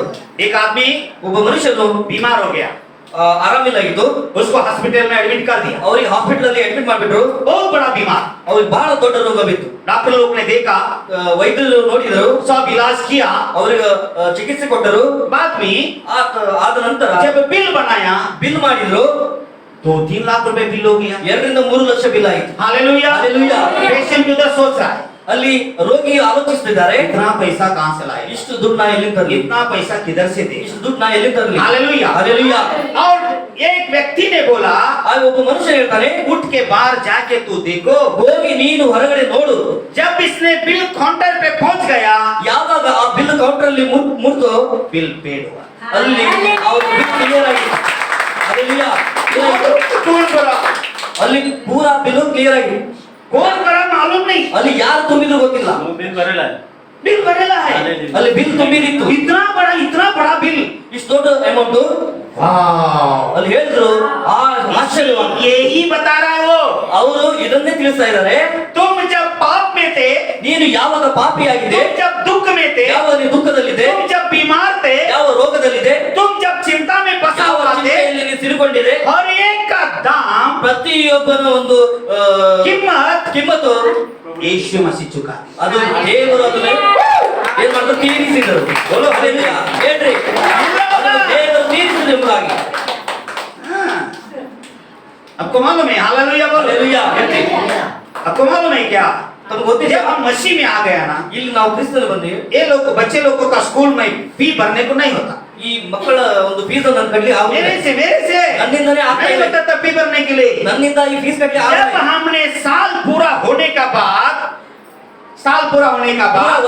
Speaker 1: एक आदमी
Speaker 2: ಒಬ್ಬ ಮನುಷ್ಯನು
Speaker 1: बीमार हो गया,
Speaker 2: ಆರಾಮಿಲ್ಲಾಗಿತ್ತು.
Speaker 1: उसको हॉस्पिटल में एडमिट कर दिया।
Speaker 2: ಅವ್ರಿಗೆ ಹಾಸ್ಪಿಟಲ್ ಅಲ್ಲಿ ಅಡ್ಮಿಟ್ ಮಾಡ್ಬಿಟ್ರು.
Speaker 1: बहुत बड़ा बीमार,
Speaker 2: ಅವ್ರಿಗೆ ಬಹಳ ದೊಡ್ಡ ರೋಗ ಬಿತ್ತು.
Speaker 1: डॉक्टर लोग ने देखा,
Speaker 2: ವೈದ್ಯರು ನೋಡಿದರು,
Speaker 1: सब इलाज किया।
Speaker 2: ಅವ್ರಿಗೆ ಚಿಕಿತ್ಸೆ ಕೊಟ್ಟರು.
Speaker 1: बाद में
Speaker 2: ಆದ ನಂತರ
Speaker 1: जब बिल बनाया
Speaker 2: ಬಿಲ್ ಮಾಡಿದ್ರು.
Speaker 1: 2-3 लाख रुपए बिल हो गया।
Speaker 2: 2-3 ಲಕ್ಷ ಬಿಲ್ ಆಯ್ತು.
Speaker 1: Hallelujah,
Speaker 2: hallelujah.
Speaker 1: पेशेंट उधर सोच रहा है,
Speaker 2: ಅಲ್ಲಿ ರೋಗಿ ಆಲೋಚಿಸ್ತಿದ್ದಾರೆ,
Speaker 1: इतना पैसा कहां से लाए,
Speaker 2: ಇಷ್ಟು ದುಡ್ಡು ನಾ ಎಲ್ಲಿ ತರಲಿ,
Speaker 1: इतना पैसा किधर से दे।
Speaker 2: ಇಷ್ಟು ದುಡ್ಡು ನಾ ಎಲ್ಲಿ ತರಲಿ.
Speaker 1: Hallelujah,
Speaker 2: hallelujah.
Speaker 1: और एक व्यक्ति ने बोला,
Speaker 2: ಆಗ ಒಬ್ಬ ಮನುಷ್ಯ ಹೇಳ್ತಾನೆ,
Speaker 1: उठ के बाहर जाके तू देखो।
Speaker 2: ಹೋಗಿ ನೀನು ಹೊರಗಡೆ ನೋಡು.
Speaker 1: जब इसने बिल काउंटर पे पहुंच गया,
Speaker 2: ಯಾವಾಗ ಆ ಬಿಲ್ ಕೌಂಟರ್ ಅಲ್ಲಿ ಮುರ್ತು
Speaker 1: बिल पेड हुआ।
Speaker 2: ಅಲ್ಲಿ ಅವ್ರ ಬಿಲ್ ಕ್ಲಿಯರ್ ಆಗಿದೆ. ಹಾಲೆಲೂಯಾ.
Speaker 1: कौन भरा,
Speaker 2: ಅಲ್ಲಿ ಪೂರಾ ಬಿಲ್ ಕ್ಲಿಯರ್ ಆಗಿದೆ.
Speaker 1: कौन भरा मालूम नहीं,
Speaker 2: ಅಲ್ಲಿ ಯಾರು ತುಂಬಿದ್ರು ಗೊತ್ತಿಲ್ಲ.
Speaker 1: बिल भरेला है।
Speaker 2: ಅಲ್ಲಿ ಬಿಲ್ ತುಂಬಿದಿತ್ತು.
Speaker 1: इतना बड़ा बिल।
Speaker 2: ಇಷ್ಟು ದೊಡ್ಡ ಅಮೌಂಟ್.
Speaker 1: वाह,
Speaker 2: ಅಲ್ಲಿ ಹೇಳಿದ್ರು, ಆ ಆಶ್ಚರ್ಯವಾದ.
Speaker 1: यही बता रहा है वो,
Speaker 2: ಅವರು ಇದನ್ನೇ ತಿಳಿಸ್ತಾ ಇದ್ದಾರೆ.
Speaker 1: तुम जब पाप में थे,
Speaker 2: ನೀನು ಯಾವಾಗ ಪಾಪಿಯಾಗಿದೆ,
Speaker 1: तुम जब दुख में थे,
Speaker 2: ಯಾವಾಗ ನೀನು ದುಃಖದಲ್ಲಿದೆ,
Speaker 1: तुम जब बीमार थे,
Speaker 2: ಯಾವ ರೋಗದಲ್ಲಿದೆ,
Speaker 1: तुम जब चिंता में फंसा
Speaker 2: ಯಾವ
Speaker 1: हुआ थे,
Speaker 2: ಚಿಂತೆಯಲ್ಲಿ ನೀನು ಸಿಲುಕೊಂಡಿದೆ,
Speaker 1: और एक का दाम
Speaker 2: ಪ್ರತಿಯೊಬ್ಬನ ಒಂದು ಕಿಮ್ಮತ್ತು
Speaker 1: यीशु मसीह चुका।
Speaker 2: ಅದು ದೇವರು ಅದನ್ನ ಏನ್ ಮಾಡಿದ್ರು? ತೀರಿಸಿದರು. बोलो हालेलुया, ಹೇಳ್ರಿ. ಅದನ್ನು ದೇವರು ತೀರಿಸಿದರು ಎಂಬುದಾಗಿ.
Speaker 1: हाँ। आपको मालूम है? हालेलुया बोलो।
Speaker 2: हालेलुया।
Speaker 1: आपको मालूम है क्या?
Speaker 2: ತಮಗೆ ಗೊತ್ತಿದೆ,
Speaker 1: जब हम मसीह में आ गया ना,
Speaker 2: ಇಲ್ಲಿ ನಾವು ಕ್ರಿಸ್ತನಲ್ಲಿ ಬಂದೀವಿ.
Speaker 1: ये लोग बच्चे लोगों का स्कूल में फी भरने को नहीं होता।
Speaker 2: ಈ ಮಕ್ಕಳ ಒಂದು ಫೀಸ್ ನನ್ನ ಕಡ್ಲಿ
Speaker 1: मेरे से
Speaker 2: ನನ್ನಿಂದನೇ ಆಗ್ತಾ
Speaker 1: नहीं
Speaker 2: ಇಲ್ಲ.
Speaker 1: होता था फी भरने के लिए।
Speaker 2: ನನ್ನಿಂದ ಈ ಫೀಸ್ ಕಟ್ಲಿ
Speaker 1: जब
Speaker 2: ಆಗಲ್ಲ.
Speaker 1: हमने साल पूरा होने का बाद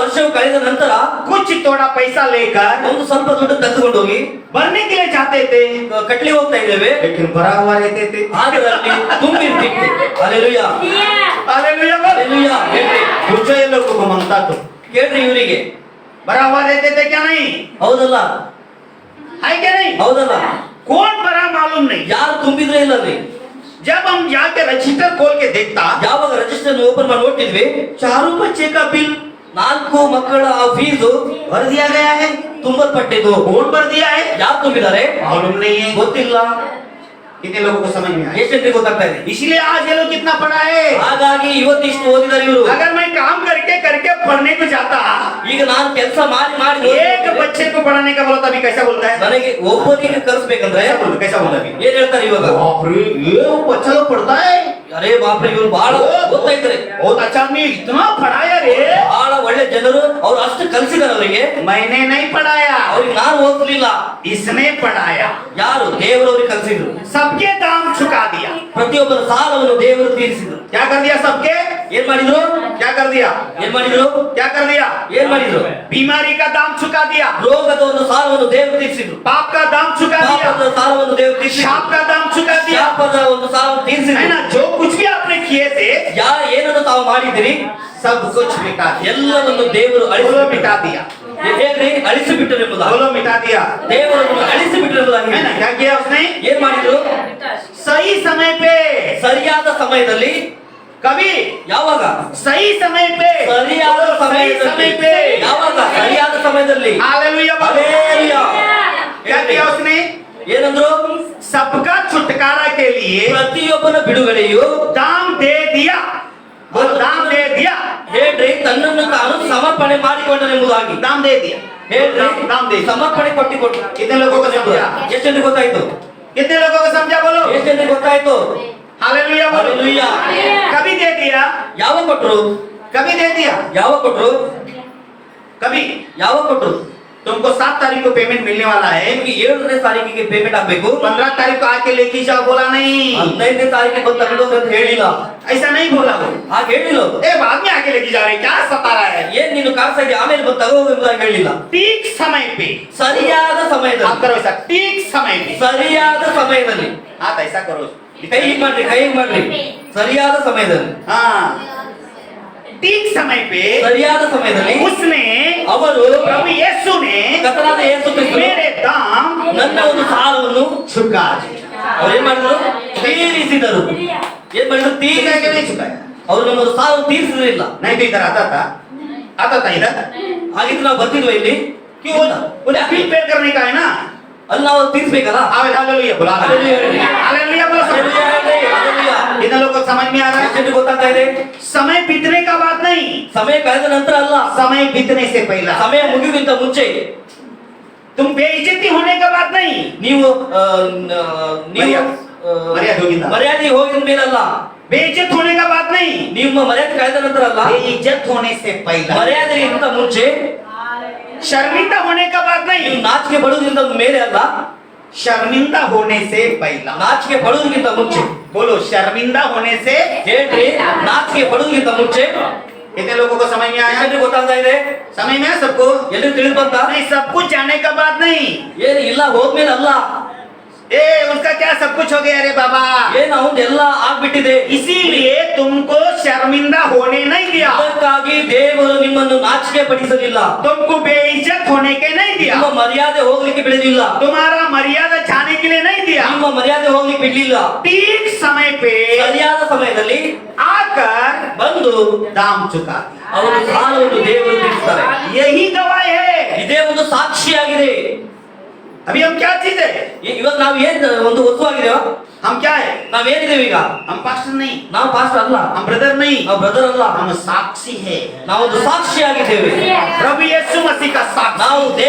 Speaker 2: ವರ್ಷವು ಕಳೆದ ನಂತರ
Speaker 1: कुछ थोड़ा पैसा लेकर
Speaker 2: ಒಂದು ಸ್ವಲ್ಪ ದುಡ್ಡು ತೆಗೆದುಕೊಂಡು ಹೋಗಿ
Speaker 1: भरने के लिए जाते थे,
Speaker 2: ಕಟ್ಲಿ ಹೋಗ್ತಾ ಇದ್ದೇವೆ.
Speaker 1: लेकिन भरा हुआ रहते थे।
Speaker 2: ಅದರಲ್ಲಿ ತುಂಬಿರ್ತಿತ್ತು. ಹಾಲೆಲೂಯಾ,
Speaker 1: हालेलुया बोलो।
Speaker 2: ಹಾಲೆಲೂಯಾ. ಹೇಳ್ರಿ,
Speaker 1: पूछो ये लोगों को ममता तो
Speaker 2: ಕೇಳ್ರಿ ಇವರಿಗೆ.
Speaker 1: भरा हुआ रहते थे क्या? नहीं
Speaker 2: ಹೌದಲ್ಲ,
Speaker 1: है क्या? नहीं
Speaker 2: ಹೌದಲ್ಲ.
Speaker 1: कौन भरा मालूम नहीं।
Speaker 2: ಯಾರು ತುಂಬಿದ್ರೆ ಇಲ್ಲ ಅಲ್ಲಿ.
Speaker 1: जब हम जाके रजिस्टर खोल के देखता,
Speaker 2: ಯಾವಾಗ ರಿಜಿಸ್ಟರ್ ಓಪನ್ ಮಾಡಿ ನೋಡ್ತಿದ್ವಿ,
Speaker 1: 4 बच्चे का बिल
Speaker 2: 4 ಮಕ್ಕಳ ಆ ಫೀಸು
Speaker 1: भर दिया गया है।
Speaker 2: ತುಂಬಲ್ಪಟ್ಟಿದ್ದು.
Speaker 1: कौन भर दिया है
Speaker 2: ಯಾರು ತುಂಬಿದ್ದಾರೆ
Speaker 1: मालूम नहीं है।
Speaker 2: ಗೊತ್ತಿಲ್ಲ.
Speaker 1: कितने लोगों को समझ में आया?
Speaker 2: ಎಷ್ಟು ಜನರಿಗೆ ಗೊತ್ತಾಗ್ತಾ ಇದೆ?
Speaker 1: इसलिए आज ये लोग कितना पढ़ा है।
Speaker 2: ಹಾಗಾಗಿ ಇವತ್ತಿಷ್ಟು ಓದಿದ್ದಾರೆ ಇವರು.
Speaker 1: अगर मैं काम करके करके पढ़ने को जाता,
Speaker 2: ಈಗ ನಾನು ಕೆಲಸ ಮಾಡಿ ಮಾಡಿ
Speaker 1: एक बच्चे को पढ़ाने का बोलता अभी कैसा बोलता है?
Speaker 2: ನನಗೆ ಒಬ್ಬನಿಗೆ ಕಲಿಸ್ಬೇಕಂದ್ರೆ
Speaker 1: कैसा बोलता अभी?
Speaker 2: ಏನ್ ಹೇಳ್ತಾರೆ ಇವಾಗ?
Speaker 1: बाप रे, ये बच्चा लोग पढ़ता है,
Speaker 2: ಅರೇ ಬಾಪ್ರೆ, ಇವರು ಬಹಳ ಓದ್ತಾ ಇದ್ದಾರೆ.
Speaker 1: बहुत अच्छा आदमी, इतना पढ़ाया रे।
Speaker 2: ಬಹಳ ಒಳ್ಳೆ ಜನರು, ಅವ್ರು ಅಷ್ಟು ಕಲಿಸಿದಾರೆ ಅವರಿಗೆ.
Speaker 1: मैंने नहीं पढ़ाया,
Speaker 2: ಅವ್ರಿಗೆ ನಾನು ಓದ್ಲಿಲ್ಲ,
Speaker 1: इसने पढ़ाया।
Speaker 2: ಯಾರು? ದೇವರು ಅವ್ರಿಗೆ ಕಲಿಸಿದ್ರು.
Speaker 1: सबके दाम चुका दिया।
Speaker 2: ಪ್ರತಿಯೊಬ್ಬರ ಸಾಲವನ್ನು ದೇವರು ತೀರಿಸಿದ್ರು.
Speaker 1: क्या कर दिया? सबके
Speaker 2: ಏನ್ ಮಾಡಿದ್ರು?
Speaker 1: क्या कर दिया?
Speaker 2: ಏನ್ ಮಾಡಿದ್ರು?
Speaker 1: क्या कर दिया?
Speaker 2: ಏನ್ ಮಾಡಿದ್ರು?
Speaker 1: बीमारी का दाम चुका दिया,
Speaker 2: ರೋಗದ ಒಂದು ಸಾಲವನ್ನು ದೇವರು ತೀರಿಸಿದ್ರು.
Speaker 1: पाप का दाम चुका दिया,
Speaker 2: ಪಾಪದ ಸಾಲವನ್ನು ದೇವರು ತೀರಿಸಿದ್ರು.
Speaker 1: शाप का दाम चुका दिया,
Speaker 2: ಶಾಪದ ಒಂದು ಸಾಲವನ್ನು
Speaker 1: है
Speaker 2: ತೀರಿಸಿದ್ರು.
Speaker 1: ना? जो कुछ भी आपने किए थे,
Speaker 2: ಏನನ್ನು ತಾವು ಮಾಡಿದಿರಿ,
Speaker 1: सब कुछ मिटा दिया।
Speaker 2: ಎಲ್ಲವನ್ನು ದೇವರು
Speaker 1: बोलो मिटा दिया,
Speaker 2: ಹೇಗ್ರಿ? ಅಳಿಸಿಬಿಟ್ಟರು ಎಂಬುದಾಗಿ.
Speaker 1: बोलो मिटा दिया,
Speaker 2: ದೇವರನ್ನು ಅಳಿಸಿಬಿಟ್ಟರು ಎಂಬುದಾಗಿ.
Speaker 1: है ना? क्या किया उसने?
Speaker 2: ಏನ್ ಮಾಡಿದ್ರು?
Speaker 1: सही समय पे
Speaker 2: ಸರಿಯಾದ ಸಮಯದಲ್ಲಿ
Speaker 1: कभी
Speaker 2: ಯಾವಾಗ
Speaker 1: सही समय पे
Speaker 2: ಸರಿಯಾದ
Speaker 1: सही समय
Speaker 2: ಸಮಯದಲ್ಲಿ
Speaker 1: पे
Speaker 2: ಯಾವಾಗ ಸರಿಯಾದ ಸಮಯದಲ್ಲಿ
Speaker 1: हालेलुया बोलो।
Speaker 2: Hallelujah.
Speaker 1: क्या किया उसने?
Speaker 2: ಏನಂದ್ರು
Speaker 1: सबका छुटकारा के लिए
Speaker 2: ಪ್ರತಿಯೊಬ್ಬನ ಬಿಡುಗಡೆಯು
Speaker 1: दाम दे दिया, बोलो दाम दे दिया,
Speaker 2: ಹೇಳ್ರಿ ತನ್ನನ್ನು ತಾನು ಸಮರ್ಪಣೆ ಮಾಡಿಕೊಂಡನೆಂಬುದಾಗಿ
Speaker 1: दाम दे दिया,
Speaker 2: ಹೇಳ್ರಿ
Speaker 1: दाम दे दिया।
Speaker 2: ಸಮರ್ಪಣೆ ಕೊಟ್ಟಿಕೊಟ್ಟು
Speaker 1: कितने लोगों को समझा?
Speaker 2: ಎಷ್ಟು ಜನರಿಗೆ ಗೊತ್ತಾಯ್ತು
Speaker 1: कितने लोगों को समझा बोलो?
Speaker 2: ಎಷ್ಟು ಜನರಿಗೆ ಗೊತ್ತಾಯ್ತು
Speaker 1: हालेलुया बोलो।
Speaker 2: Hallelujah.
Speaker 1: कभी दे दिया,
Speaker 2: ಯಾವಾಗ ಕೊಟ್ರು
Speaker 1: कभी दे दिया,
Speaker 2: ಯಾವಾಗ ಕೊಟ್ರು
Speaker 1: कभी
Speaker 2: ಯಾವಾಗ ಕೊಟ್ರು
Speaker 1: तुमको 7 तारीख को पेमेंट मिलने वाला है,
Speaker 2: ನಿಮ್ಗೆ 7ನೇ ತಾರೀಕಿಗೆ ಪೇಮೆಂಟ್ ಆಗ್ಬೇಕು
Speaker 1: 15 तारीख को आके लेके जाओ, बोला नहीं,
Speaker 2: 15ನೇ ತಾರೀಕಿಗೆ ಬಂದು ತಗೊಂಡು ಅಂತ ಹೇಳಿಲ್ಲ
Speaker 1: ऐसा नहीं बोला वो।
Speaker 2: ಹಾಗೆ ಹೇಳಿಲ್ಲ ಅವ್ರು.
Speaker 1: ए बाद में आके लेके जा रहे, क्या सता रहा है?
Speaker 2: ಏನ್ ನೀನು ಕಾಡ್ತಾ ಇದ್ದೀಯ ಆಮೇಲೆ ಬಂದು ತಗೋ ಎಂಬುದಾಗಿ ಹೇಳಿಲ್ಲ
Speaker 1: ठीक समय पे,
Speaker 2: ಸರಿಯಾದ
Speaker 1: आप
Speaker 2: ಸಮಯದಲ್ಲಿ
Speaker 1: करो ऐसा, ठीक समय पे,
Speaker 2: ಸರಿಯಾದ ಸಮಯದಲ್ಲಿ
Speaker 1: आप ऐसा करो,
Speaker 2: ಕೈ ಹೀಗ್ ಮಾಡ್ರಿ ಕೈ ಹೀಗ್ ಮಾಡ್ರಿ ಸರಿಯಾದ ಸಮಯದಲ್ಲಿ
Speaker 1: हाँ, ठीक समय पे
Speaker 2: ಸರಿಯಾದ ಸಮಯದಲ್ಲಿ
Speaker 1: उसने,
Speaker 2: ಅವರು
Speaker 1: प्रभु यीशु ने
Speaker 2: ಕರ್ತನಾದ ಯೇಸು ಕ್ರಿಸ್ತನು
Speaker 1: मेरे दाम
Speaker 2: ನನ್ನ ಒಂದು ಸಾಲವನ್ನು
Speaker 1: चुका दिया।
Speaker 2: ಅವ್ರು ಏನ್ ಮಾಡಿದ್ರು ತೀರಿಸಿದರು ಏನ್ ಮಾಡಿದ್ರು
Speaker 1: चुकाया कि
Speaker 2: ತೀರಿಸಿದರು
Speaker 1: नहीं चुकाया?
Speaker 2: ಅವ್ರು ನಮ್ಮದು ಸಾಲವನ್ನು ತೀರಿಸಲಿಲ್ಲ
Speaker 1: नहीं तो इधर आता था इधर,
Speaker 2: ಹಾಗಿದ್ರೆ ನಾವು ಬರ್ತಿದ್ವಿ ಇಲ್ಲಿ
Speaker 1: क्यों? बोले बिल पे करने का है ना,
Speaker 2: ಅಲ್ಲಿ ನಾವು ತೀರಿಸ್ಬೇಕಲ್ಲ
Speaker 1: हालेलुया बोला, हालेलुया बोलो। इधर लोग को समझ में आ रहा है?
Speaker 2: ಎಷ್ಟು ಗೊತ್ತಾಗ್ತಾ ಇದೆ
Speaker 1: समय बीतने का बात नहीं,
Speaker 2: ಸಮಯ ಕಳೆದ ನಂತರ ಅಲ್ಲ
Speaker 1: समय बीतने से पहला,
Speaker 2: ಸಮಯ ಮುಗಿಯುವುದಕ್ಕಿಂತ ಮುಂಚೆ
Speaker 1: तुम बेइज्जती होने का बात नहीं,
Speaker 2: ನೀವು ನೀವು
Speaker 1: ಮರ್ಯಾದೆ ಹೋಗಿದ್ದ.
Speaker 2: ಮರ್ಯಾದೆ ಹೋಗಿದ ಮೇಲಲ್ಲ
Speaker 1: बेइज्जत होने का बात नहीं,
Speaker 2: ನಿಮ್ಮ ಮರ್ಯಾದೆ ಕಳೆದ ನಂತರ ಅಲ್ಲ
Speaker 1: बेइज्जत होने से पहला,
Speaker 2: ಮರ್ಯಾದೆಗಿಂತ ಮುಂಚೆ
Speaker 1: शर्मिंदा होने का बात
Speaker 2: ನೀವು
Speaker 1: नहीं,
Speaker 2: ನಾಚಿಕೆ ಪಡುವುದಕ್ಕಿಂತ ಮೇಲೆ ಅಲ್ಲ
Speaker 1: शर्मिंदा होने से पहला,
Speaker 2: ನಾಚಿಕೆ ಪಡುವುದಕ್ಕಿಂತ ಮುಂಚೆ
Speaker 1: बोलो शर्मिंदा होने से।
Speaker 2: ಹೇಳ್ರಿ ನಾಚಿಕೆ ಪಡುವುದಕ್ಕಿಂತ ಮುಂಚೆ
Speaker 1: कितने लोगों को समझ में आया?
Speaker 2: ಎಲ್ರಿಗೂ ಗೊತ್ತಾಗ್ತಾ ಇದೆ
Speaker 1: समझ में आया सबको?
Speaker 2: ಎಲ್ರಿಗೂ ತಿಳಿದು ಬಂತ
Speaker 1: नहीं, सब कुछ जाने का बात नहीं,
Speaker 2: ಏನು ಇಲ್ಲ ಹೋದ್ಮೇಲೆ ಅಲ್ಲ
Speaker 1: ए उसका क्या सब कुछ हो गया अरे बाबा,
Speaker 2: ಏನು ಅವ್ನು ಎಲ್ಲ ಆಗ್ಬಿಟ್ಟಿದೆ
Speaker 1: इसीलिए तुमको शर्मिंदा होने नहीं दिया,
Speaker 2: ಅದಕ್ಕಾಗಿ ದೇವರು ನಿಮ್ಮನ್ನು ನಾಚಿಕೆ ಪಡಿಸಲಿಲ್ಲ
Speaker 1: तुमको बेइज्जत होने के नहीं दिया,
Speaker 2: ನಿಮ್ಮ ಮರ್ಯಾದೆ ಹೋಗ್ಲಿಕ್ಕೆ ಬಿಡಲಿಲ್ಲ
Speaker 1: तुम्हारा मर्यादा जाने के लिए नहीं दिया,
Speaker 2: ನಿಮ್ಮ ಮರ್ಯಾದೆ ಹೋಗ್ಲಿಕ್ಕೆ ಬಿಡ್ಲಿಲ್ಲ
Speaker 1: ठीक समय पे
Speaker 2: ಸರಿಯಾದ ಸಮಯದಲ್ಲಿ
Speaker 1: आकर
Speaker 2: ಬಂದು
Speaker 1: दाम चुका दिया।
Speaker 2: ಅವರು ಸಾಲವನ್ನು ದೇವರು ತೀರಿಸ್ತಾರೆ
Speaker 1: यही गवाह है।
Speaker 2: ಇದೇ ಒಂದು ಸಾಕ್ಷಿಯಾಗಿದೆ
Speaker 1: अभी हम क्या चीज है?
Speaker 2: ಇವಾಗ ನಾವು ಏನ್ ಒಂದು ವಸ್ತುವಾಗಿದ್ದೇವ
Speaker 1: हम क्या है?
Speaker 2: ನಾವೇನಿದ್ದೇವೆ ಈಗ
Speaker 1: हम पास्टर नहीं,
Speaker 2: ನಾವು ಪಾಸ್ಟರ್ ಅಲ್ಲ
Speaker 1: हम ब्रदर नहीं,
Speaker 2: ನಾವು ಬ್ರದರ್ ಅಲ್ಲ
Speaker 1: हम साक्षी है,
Speaker 2: ನಾವೊಂದು ಸಾಕ್ಷಿಯಾಗಿದ್ದೇವೆ
Speaker 1: प्रभु यीशु मसीह का साक्षी।
Speaker 2: ನಾವು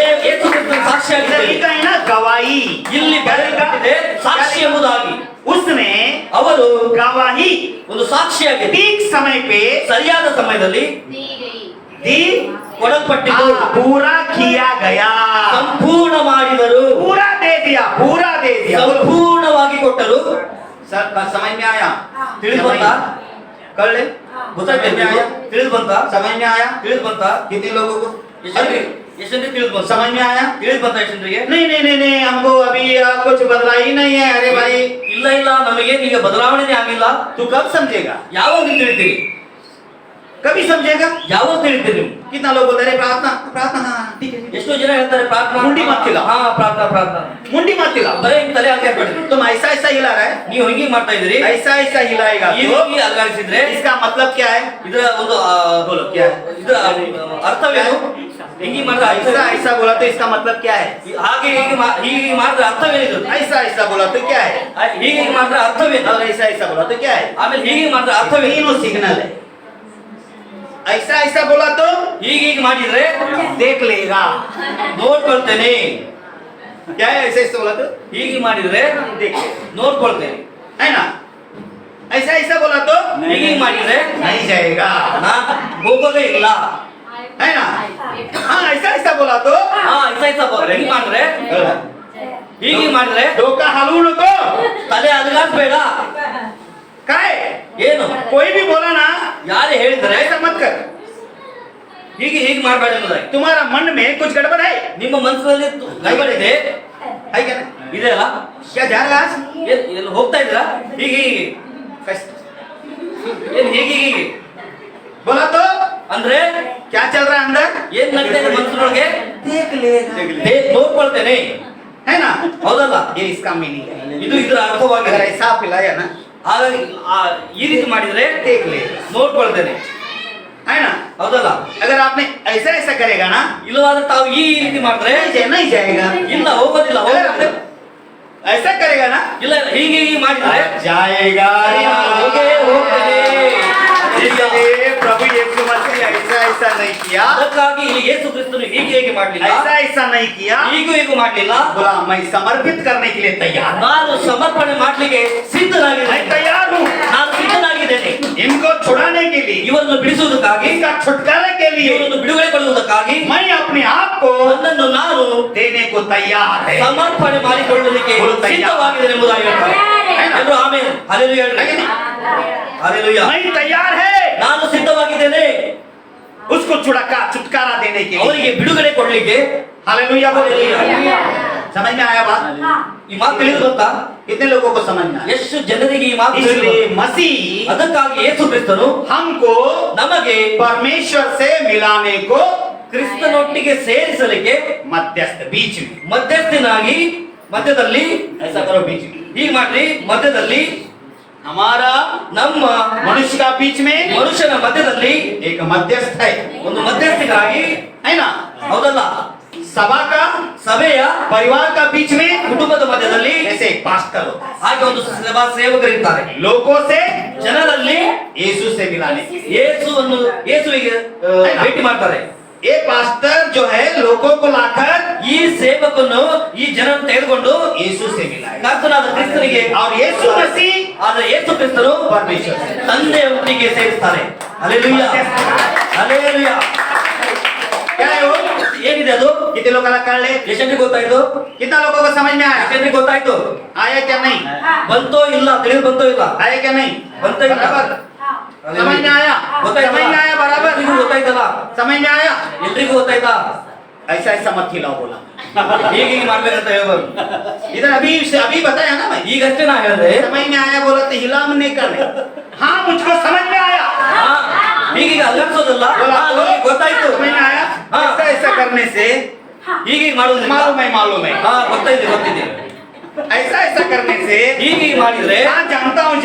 Speaker 2: ಯೇಸು ಕ್ರಿಸ್ತನ ಸಾಕ್ಷಿಯಾಗಿದ್ದೇವೆ
Speaker 1: इधर का है ना गवाही,
Speaker 2: ಇಲ್ಲಿ ಬರೆದಿದೆ ಸಾಕ್ಷಿ ಎಂಬುದಾಗಿ
Speaker 1: उसने
Speaker 2: ಅವರು
Speaker 1: गवाही
Speaker 2: ಒಂದು ಸಾಕ್ಷಿಯಾಗಿದೆ
Speaker 1: ठीक समय पे
Speaker 2: ಸರಿಯಾದ ಸಮಯದಲ್ಲಿ
Speaker 1: दी,
Speaker 2: ಕೊಡಲ್ಪಟ್ಟಿದ್ದು
Speaker 1: पूरा किया गया,
Speaker 2: ಸಂಪೂರ್ಣ ಮಾಡಿದರು
Speaker 1: पूरा दे दिया, पूरा दे दिया। बोलो।
Speaker 2: ಸಂಪೂರ್ಣವಾಗಿ ಕೊಟ್ಟರು
Speaker 1: सर समझ में आया?
Speaker 2: ತಿಳಿದು ಬಂತ
Speaker 1: कर ले,
Speaker 2: ಗೊತ್ತಾಯ್ತು ತಿಳಿದು ಬಂತ
Speaker 1: समझ में आया?
Speaker 2: ತಿಳಿದು ಬಂತ
Speaker 1: कितने लोगों को
Speaker 2: ಎಷ್ಟಂದ್ರೆ ತಿಳಿದು ಬಂತ
Speaker 1: समझ में आया?
Speaker 2: ತಿಳಿದು ಬಂತ ಎಷ್ಟಂದ್ರಿಗೆ
Speaker 1: नहीं नहीं नहीं नहीं, हमको अभी कुछ बदला ही नहीं है। अरे भाई
Speaker 2: ಇಲ್ಲ ಇಲ್ಲ ನಮಗೇನು ಈಗ ಬದಲಾವಣೆ ಆಗಿಲ್ಲ
Speaker 1: तू कब समझेगा?
Speaker 2: ಯಾವಾಗ ನೀವು ತಿಳಿತೀರಿ
Speaker 1: कभी समझेगा?
Speaker 2: ಯಾವಾಗ ತಿಳಿತೀರಿ ನೀವು
Speaker 1: कितना लोग बोलते अरे प्रार्थना प्रार्थना, हाँ, ठीक है।
Speaker 2: ಎಷ್ಟೋ ಜನ ಹೇಳ್ತಾರೆ ಪ್ರಾರ್ಥನಾ
Speaker 1: ಮುಂಡಿ ಮಾತಿಲ್ಲ.
Speaker 2: ಹಾ ಪ್ರಾರ್ಥನಾ ಪ್ರಾರ್ಥನಾ
Speaker 1: मुंडी मत हिलाओ,
Speaker 2: ಬರೀ ಹಿಂಗ್ ತಲೆ ಹಾಕಿ ಹಾಕ್ಬೇಡಿ
Speaker 1: तुम ऐसा ऐसा हिला रहा है,
Speaker 2: ನೀವು ಹಿಂಗೆ ಮಾಡ್ತಾ ಇದ್ದೀರಿ
Speaker 1: ऐसा ऐसा हिलाएगा
Speaker 2: ಈ
Speaker 1: तो
Speaker 2: ರೀತಿ ಅಲ್ಗಾಡಿಸಿದ್ರೆ
Speaker 1: इसका मतलब क्या है?
Speaker 2: ಇದರ ಒಂದು
Speaker 1: बोलो क्या है?
Speaker 2: ಇದರ ಅರ್ಥವೇನು ಹಿಂಗೆ ಮಾಡಿದ್ರೆ ಅರ್ಥ
Speaker 1: ऐसा ऐसा बोला तो इसका मतलब क्या है?
Speaker 2: ಹಾಗೆ ಹೀಗೆ ಮಾಡಿದ್ರೆ ಅರ್ಥವೇನಿದೆ
Speaker 1: ऐसा ऐसा बोला तो क्या है?
Speaker 2: ಹೀಗೆ ಮಾಡಿದ್ರೆ ಅರ್ಥವೇನು
Speaker 1: और ऐसा ऐसा बोला तो क्या है?
Speaker 2: ಆಮೇಲೆ ಹೀಗೆ ಮಾಡಿದ್ರೆ ಅರ್ಥವೇನು
Speaker 1: तीनों सिग्नल है। ऐसा ऐसा बोला तो
Speaker 2: ಹೀಗೆ ಮಾಡಿದ್ರೆ
Speaker 1: देख लेगा,
Speaker 2: ನೋಡ್ಕೊಳ್ತೇನೆ
Speaker 1: क्या है? ऐसा ऐसा बोला तो
Speaker 2: ಹೀಗೆ ಮಾಡಿದ್ರೆ
Speaker 1: देख,
Speaker 2: ನೋಡ್ಕೊಳ್ತೇನೆ
Speaker 1: है ना? ऐसा ऐसा बोला तो
Speaker 2: ಹೀಗೆ ಮಾಡಿದ್ರೆ
Speaker 1: नहीं जाएगा,
Speaker 2: ನಾ ಹೋಗೋದೇ ಇಲ್ಲ
Speaker 1: है ना? हाँ ऐसा ऐसा बोला तो
Speaker 2: ಹಾ ಹಿಂಗೆ ಮಾಡಿದ್ರೆ ಹೀಗೆ ಮಾಡಿದ್ರೆ
Speaker 1: धोखा हालू नको,
Speaker 2: ತಲೆ ಅಲುಗಾಡ್ಬೇಡ
Speaker 1: क्या है?
Speaker 2: ಏನು
Speaker 1: कोई भी बोला ना
Speaker 2: ಯಾರೇ ಹೇಳಿದ್ರೆ
Speaker 1: ऐसा मत कर,
Speaker 2: ಹೀಗೆ ಮಾಡಬೇಡ ಎಂಬುದಾಗಿ
Speaker 1: तुम्हारा मन में कुछ गड़बड़ है,
Speaker 2: ನಿಮ್ಮ ಮನಸ್ಸಿನಲ್ಲಿ ಗೈಬಡಿದೆ
Speaker 1: है क्या ना?
Speaker 2: ಇದೆ ಅಲ್ಲ
Speaker 1: क्या जा रहा है आज?
Speaker 2: ಎಲ್ಲ ಹೋಗ್ತಾ ಇದ್ದೀರಾ ಹೀಗೆ
Speaker 1: फैस्ट
Speaker 2: ಏನ್ ಹೀಗೆ
Speaker 1: बोला तो
Speaker 2: ಅಂದ್ರೆ
Speaker 1: क्या चल रहा है अंदर?
Speaker 2: ಏನ್ ನಡೀತಾ ಇದೆ ಮನಸ್ಸಿನೊಳಗೆ
Speaker 1: देख लेगा,
Speaker 2: ನೋಡ್ಕೊಳ್ತೇನೆ
Speaker 1: है ना?
Speaker 2: ಹೌದಲ್ಲ
Speaker 1: ये इसका मीनिंग है।
Speaker 2: ಇದು ಇದರ
Speaker 1: अगर
Speaker 2: ಅರ್ಥವಾಗಿದೆ
Speaker 1: ऐसा आप हिलाया ना,
Speaker 2: ಹಾಗಾಗಿ ಈ ರೀತಿ ಮಾಡಿದ್ರೆ
Speaker 1: देख ले,
Speaker 2: ನೋಡ್ಕೊಳ್ತೇನೆ,
Speaker 1: है ना?
Speaker 2: ಹೌದಲ್ಲ?
Speaker 1: अगर आपने ऐसा ऐसा करेगा ना,
Speaker 2: ಇಲ್ಲವಾದ್ರೆ ತಾವು ಈ ರೀತಿ ಮಾಡಿದ್ರೆ
Speaker 1: नहीं जाएगा।
Speaker 2: ಇಲ್ಲ ಹೋಗೋದಿಲ್ಲ,
Speaker 1: अगर आपने ऐसा करेगा ना,
Speaker 2: ಇಲ್ಲ ಹೀಗೆ ಮಾಡಿದ್ರೆ
Speaker 1: जाएगा।
Speaker 2: ಹೋಗೇ ಹೋಗ್ತದೆ।
Speaker 1: इसलिए प्रभु यीशु मसीह ऐसा ऐसा नहीं किया,
Speaker 2: ಅದಕ್ಕಾಗಿ ಇಲ್ಲಿ ಯೇಸು ಕ್ರಿಸ್ತನು ಹೀಗೆ ಮಾಡಲಿಲ್ಲ,
Speaker 1: ऐसा ऐसा नहीं किया,
Speaker 2: ಹೀಗೂ ಮಾಡಲಿಲ್ಲ.
Speaker 1: बोला मैं समर्पित करने के लिए तैयार हूं।
Speaker 2: ನಾನು ಸಮರ್ಪಣೆ ಮಾಡ್ಲಿಕ್ಕೆ ಸಿದ್ಧನಾಗಿದ್ದೇನೆ,
Speaker 1: मैं तैयार हूँ
Speaker 2: ನಾನು ಸಿದ್ಧನಾಗಿದ್ದೇನೆ.
Speaker 1: इनको छुड़ाने के लिए,
Speaker 2: ಇವರನ್ನು ಬಿಡಿಸುವುದಕ್ಕಾಗಿ,
Speaker 1: इनका छुटकारा के लिए
Speaker 2: ಇವರನ್ನು ಬಿಡುಗಡೆ ಪಡೆಯುವುದಕ್ಕಾಗಿ
Speaker 1: मैं अपने आप को
Speaker 2: ನನ್ನನ್ನು ನಾನು
Speaker 1: देने को तैयार है।
Speaker 2: ಸಮರ್ಪಣೆ ಮಾಡಿಕೊಳ್ಳಲಿಕ್ಕೆ ಸಿದ್ಧವಾಗಿದ್ದೇನೆ ಎಂಬುದಾಗಿ ಹೇಳ್ತಾರೆ. ಎಲ್ಲರೂ ಆಮೆನ್, ಹಲ್ಲೆಲೂಯಾ ಹೇಳ್ರಿ. ಹಲ್ಲೆಲೂಯಾ.
Speaker 1: मैं तैयार है
Speaker 2: ನಾನು ಸಿದ್ಧವಾಗಿದ್ದೇನೆ
Speaker 1: उसको छुटकारा देने के लिए।
Speaker 2: ಅವರಿಗೆ ಬಿಡುಗಡೆ ಕೊಡ್ಲಿಕ್ಕೆ.
Speaker 1: हालेलुया बोलिए। समझ में आया बात?
Speaker 2: ಈ ಮಾತು ತಿಳಿದು ಬಂತಾ?
Speaker 1: कितने लोगों को समझ में आया?
Speaker 2: ಎಷ್ಟು ಜನರಿಗೆ ಈ ಮಾತು ತಿಳಿದು
Speaker 1: इसलिए
Speaker 2: ಬಂತು?
Speaker 1: मसीह
Speaker 2: ಅದಕ್ಕಾಗಿ ಯೇಸು ಕ್ರಿಸ್ತನು
Speaker 1: हमको
Speaker 2: ನಮಗೆ
Speaker 1: परमेश्वर से मिलाने को
Speaker 2: ಕ್ರಿಸ್ತನೊಟ್ಟಿಗೆ ಸೇರಿಸಲಿಕ್ಕೆ
Speaker 1: मध्यस्थ, बीच में
Speaker 2: ಮಧ್ಯಸ್ಥನಾಗಿ, ಮಧ್ಯದಲ್ಲಿ
Speaker 1: ऐसा करो, बीच में
Speaker 2: ಹೀಗೆ ಮಾಡ್ರಿ, ಮಧ್ಯದಲ್ಲಿ
Speaker 1: हमारा
Speaker 2: ನಮ್ಮ
Speaker 1: मनुष्य का बीच में
Speaker 2: ಮನುಷ್ಯನ ಮಧ್ಯದಲ್ಲಿ
Speaker 1: एक मध्यस्थ है,
Speaker 2: ಒಂದು ಮಧ್ಯಸ್ಥಿಗಾಗಿ,
Speaker 1: है ना?
Speaker 2: ಹೌದಲ್ಲ?
Speaker 1: सभा का,
Speaker 2: ಸಭೆಯ
Speaker 1: परिवार का बीच में
Speaker 2: ಕುಟುಂಬದ ಮಧ್ಯದಲ್ಲಿ
Speaker 1: ऐसे एक पास्टर होता है।
Speaker 2: ಹಾಗೆ ಒಂದು ಸೇವಕರಿರ್ತಾರೆ.
Speaker 1: लोगों से
Speaker 2: ಜನರಲ್ಲಿ
Speaker 1: यीशु से मिलाने के लिए
Speaker 2: ಯೇಸುವಿಗೆ ಭೇಟಿ ಮಾಡ್ತಾರೆ.
Speaker 1: ये पास्टर जो है लोगों को लाकर
Speaker 2: ಈ ಸೇವಕನು ಈ ಜನರನ್ನು ತೆಗೆದುಕೊಂಡು
Speaker 1: यीशु से मिलाएगा,
Speaker 2: ಕರ್ತನಾದ ಕ್ರಿಸ್ತನಿಗೆ,
Speaker 1: और यीशु मसीह
Speaker 2: ಆದ್ರೆ ಯೇಸು ಕ್ರಿಸ್ತನು
Speaker 1: परमेश्वर से।
Speaker 2: ತಂದೆಯೊಟ್ಟಿಗೆ ಸೇರಿಸ್ತಾರೆ. Hallelujah, hallelujah.
Speaker 1: क्या है वो?
Speaker 2: ಏನಿದೆ ಅದು?
Speaker 1: कितने लोग अलग कर ले?
Speaker 2: ಎಷ್ಟೆಂಟಿಗೆ ಗೊತ್ತಾಯ್ತು?
Speaker 1: कितना लोगों को समझ में आया?
Speaker 2: ಎಷ್ಟೆಂಟಿಗೆ ಗೊತ್ತಾಯ್ತು?
Speaker 1: आया क्या नहीं?
Speaker 2: ಬಂತೋ ಇಲ್ಲ, ತಿಳಿದು ಬಂತೋ ಇಲ್ಲ?
Speaker 1: आया क्या नहीं?
Speaker 2: बनता ही
Speaker 1: बराबर समझ में आया?
Speaker 2: ಗೊತ್ತಾಯ್ತಲ್ಲ?
Speaker 1: समझ में आया बराबर?
Speaker 2: ಎಲ್ರಿಗೂ ಗೊತ್ತಾಯ್ತಲ್ಲ?
Speaker 1: समझ में आया?
Speaker 2: ಎಲ್ರಿಗೂ ಗೊತ್ತಾಯ್ತಾ?
Speaker 1: ऐसा ऐसा मत खिलाओ बोला।
Speaker 2: ಹೀಗೆ ಮಾಡ್ಬೇಕಂತ ಹೇಳ್ಬಾರ್ದು.
Speaker 1: इधर अभी बताया ना मैं,
Speaker 2: ಈಗಷ್ಟೇ ನಾ ಹೇಳಿದೆ,
Speaker 1: समझ में आया बोला तो हिला नहीं करने। हाँ मुझको समझ में आया।
Speaker 2: ಹೀಗೆ ಅಲ್ಲಾಡ್ಸೋದಲ್ಲ,
Speaker 1: बोला तो
Speaker 2: ಗೊತ್ತಾಯ್ತು.
Speaker 1: समझ में आया?
Speaker 2: हाँ।
Speaker 1: ऐसा ऐसा करने से
Speaker 2: ಹೀಗೆ ಮಾಡೋದ್ರಿಂದ
Speaker 1: मालूम है।
Speaker 2: ಹಾ, ಗೊತ್ತಿದೆ.
Speaker 1: ऐसा ऐसा करने से
Speaker 2: ಹೀಗೆ ಮಾಡಿದ್ರೆ
Speaker 1: हाँ जानता हूँ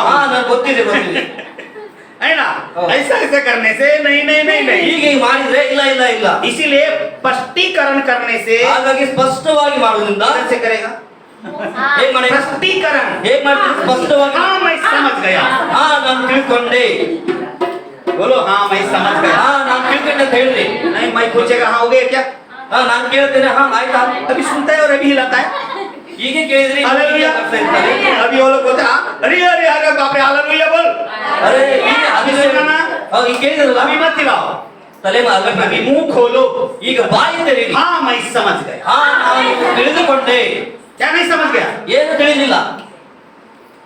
Speaker 2: ಹಾ, ನನಗೆ ಗೊತ್ತಿದೆ.
Speaker 1: है ना?
Speaker 2: हाँ।
Speaker 1: ऐसा ऐसा करने से नहीं नहीं नहीं नहीं।
Speaker 2: ಹೀಗೆ ಮಾಡಿದ್ರೆ ಇಲ್ಲ.
Speaker 1: इसीलिए स्पष्टीकरण करने से
Speaker 2: ಹಾಗಾಗಿ ಸ್ಪಷ್ಟವಾಗಿ ಮಾಡೋದ್ರಿಂದ
Speaker 1: कैसे करेगा?
Speaker 2: ಹೇಗ್ ಮಾಡಿ,
Speaker 1: स्पष्टीकरण।
Speaker 2: ಹೇಗ್ ಮಾಡ್ತೀರಿ? ಸ್ಪಷ್ಟವಾಗಿ.
Speaker 1: हाँ मैं समझ गया।
Speaker 2: ಹಾ, ನಾನು ತಿಳ್ಕೊಂಡೆ.
Speaker 1: बोलो हाँ मैं समझ गया।
Speaker 2: ಹಾ, ನಾನು ತಿಳ್ಕೊಂಡೆ ಅಂತ ಹೇಳ್ರಿ.
Speaker 1: नहीं मैं पूछेगा हाँ हो गया क्या?
Speaker 2: ಹಾ, ನಾನು ಕೇಳ್ತೇನೆ, ಹಾ ಆಯ್ತಾ?
Speaker 1: अभी सुनता है और अभी हिलाता है।
Speaker 2: ಹೀಗೆ ಕೇಳಿದ್ರಿ,
Speaker 1: हालेलुया। अभी वो लोग बोलते हैं अरे अरे अरे बाप रे हालेलुया बोल।
Speaker 2: ಅರೆ ಹೀಗೆ
Speaker 1: अभी सुना ना?
Speaker 2: ಈಗ ಕೇಳಿದ್ರಲ್ಲ,
Speaker 1: अभी मत हिलाओ,
Speaker 2: ತಲೆ
Speaker 1: अभी मुंह खोलो।
Speaker 2: ಈಗ ಬಾಯಿ ತೆರೀರಿ.
Speaker 1: हाँ मैं समझ गया।
Speaker 2: ಹಾ, ನಾನು ತಿಳಿದುಕೊಂಡೆ.
Speaker 1: क्या नहीं समझ गया?
Speaker 2: ಏನು ತಿಳಿಲಿಲ್ಲ,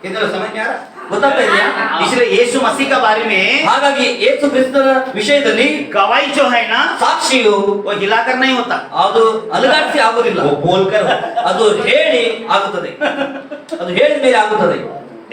Speaker 1: किधर समझ में आ रहा?
Speaker 2: ಗೊತ್ತಾಗ್ತಾ ಇದೆಯಾ?
Speaker 1: इसलिए यीशु मसीह के बारे में
Speaker 2: ಹಾಗಾಗಿ ಯೇಸು ಕ್ರಿಸ್ತನ ವಿಷಯದಲ್ಲಿ
Speaker 1: गवाही जो है ना
Speaker 2: ಸಾಕ್ಷಿಯು
Speaker 1: वो हिलाकर नहीं होता,
Speaker 2: ಅದು ಅಲುಗಾಡಿಸಿ ಆಗುದಿಲ್ಲ,
Speaker 1: वो बोलकर होता।
Speaker 2: ಅದು ಹೇಳಿ ಆಗುತ್ತದೆ, ಅದು ಹೇಳಿದ ಮೇಲೆ ಆಗುತ್ತದೆ.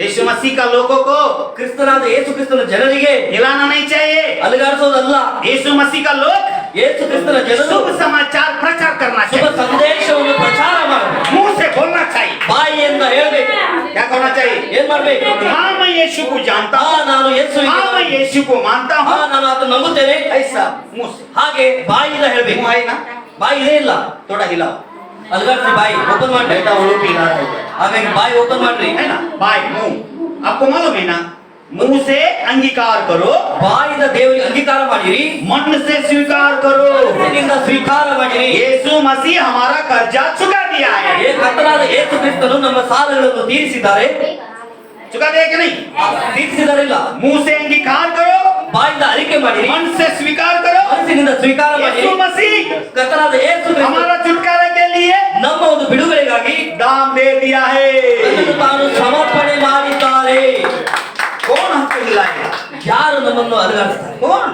Speaker 1: यीशु मसीह का लोगों को
Speaker 2: ಕ್ರಿಸ್ತನಾದ ಯೇಸು ಕ್ರಿಸ್ತನ ಜನರಿಗೆ
Speaker 1: हिलाना नहीं चाहिए।
Speaker 2: ಅಲುಗಾಡಿಸೋದಲ್ಲ,
Speaker 1: यीशु मसीह का लोग
Speaker 2: ಯೇಸು ಕ್ರಿಸ್ತನ ಜನರು
Speaker 1: शुभ समाचार प्रचार करना
Speaker 2: ಶುಭ
Speaker 1: चाहिए,
Speaker 2: ಸಂದೇಶವನ್ನು ಪ್ರಚಾರ ಮಾಡಬೇಕು,
Speaker 1: मुंह से बोलना चाहिए।
Speaker 2: ಬಾಯಿಯಿಂದ ಹೇಳ್ಬೇಕು.
Speaker 1: क्या करना चाहिए?
Speaker 2: ಏನ್ ಮಾಡ್ಬೇಕು?
Speaker 1: हाँ मैं यीशु को जानता
Speaker 2: ಹಾ,
Speaker 1: हूँ,
Speaker 2: ನಾನು ಯೇಸುವಿಗೆ,
Speaker 1: हाँ मैं यीशु को मानता
Speaker 2: ಹಾ,
Speaker 1: हूँ,
Speaker 2: ನಾನು ಅದನ್ನು ನಂಬುತ್ತೇನೆ.
Speaker 1: ऐसा मुंह से।
Speaker 2: ಹಾಗೆ ಬಾಯಿಯಿಂದ ಹೇಳ್ಬೇಕು.
Speaker 1: मुंह है ना,
Speaker 2: ಬಾಯಿ ಇದೇ ಇಲ್ಲ,
Speaker 1: थोड़ा हिलाओ।
Speaker 2: ಅಲುಗಾಡಿಸಿ ಬಾಯಿ ಓಪನ್ ಮಾಡಿ.
Speaker 1: बेटा वो लोग भी हिला रहे हैं,
Speaker 2: ಹಾಗಾಗಿ ಬಾಯಿ ಓಪನ್ ಮಾಡ್ರಿ.
Speaker 1: है ना? बाय मुंह, आपको मालूम है ना? मुंह से अंगीकार करो,
Speaker 2: ಬಾಯಿಂದ ದೇವರಿಗೆ ಅಂಗೀಕಾರ ಮಾಡಿರಿ,
Speaker 1: मन से स्वीकार करो।
Speaker 2: ಮನಸ್ಸಿನಿಂದ ಸ್ವೀಕಾರ ಮಾಡಿರಿ.
Speaker 1: यीशु मसीह हमारा कर्जा चुका दिया है,
Speaker 2: ಕರ್ತನಾದ ಯೇಸು ಕ್ರಿಸ್ತನು ನಮ್ಮ ಸಾಲಗಳನ್ನು ತೀರಿಸಿದ್ದಾರೆ.
Speaker 1: चुका दिया कि नहीं?
Speaker 2: ತೀರಿಸಿದಾರಿಲ್ಲ.
Speaker 1: मुंह से अंगीकार करो,
Speaker 2: ಬಾಯಿಂದ ಅರಿಕೆ ಮಾಡಿರಿ,
Speaker 1: मन से स्वीकार करो।
Speaker 2: ಮನಸ್ಸಿನಿಂದ ಸ್ವೀಕಾರ ಮಾಡಿರಿ.
Speaker 1: यीशु मसीह
Speaker 2: ಕರ್ತನಾದ ಯೇಸು ಕ್ರಿಸ್ತನು
Speaker 1: हमारा छुटकारा के लिए
Speaker 2: ನಮ್ಮ ಒಂದು ಬಿಡುಗಡೆಗಾಗಿ
Speaker 1: दाम दे दिया है।
Speaker 2: ತನ್ನನ್ನು ತಾನು ಸಮರ್ಪಣೆ ಮಾಡಿದ್ದಾರೆ.
Speaker 1: कौन हमको हिलाएगा?
Speaker 2: ಯಾರು ನಮ್ಮನ್ನು ಅಲುಗಾಡಿಸ್ತಾರೆ?
Speaker 1: कौन?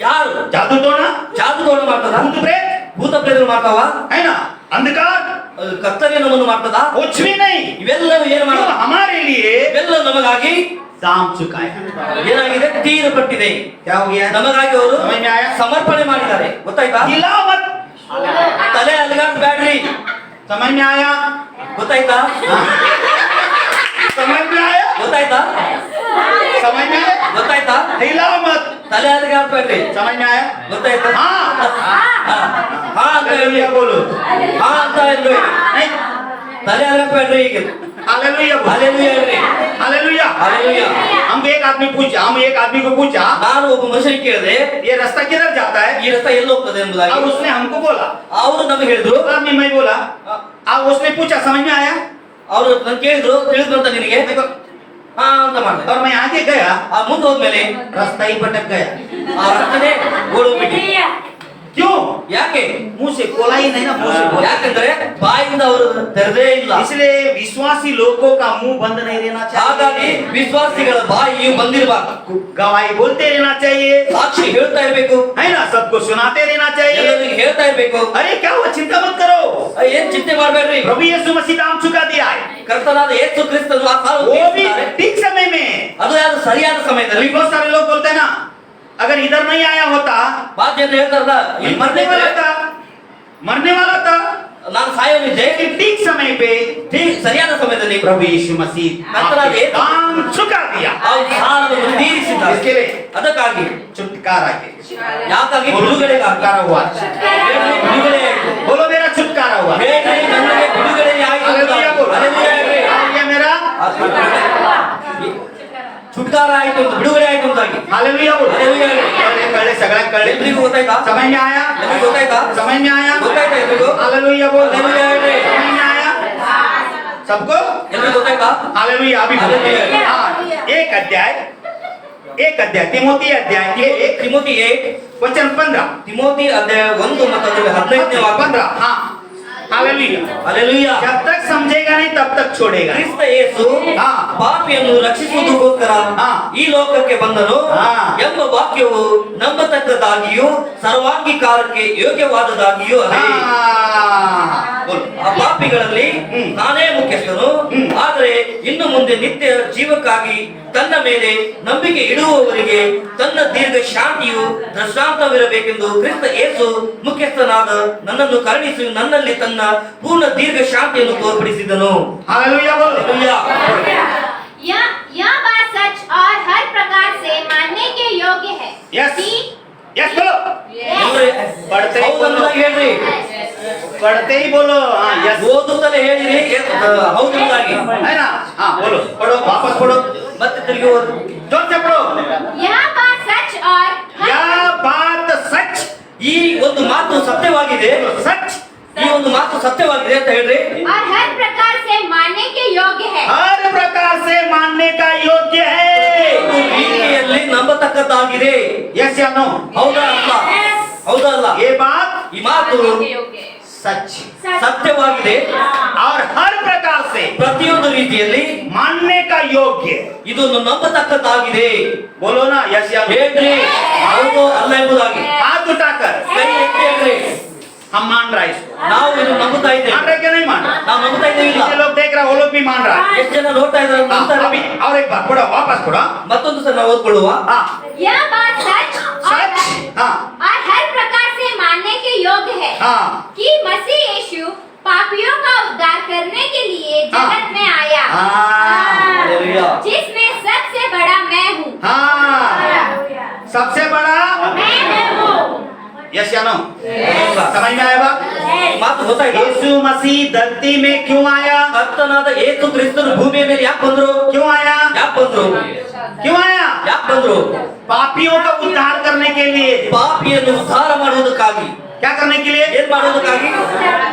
Speaker 2: ಯಾರು?
Speaker 1: जादू टोना,
Speaker 2: ಜಾದುಗೋಣ ಮಾಡ್ತದ?
Speaker 1: भूत प्रेत,
Speaker 2: ಭೂತ ಪ್ರೇತರು ಮಾಡ್ತಾವ?
Speaker 1: है ना? अंधकार,
Speaker 2: ಕತ್ತಲೆ ನಮ್ಮನ್ನು ಮಾಡ್ತದ?
Speaker 1: कुछ भी नहीं।
Speaker 2: ಇವೆಲ್ಲವೂ ಏನು
Speaker 1: तो
Speaker 2: ಮಾಡಲ್ಲ,
Speaker 1: हमारे लिए
Speaker 2: ಇವೆಲ್ಲ ನಮಗಾಗಿ
Speaker 1: दाम चुकाया।
Speaker 2: ಏನಾಗಿದೆ? ತೀರಪಟ್ಟಿದೆ.
Speaker 1: क्या हो गया?
Speaker 2: ನಮಗಾಗಿ ಅವರು
Speaker 1: समझ में आया?
Speaker 2: ಸಮರ್ಪಣೆ ಮಾಡಿದ್ದಾರೆ. ಗೊತ್ತಾಯ್ತಾ?
Speaker 1: हिलाओ मत।
Speaker 2: ತಲೆ ಅಲುಗಾಡಿಸ್ಬೇಡ್ರಿ.
Speaker 1: समझ में आया?
Speaker 2: ಗೊತ್ತಾಯ್ತಾ?
Speaker 1: समझ में आया?
Speaker 2: ಗೊತ್ತಾಯ್ತಾ
Speaker 1: समझ में आया?
Speaker 2: ಗೊತ್ತಾಯ್ತಾ
Speaker 1: हिलाओ मत।
Speaker 2: ತಲೆ ಅದಕ್ಕೆ ಹಾಕ್ಬೇಡ್ರಿ
Speaker 1: समझ में आया?
Speaker 2: ಗೊತ್ತಾಯ್ತಾ
Speaker 1: हाँ
Speaker 2: ಹಾ ಅಂತ ಹೇಳಿ
Speaker 1: हालेलुया बोलो।
Speaker 2: ಹಾ ಅಂತ ಹೇಳಿ
Speaker 1: नहीं,
Speaker 2: ತಲೆ ಅದಕ್ಕೆ ಹಾಕ್ಬೇಡ್ರಿ ಈಗ
Speaker 1: हालेलुया बोलो।
Speaker 2: ಅಲ್ಲೆಲೂಯಾ ಹೇಳ್ರಿ
Speaker 1: हालेलुया।
Speaker 2: ಅಲ್ಲೆಲೂಯಾ
Speaker 1: हम एक आदमी को पूछा
Speaker 2: ನಾನು ಒಬ್ಬ ಮನುಷ್ಯನಿಗೆ ಕೇಳಿದೆ
Speaker 1: ये रास्ता किधर जाता है?
Speaker 2: ಈ ರಸ್ತೆ ಎಲ್ಲಿ ಹೋಗ್ತದೆ ಎಂಬುದಾಗಿ
Speaker 1: अब उसने हमको बोला,
Speaker 2: ಅವರು ನಮಗೆ ಹೇಳಿದ್ರು
Speaker 1: दूसरा आदमी मैं बोला, अब उसने पूछा समझ में आया?
Speaker 2: ಅವರು ನನ್ ಕೇಳಿದ್ರು ತಿಳಿದ್ರು ಅಂತ ನಿನಗೆ ಹಾ ಅಂತ ಮಾಡಿದೆ
Speaker 1: और मैं आगे गया,
Speaker 2: ಆ ಮುಂದೆ ಹೋದ್ಮೇಲೆ
Speaker 1: रास्ता ही भटक गया।
Speaker 2: ಆ ರಸ್ತೆನೇ ಓಡೋಗ್ಬಿಟ್ಟು
Speaker 1: क्यों?
Speaker 2: ಯಾಕೆ
Speaker 1: मुंह से बोला ही नहीं ना, मुंह से बोला।
Speaker 2: ಯಾಕಂದ್ರೆ ಬಾಯಿಂದ ಅವರು ತೆರೆದೇ ಇಲ್ಲ
Speaker 1: इसलिए विश्वासी लोगों का मुंह बंद नहीं रहना
Speaker 2: ಹಾಗಾಗಿ
Speaker 1: चाहिए,
Speaker 2: ವಿಶ್ವಾಸಿಗಳ ಬಾಯಿಯು ಬಂದಿರಬಾರ್ದು
Speaker 1: गवाही बोलते रहना चाहिए,
Speaker 2: ಸಾಕ್ಷಿ ಹೇಳ್ತಾ ಇರ್ಬೇಕು
Speaker 1: है ना, सबको सुनाते रहना चाहिए।
Speaker 2: ಎಲ್ಲರಿಗೂ ಹೇಳ್ತಾ ಇರ್ಬೇಕು
Speaker 1: अरे क्या हुआ, चिंता मत करो,
Speaker 2: ಏನ್ ಚಿಂತೆ ಮಾಡ್ಬೇಡ್ರಿ
Speaker 1: प्रभु यीशु मसीह दाम चुका दिया है,
Speaker 2: ಕರ್ತನಾದ ಯೇಸು ಕ್ರಿಸ್ತನು ಆ ಸಾಲ
Speaker 1: वो भी
Speaker 2: ತೀರಿಸಿದ್ದಾರೆ.
Speaker 1: ठीक समय में।
Speaker 2: ಅದು ಯಾರು ಸರಿಯಾದ ಸಮಯದಲ್ಲಿ
Speaker 1: अभी बहुत सारे लोग बोलते हैं ना, अगर इधर नहीं आया होता
Speaker 2: ಬಾದ್ ಜನ ಹೇಳ್ತಾರಲ್ಲ
Speaker 1: ये
Speaker 2: ಇಲ್ಲಿ
Speaker 1: मरने वाला था, मरने वाला था,
Speaker 2: ನಾನು ಸಾಯೋನಿದ್ದೆ
Speaker 1: लेकिन ठीक समय पे
Speaker 2: ಸರಿಯಾದ ಸಮಯದಲ್ಲಿ
Speaker 1: प्रभु यीशु मसीह आपके दाम चुका दिया।
Speaker 2: ಅವ್ರ ಸಾಲವನ್ನು ತೀರಿಸಿದ್ದಾರೆ
Speaker 1: इसके लिए
Speaker 2: ಅದಕ್ಕಾಗಿ
Speaker 1: छुटकारा के,
Speaker 2: ಯಾಕಾಗಿ
Speaker 1: बोलो मेरा
Speaker 2: ಬಿಡುಗಡೆಗಾಗಿ
Speaker 1: छुटकारा हुआ,
Speaker 2: ಹೇಳ್ರಿ, ಬಿಡುಗಡೆ ಆಯ್ತು
Speaker 1: बोलो मेरा छुटकारा हुआ।
Speaker 2: ಹೇಳ್ರಿ, ನನಗೆ ಬಿಡುಗಡೆ ಆಯ್ತು
Speaker 1: हालेलुया बोलो।
Speaker 2: ಹಾಲೆಲೂಯಾ ಹೇಳ್ರಿ.
Speaker 1: ये मेरा
Speaker 2: छुटकारा ಆಯ್ತು ಅಂತ ಬಿಡುಗಡೆ ಆಯ್ತು ಅಂತಾಗಿ
Speaker 1: हालेलुया बोलो।
Speaker 2: हालेलुया।
Speaker 1: कड़े सगड़ा कड़े
Speaker 2: ಎಲ್ರಿಗೂ ಗೊತ್ತಾಯ್ತಾ
Speaker 1: समझ में आया?
Speaker 2: ಎಲ್ರಿಗೂ ಗೊತ್ತಾಯ್ತಾ
Speaker 1: समझ में आया?
Speaker 2: ಗೊತ್ತಾಯ್ತಾ ಎಲ್ರಿಗೂ
Speaker 1: हालेलुया बोलो।
Speaker 2: हालेलुया ಹೇಳ್ರಿ.
Speaker 1: समझ में आया सबको?
Speaker 2: ಎಲ್ರಿಗೂ ಗೊತ್ತಾಯ್ತಾ
Speaker 1: हालेलुया अभी बोलो।
Speaker 2: हालेलुया।
Speaker 1: हाँ, एक अध्याय तिमोथी अध्याय एक
Speaker 2: ತಿಮೋತಿ 8
Speaker 1: वचन 15
Speaker 2: ತಿಮೋತಿ ಅಧ್ಯಾಯ 1 ಮತ್ತು ಅದರ 15ನೇ ವಾಕ್ಯ
Speaker 1: 15 हाँ हालेलुया।
Speaker 2: ಹಾಲೆಲೂಯಾ
Speaker 1: जब तक समझेगा नहीं तब तक छोड़ेगा।
Speaker 2: ಕ್ರಿಸ್ತ ಯೇಸು
Speaker 1: ಹಾ.
Speaker 2: ಪಾಪಿಯನ್ನು ರಕ್ಷಿಸುವುದಕ್ಕೋಸ್ಕರ
Speaker 1: ಹಾ.
Speaker 2: ಈ ಲೋಕಕ್ಕೆ ಬಂದನು
Speaker 1: ಹಾ.
Speaker 2: ಎಂಬ ವಾಕ್ಯವು ನಂಬತಕ್ಕದಾಗಿಯೂ ಸರ್ವಾಂಗೀಕಾರಕ್ಕೆ ಯೋಗ್ಯವಾದದಾಗಿಯೂ ಅದೇ
Speaker 1: बोलो।
Speaker 2: ಆ ಪಾಪಿಗಳಲ್ಲಿ ನಾನೇ ಮುಖ್ಯಸ್ಥನು ಆದರೆ ಇನ್ನು ಮುಂದೆ ನಿತ್ಯ ಜೀವಕ್ಕಾಗಿ ತನ್ನ ಮೇಲೆ ನಂಬಿಕೆ ಇಡುವವರಿಗೆ ತನ್ನ ದೀರ್ಘ ಶಾಂತಿಯು ದೃಷ್ಟಾಂತವಿರಬೇಕೆಂದು ಕ್ರಿಸ್ತ ಯೇಸು ಮುಖ್ಯಸ್ಥನಾದ ನನ್ನನ್ನು ಕರುಣಿಸಿ ನನ್ನಲ್ಲಿ ತನ್ನ ಪೂರ್ಣ ದೀರ್ಘ ಶಾಂತಿಯನ್ನು ತೋರ್ಪಡಿಸಿದನು
Speaker 1: हालेलुया बोलो।
Speaker 2: ಹಾಲೆಲೂಯಾ.
Speaker 4: यह बात सच और हर प्रकार से मानने के योग्य है
Speaker 1: यस
Speaker 4: कि
Speaker 1: यस बोलो,
Speaker 2: ಎಲ್ರು
Speaker 1: ಪಡ್ತೆ
Speaker 2: ಹೌದನ್ನೋದಾಗಿ ಹೇಳ್ರಿ
Speaker 1: पढ़ते ही बोलो। हाँ यस
Speaker 2: ಓದುತ್ತಲೇ ಹೇಳಿರಿ ಹೌದನ್ನೋದಾಗಿ
Speaker 1: है ना, हाँ बोलो, पढ़ो वापस पढ़ो,
Speaker 2: ಮತ್ತೆ ತಿರುಗಿ ಓದು
Speaker 1: जोर से पढ़ो।
Speaker 4: यह बात सच और
Speaker 1: यह बात सच,
Speaker 2: ಈ ಒಂದು ಮಾತು ಸತ್ಯವಾಗಿದೆ
Speaker 1: सच
Speaker 2: ಈ ಒಂದು ಮಾತು ಸತ್ಯವಾಗಿದೆ ಅಂತ ಹೇಳ್ರಿ
Speaker 4: और हर प्रकार से मानने के योग्य है
Speaker 1: हर प्रकार से मानने का योग्य है।
Speaker 2: ಒಂದು ರೀತಿಯಲ್ಲಿ ನಂಬತಕ್ಕದ್ದಾಗಿದೆ
Speaker 1: यस या नो?
Speaker 2: ಹೌದಾ ಅಲ್ಲ ಹೌದಾ ಅಲ್ಲ
Speaker 1: ये बात
Speaker 2: ಈ ಮಾತು
Speaker 1: सच
Speaker 2: ಸತ್ಯವಾಗಿದೆ
Speaker 1: और हर प्रकार से
Speaker 2: ಪ್ರತಿಯೊಂದು ರೀತಿಯಲ್ಲಿ
Speaker 1: मानने का योग्य।
Speaker 2: ಇದನ್ನು ನಂಬತಕ್ಕದ್ದಾಗಿದೆ
Speaker 1: बोलो ना यस या नो?
Speaker 2: ಹೇಳ್ರಿ ಹೌದು ಅಲ್ಲ ಎಂಬುದಾಗಿ
Speaker 1: हाथ उठाकर
Speaker 2: ಕೈ ಎತ್ತಿ ಹೇಳ್ರಿ
Speaker 1: हम मान रहा है इसको,
Speaker 2: ನಾವು ಇದು ನಂಬುತ್ತಾ
Speaker 1: मान
Speaker 2: ಇದ್ದೇವೆ
Speaker 1: रहे क्या नहीं मान रहे?
Speaker 2: ನಾವು ನಂಬುತ್ತಾ ಇದ್ದೇವೆ ಇಲ್ಲ
Speaker 1: ये लोग देख रहे हैं, वो लोग भी मान रहा है।
Speaker 2: ಎಷ್ಟು ಜನ ನೋಡ್ತಾ ಇದ್ದಾರೆ
Speaker 1: हाँ,
Speaker 2: ನಂಬ್ತಾರೆ
Speaker 1: अभी और एक बार पढ़ो, वापस पढ़ो।
Speaker 2: ಮತ್ತೊಂದು ಸಲ ನಾವು ಓದ್ಕೊಳ್ಳುವ
Speaker 1: हाँ
Speaker 4: यह बात सच
Speaker 1: सच हाँ
Speaker 4: और हर प्रकार से मानने के योग्य है
Speaker 1: हाँ
Speaker 4: कि मसीह यीशु पापियों का उद्धार करने के लिए
Speaker 1: हाँ।
Speaker 4: जगत में आया
Speaker 1: हाँ।
Speaker 2: हालेलुया।
Speaker 4: जिसमें सबसे बड़ा मैं हूँ
Speaker 1: हाँ सबसे बड़ा
Speaker 4: मैं हूँ
Speaker 1: यस या नो? समझ में आया बात?
Speaker 2: ಮಾತು ಗೊತ್ತಾಯ್ತಾ
Speaker 1: यीशु मसीह धरती में क्यों आया?
Speaker 2: ಕರ್ತನಾದ ಯೇಸು ಕ್ರಿಸ್ತನು ಭೂಮಿಯ ಮೇಲೆ ಯಾಕೆ ಬಂದ್ರು
Speaker 1: क्यों आया?
Speaker 2: ಯಾಕೆ ಬಂದ್ರು
Speaker 1: क्यों आया?
Speaker 2: ಯಾಕೆ ಬಂದ್ರು
Speaker 1: पापियों का उद्धार करने के लिए।
Speaker 2: ಪಾಪಿಯನ್ನು ಉದ್ಧಾರ ಮಾಡುವುದಕ್ಕಾಗಿ
Speaker 1: क्या करने के लिए?
Speaker 2: ಏನ್ ಮಾಡುವುದಕ್ಕಾಗಿ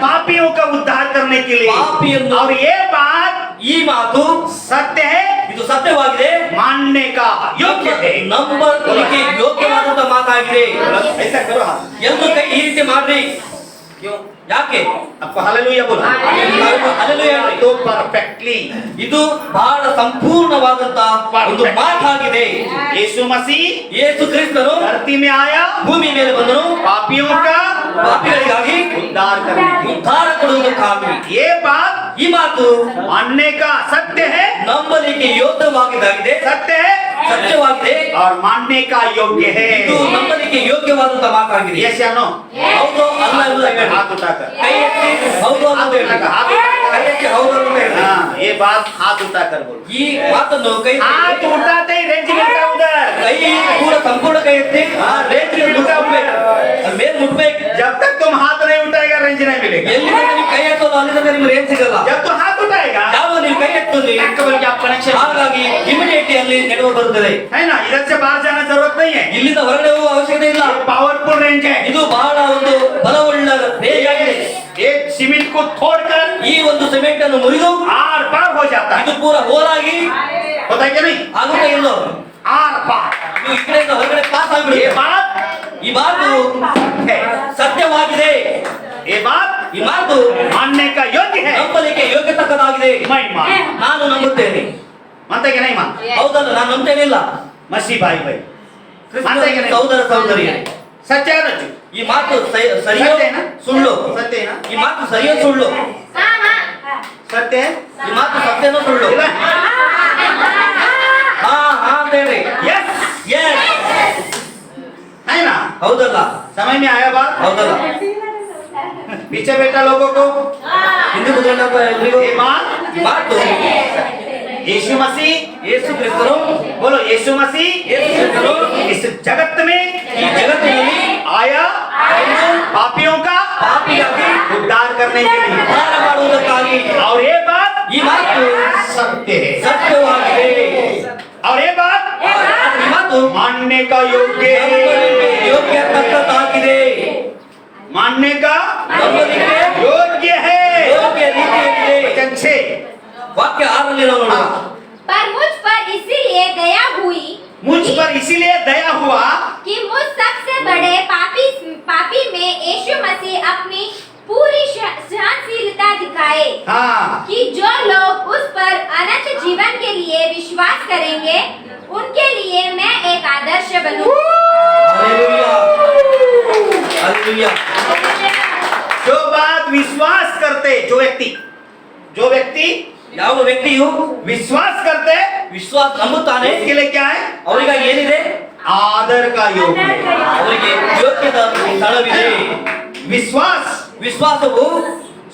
Speaker 1: पापियों का उद्धार करने के लिए।
Speaker 2: ಪಾಪಿಯನ್ನು
Speaker 1: और ये बात
Speaker 2: ಈ ಮಾತು
Speaker 1: सत्य है,
Speaker 2: ಇದು ಸತ್ಯವಾಗಿದೆ
Speaker 1: मानने का योग्य है।
Speaker 2: ನಂಬಲಿಕ್ಕೆ ಯೋಗ್ಯವಾದಂತ ಮಾತಾಗಿದೆ
Speaker 1: ऐसा करो हाथ।
Speaker 2: ಎಲ್ಲರೂ ಕೈ ಈ ರೀತಿ ಮಾಡ್ರಿ
Speaker 1: क्यों?
Speaker 2: ಯಾಕೆ
Speaker 1: आपको हालेलुया बोलो।
Speaker 2: ಹಾಲೆಲೂಯಾ ಹೇಳ್ರಿ.
Speaker 1: तो परफेक्टली
Speaker 2: ಇದು ಬಹಳ ಸಂಪೂರ್ಣವಾದಂತ ಒಂದು ಮಾತಾಗಿದೆ
Speaker 1: यीशु मसीह
Speaker 2: ಯೇಸು ಕ್ರಿಸ್ತನು
Speaker 1: धरती में आया
Speaker 2: ಭೂಮಿ ಮೇಲೆ ಬಂದನು
Speaker 1: पापियों का
Speaker 2: ಪಾಪಿಗಳಿಗಾಗಿ
Speaker 1: उद्धार करने के लिए।
Speaker 2: ಉದ್ಧಾರ ಕೊಡುವುದಕ್ಕಾಗಿ
Speaker 1: ये बात
Speaker 2: ಈ ಮಾತು
Speaker 1: मानने का सत्य है,
Speaker 2: ನಂಬಲಿಕ್ಕೆ ಯೋಗ್ಯವಾಗಿದ್ದಾಗಿದೆ
Speaker 1: सत्य है।
Speaker 2: ಸತ್ಯವಾಗಿದೆ
Speaker 1: और मानने का योग्य है।
Speaker 2: ಇದು ನಂಬಲಿಕ್ಕೆ ಯೋಗ್ಯವಾದಂತ ಮಾತಾಗಿದೆ
Speaker 1: यस या नो?
Speaker 2: ಹೌದು ಅಲ್ಲ ಎಂಬುದಾಗಿ ಹೇಳಿ.
Speaker 1: हाथ उठाकर,
Speaker 2: ಕೈ ಎತ್ತಿ ಹೌದು ಅಂತ ಹೇಳಿ.
Speaker 1: हाथ उठाकर,
Speaker 2: ಕೈ ಎತ್ತಿ ಹೌದು ಅಂತ ಹೇಳಿ.
Speaker 1: हाँ, ये बात हाथ उठाकर बोलो।
Speaker 2: ಈ ಮಾತನ್ನು ಕೈ
Speaker 1: हाथ उठाते ही रेंज मिलता है उधर।
Speaker 2: ಕೈ ಪೂರ ಸಂಪೂರ್ಣ ಕೈ ಎತ್ತಿ ಆ ರೇಂಜ್ ಮುಟ್ಟಬೇಕು, ಅಲ್ಲಿ ಮೇಲೆ ಮುಟ್ಬೇಕು.
Speaker 1: जब तक तुम हाथ नहीं उठाएगा रेंज नहीं मिलेगा।
Speaker 2: ಎಲ್ಲಿ ನೀವು ಕೈ ಎತ್ತೋದು ಅಲ್ಲಿ ತನಕ ನಿಮ್ಗೆ ರೇಂಜ್ ಸಿಗಲ್ಲ.
Speaker 1: जब तू हाथ उठाएगा
Speaker 2: ಯಾವ ನೀವು ಕೈ ಎತ್ತೋದು
Speaker 1: केवल क्या कनेक्शन,
Speaker 2: ಹಾಗಾಗಿ ಇಮಿಡಿಯೇಟ್ಲಿ ಅಲ್ಲಿ ನೆರವು ಬರುತ್ತದೆ.
Speaker 1: है ना? इधर से बाहर जाना जरूरत नहीं है।
Speaker 2: ಇಲ್ಲಿಂದ ಹೊರಗಡೆ ಹೋಗುವ ಅವಶ್ಯಕತೆ ಇಲ್ಲ.
Speaker 1: पावरफुल रेंज है।
Speaker 2: ಇದು ಬಹಳ ಒಂದು ಬಲವುಳ್ಳ ರೇಂಜ್ ಆಗಿದೆ.
Speaker 1: एक सीमेंट को तोड़कर
Speaker 2: ಈ ಒಂದು ಸಿಮೆಂಟ್ ಅನ್ನು ಮುರಿದು
Speaker 1: आर पार हो जाता है।
Speaker 2: ಇದು ಪೂರ ಹೋಲಾಗಿ
Speaker 1: होता है क्या नहीं?
Speaker 2: ಆಗುತ್ತಾ ಇಲ್ಲೋ
Speaker 1: आर पार।
Speaker 2: ನೀವು ಈ ಕಡೆಯಿಂದ ಹೊರಗಡೆ ಪಾಸ್
Speaker 1: ये
Speaker 2: ಆಗ್ಬಿಡಿ.
Speaker 1: बात
Speaker 2: ಈ ಮಾತು
Speaker 1: है,
Speaker 2: ಸತ್ಯವಾಗಿದೆ.
Speaker 1: ये बात
Speaker 2: ಈ ಮಾತು
Speaker 1: मानने का योग्य है।
Speaker 2: ನಂಬಲಿಕ್ಕೆ ಯೋಗ್ಯತಕ್ಕದಾಗಿದೆ.
Speaker 1: मैं मान
Speaker 2: ನಾನು ನಂಬುತ್ತೇನೆ.
Speaker 1: मानते कि नहीं मानते?
Speaker 2: ಹೌದಲ್ಲ, ನಾನು ನಂಬ್ತೇನೆ ಇಲ್ಲ.
Speaker 1: मसीह भाई भाई
Speaker 2: ಕ್ರಿಸ್ತನ
Speaker 1: ಮಾತಾಗಿ नहीं?
Speaker 2: ಸಹೋದರ ಸಹೋದರಿಯರೇ,
Speaker 1: सच्चा है ना?
Speaker 2: ಈ ಮಾತು ಸರಿಯೋ
Speaker 1: ಸತ್ಯ ಏನಾ?
Speaker 2: ಸುಳ್ಳು?
Speaker 1: सत्य है ना?
Speaker 2: ಈ ಮಾತು ಸರಿಯೋ ಸುಳ್ಳು?
Speaker 4: हाँ हाँ
Speaker 1: सत्य है।
Speaker 2: ಈ ಮಾತು ಸತ್ಯನೋ ಸುಳ್ಳು?
Speaker 1: ಇಲ್ಲ?
Speaker 2: ಹಾ ಹಾ ಅಂತ ಹೇಳಿ.
Speaker 1: Yes,
Speaker 2: Yes.
Speaker 1: है ना?
Speaker 2: ಹೌದಲ್ಲ?
Speaker 1: समझ में आया बात?
Speaker 2: ಹೌದಲ್ಲ?
Speaker 1: पीछे बैठा लोगों को
Speaker 2: ಹಿಂದೆ ಕೂತ್ಕೊಂಡಪ್ಪ ಎಲ್ರಿಗೂ
Speaker 1: ये बात,
Speaker 2: ಈ ಮಾತು
Speaker 1: यीशु मसीह,
Speaker 2: ಯೇಸು ಕ್ರಿಸ್ತನು
Speaker 1: बोलो यीशु मसीह
Speaker 2: ಯೇಸು ಕ್ರಿಸ್ತನು
Speaker 1: इस जगत में
Speaker 2: ಈ ಜಗತ್ತಿನಲ್ಲಿ
Speaker 1: आया पापियों का
Speaker 2: ಪಾಪಿಗಾಗಿ
Speaker 1: उद्धार करने के लिए।
Speaker 2: ಉದ್ಧಾರ ಮಾಡುವುದಕ್ಕಾಗಿ.
Speaker 1: और ये बात
Speaker 2: ಈ ಮಾತು
Speaker 1: सत्य है।
Speaker 2: ಸತ್ಯವಾಗಿದೆ.
Speaker 1: और ये बात
Speaker 2: ಈ ಮಾತು
Speaker 1: मानने का योग्य
Speaker 2: ನಂಬಲಿಕ್ಕೆ
Speaker 1: है।
Speaker 2: ಯೋಗ್ಯ ತಕ್ಕದ್ದಾಗಿದೆ.
Speaker 1: मानने का
Speaker 2: ನಂಬಲಿಕ್ಕೆ
Speaker 1: योग्य है।
Speaker 2: ಯೋಗ್ಯ ರೀತಿಯಲ್ಲಿದೆ.
Speaker 1: वचन 6।
Speaker 2: ವಾಕ್ಯ 6ರಲ್ಲಿ ನಾವು ನೋಡೋಣ.
Speaker 4: पर मुझ पर इसीलिए दया हुई
Speaker 1: मुझ पर इसीलिए दया हुआ
Speaker 4: कि मुझ सबसे बड़े पापी में यीशु मसीह अपनी पूरी सहनशीलता दिखाए
Speaker 1: हाँ,
Speaker 4: कि जो लोग उस पर अनंत जीवन के लिए विश्वास करेंगे उनके लिए मैं एक आदर्श बनूं।
Speaker 2: Hallelujah, hallelujah.
Speaker 1: जो बात विश्वास करते, जो व्यक्ति
Speaker 2: ಯಾವ ವ್ಯಕ್ತಿಯು
Speaker 1: विश्वास करते
Speaker 2: ವಿಶ್ವಾಸ ನಂಬುತ್ತಾನೆ
Speaker 1: उसके लिए क्या है?
Speaker 2: ಅವರಿಗಾಗಿ ಏನಿದೆ?
Speaker 1: आदर का योग्य है।
Speaker 2: ಅವರಿಗೆ ಯೋಗ್ಯದ ಸ್ಥಳವಿದೆ.
Speaker 1: विश्वास
Speaker 2: ವಿಶ್ವಾಸವು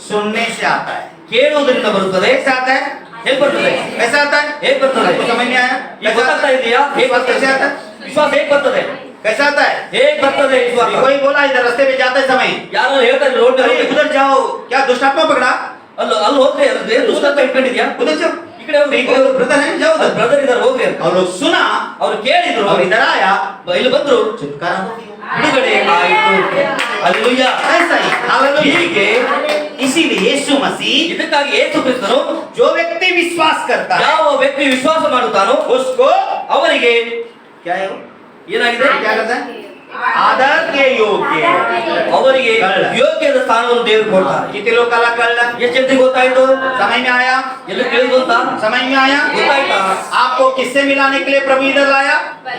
Speaker 1: सुनने से आता है।
Speaker 2: ಕೇಳುವುದರಿಂದ ಬರುತ್ತದೆ.
Speaker 1: कैसे आता है?
Speaker 2: ಹೇಗೆ ಬರ್ತದೆ?
Speaker 1: कैसे आता है?
Speaker 2: ಹೇಗೆ ಬರ್ತದೆ?
Speaker 1: आपको समझ में आया?
Speaker 2: ಈಗ ಗೊತ್ತಾಗ್ತಾ ಇದೆಯಾ? ಹೇಗೆ
Speaker 1: विश्वास कैसे
Speaker 2: ಬರ್ತದೆ?
Speaker 1: आता है?
Speaker 2: ವಿಶ್ವಾಸ ಹೇಗೆ ಬರ್ತದೆ?
Speaker 1: कैसे आता है?
Speaker 2: ಹೇಗೆ ಬರ್ತದೆ ವಿಶ್ವಾಸ?
Speaker 1: कोई बोला इधर रास्ते में जाते समय,
Speaker 2: ಯಾರೋ ಹೇಳ್ತಾರೆ ರೋಡ್
Speaker 1: अरे उधर जाओ, क्या दुष्टात्मा पकड़ा?
Speaker 2: ಅಲ್ಲಿ ಅಲ್ಲಿ ಹೋಗ್ರಿ, ಅದೇ ದುಷ್ಟತ್ವ ಇಟ್ಕೊಂಡಿದ್ಯಾ?
Speaker 1: उधर जाओ।
Speaker 2: ಈ ಕಡೆ ಹೋಗ್ರಿ,
Speaker 1: ब्रदर है, जाओ उधर।
Speaker 2: ಬ್ರದರ್ ಇದಾರೆ ಹೋಗ್ರಿ ಅಂತ.
Speaker 1: और लोग सुना
Speaker 2: ಅವ್ರು ಕೇಳಿದ್ರು,
Speaker 1: और इधर आया,
Speaker 2: ಇಲ್ಲಿ ಬಂದ್ರು,
Speaker 1: छुटकारा हो गया।
Speaker 2: ಬಿಡುಗಡೆ ಆಯಿತು. ಹಲ್ಲೆಲೂಯಾ.
Speaker 1: ऐसा ही हालेलुया।
Speaker 2: ಹೀಗೆ
Speaker 1: इसीलिए यीशु मसीह,
Speaker 2: ಇದಕ್ಕಾಗಿ ಯೇಸು ಕ್ರಿಸ್ತನು
Speaker 1: जो व्यक्ति विश्वास करता है
Speaker 2: ಯಾವ ವ್ಯಕ್ತಿ ವಿಶ್ವಾಸ ಮಾಡುತ್ತಾನೋ
Speaker 1: उसको
Speaker 2: ಅವರಿಗೆ
Speaker 1: क्या है वो?
Speaker 2: ಏನಾಗಿದೆ?
Speaker 1: क्या करता है? आदर के योग्य।
Speaker 2: ಅವರಿಗೆ ಯೋಗ್ಯದ ಸ್ಥಾನವನ್ನು ದೇವರು ಕೊಡ್ತಾರೆ.
Speaker 1: कितने लोग काला कर ला?
Speaker 2: ಎಷ್ಟು ಜನರಿಗೆ ಗೊತ್ತಾಯ್ತು?
Speaker 1: समझ में आया?
Speaker 2: ಎಲ್ಲ ತಿಳಿದು ಅಂತ
Speaker 1: समझ में आया?
Speaker 2: ಗೊತ್ತಾಯ್ತಾ?
Speaker 1: आपको किससे मिलाने के लिए प्रभु इधर लाया?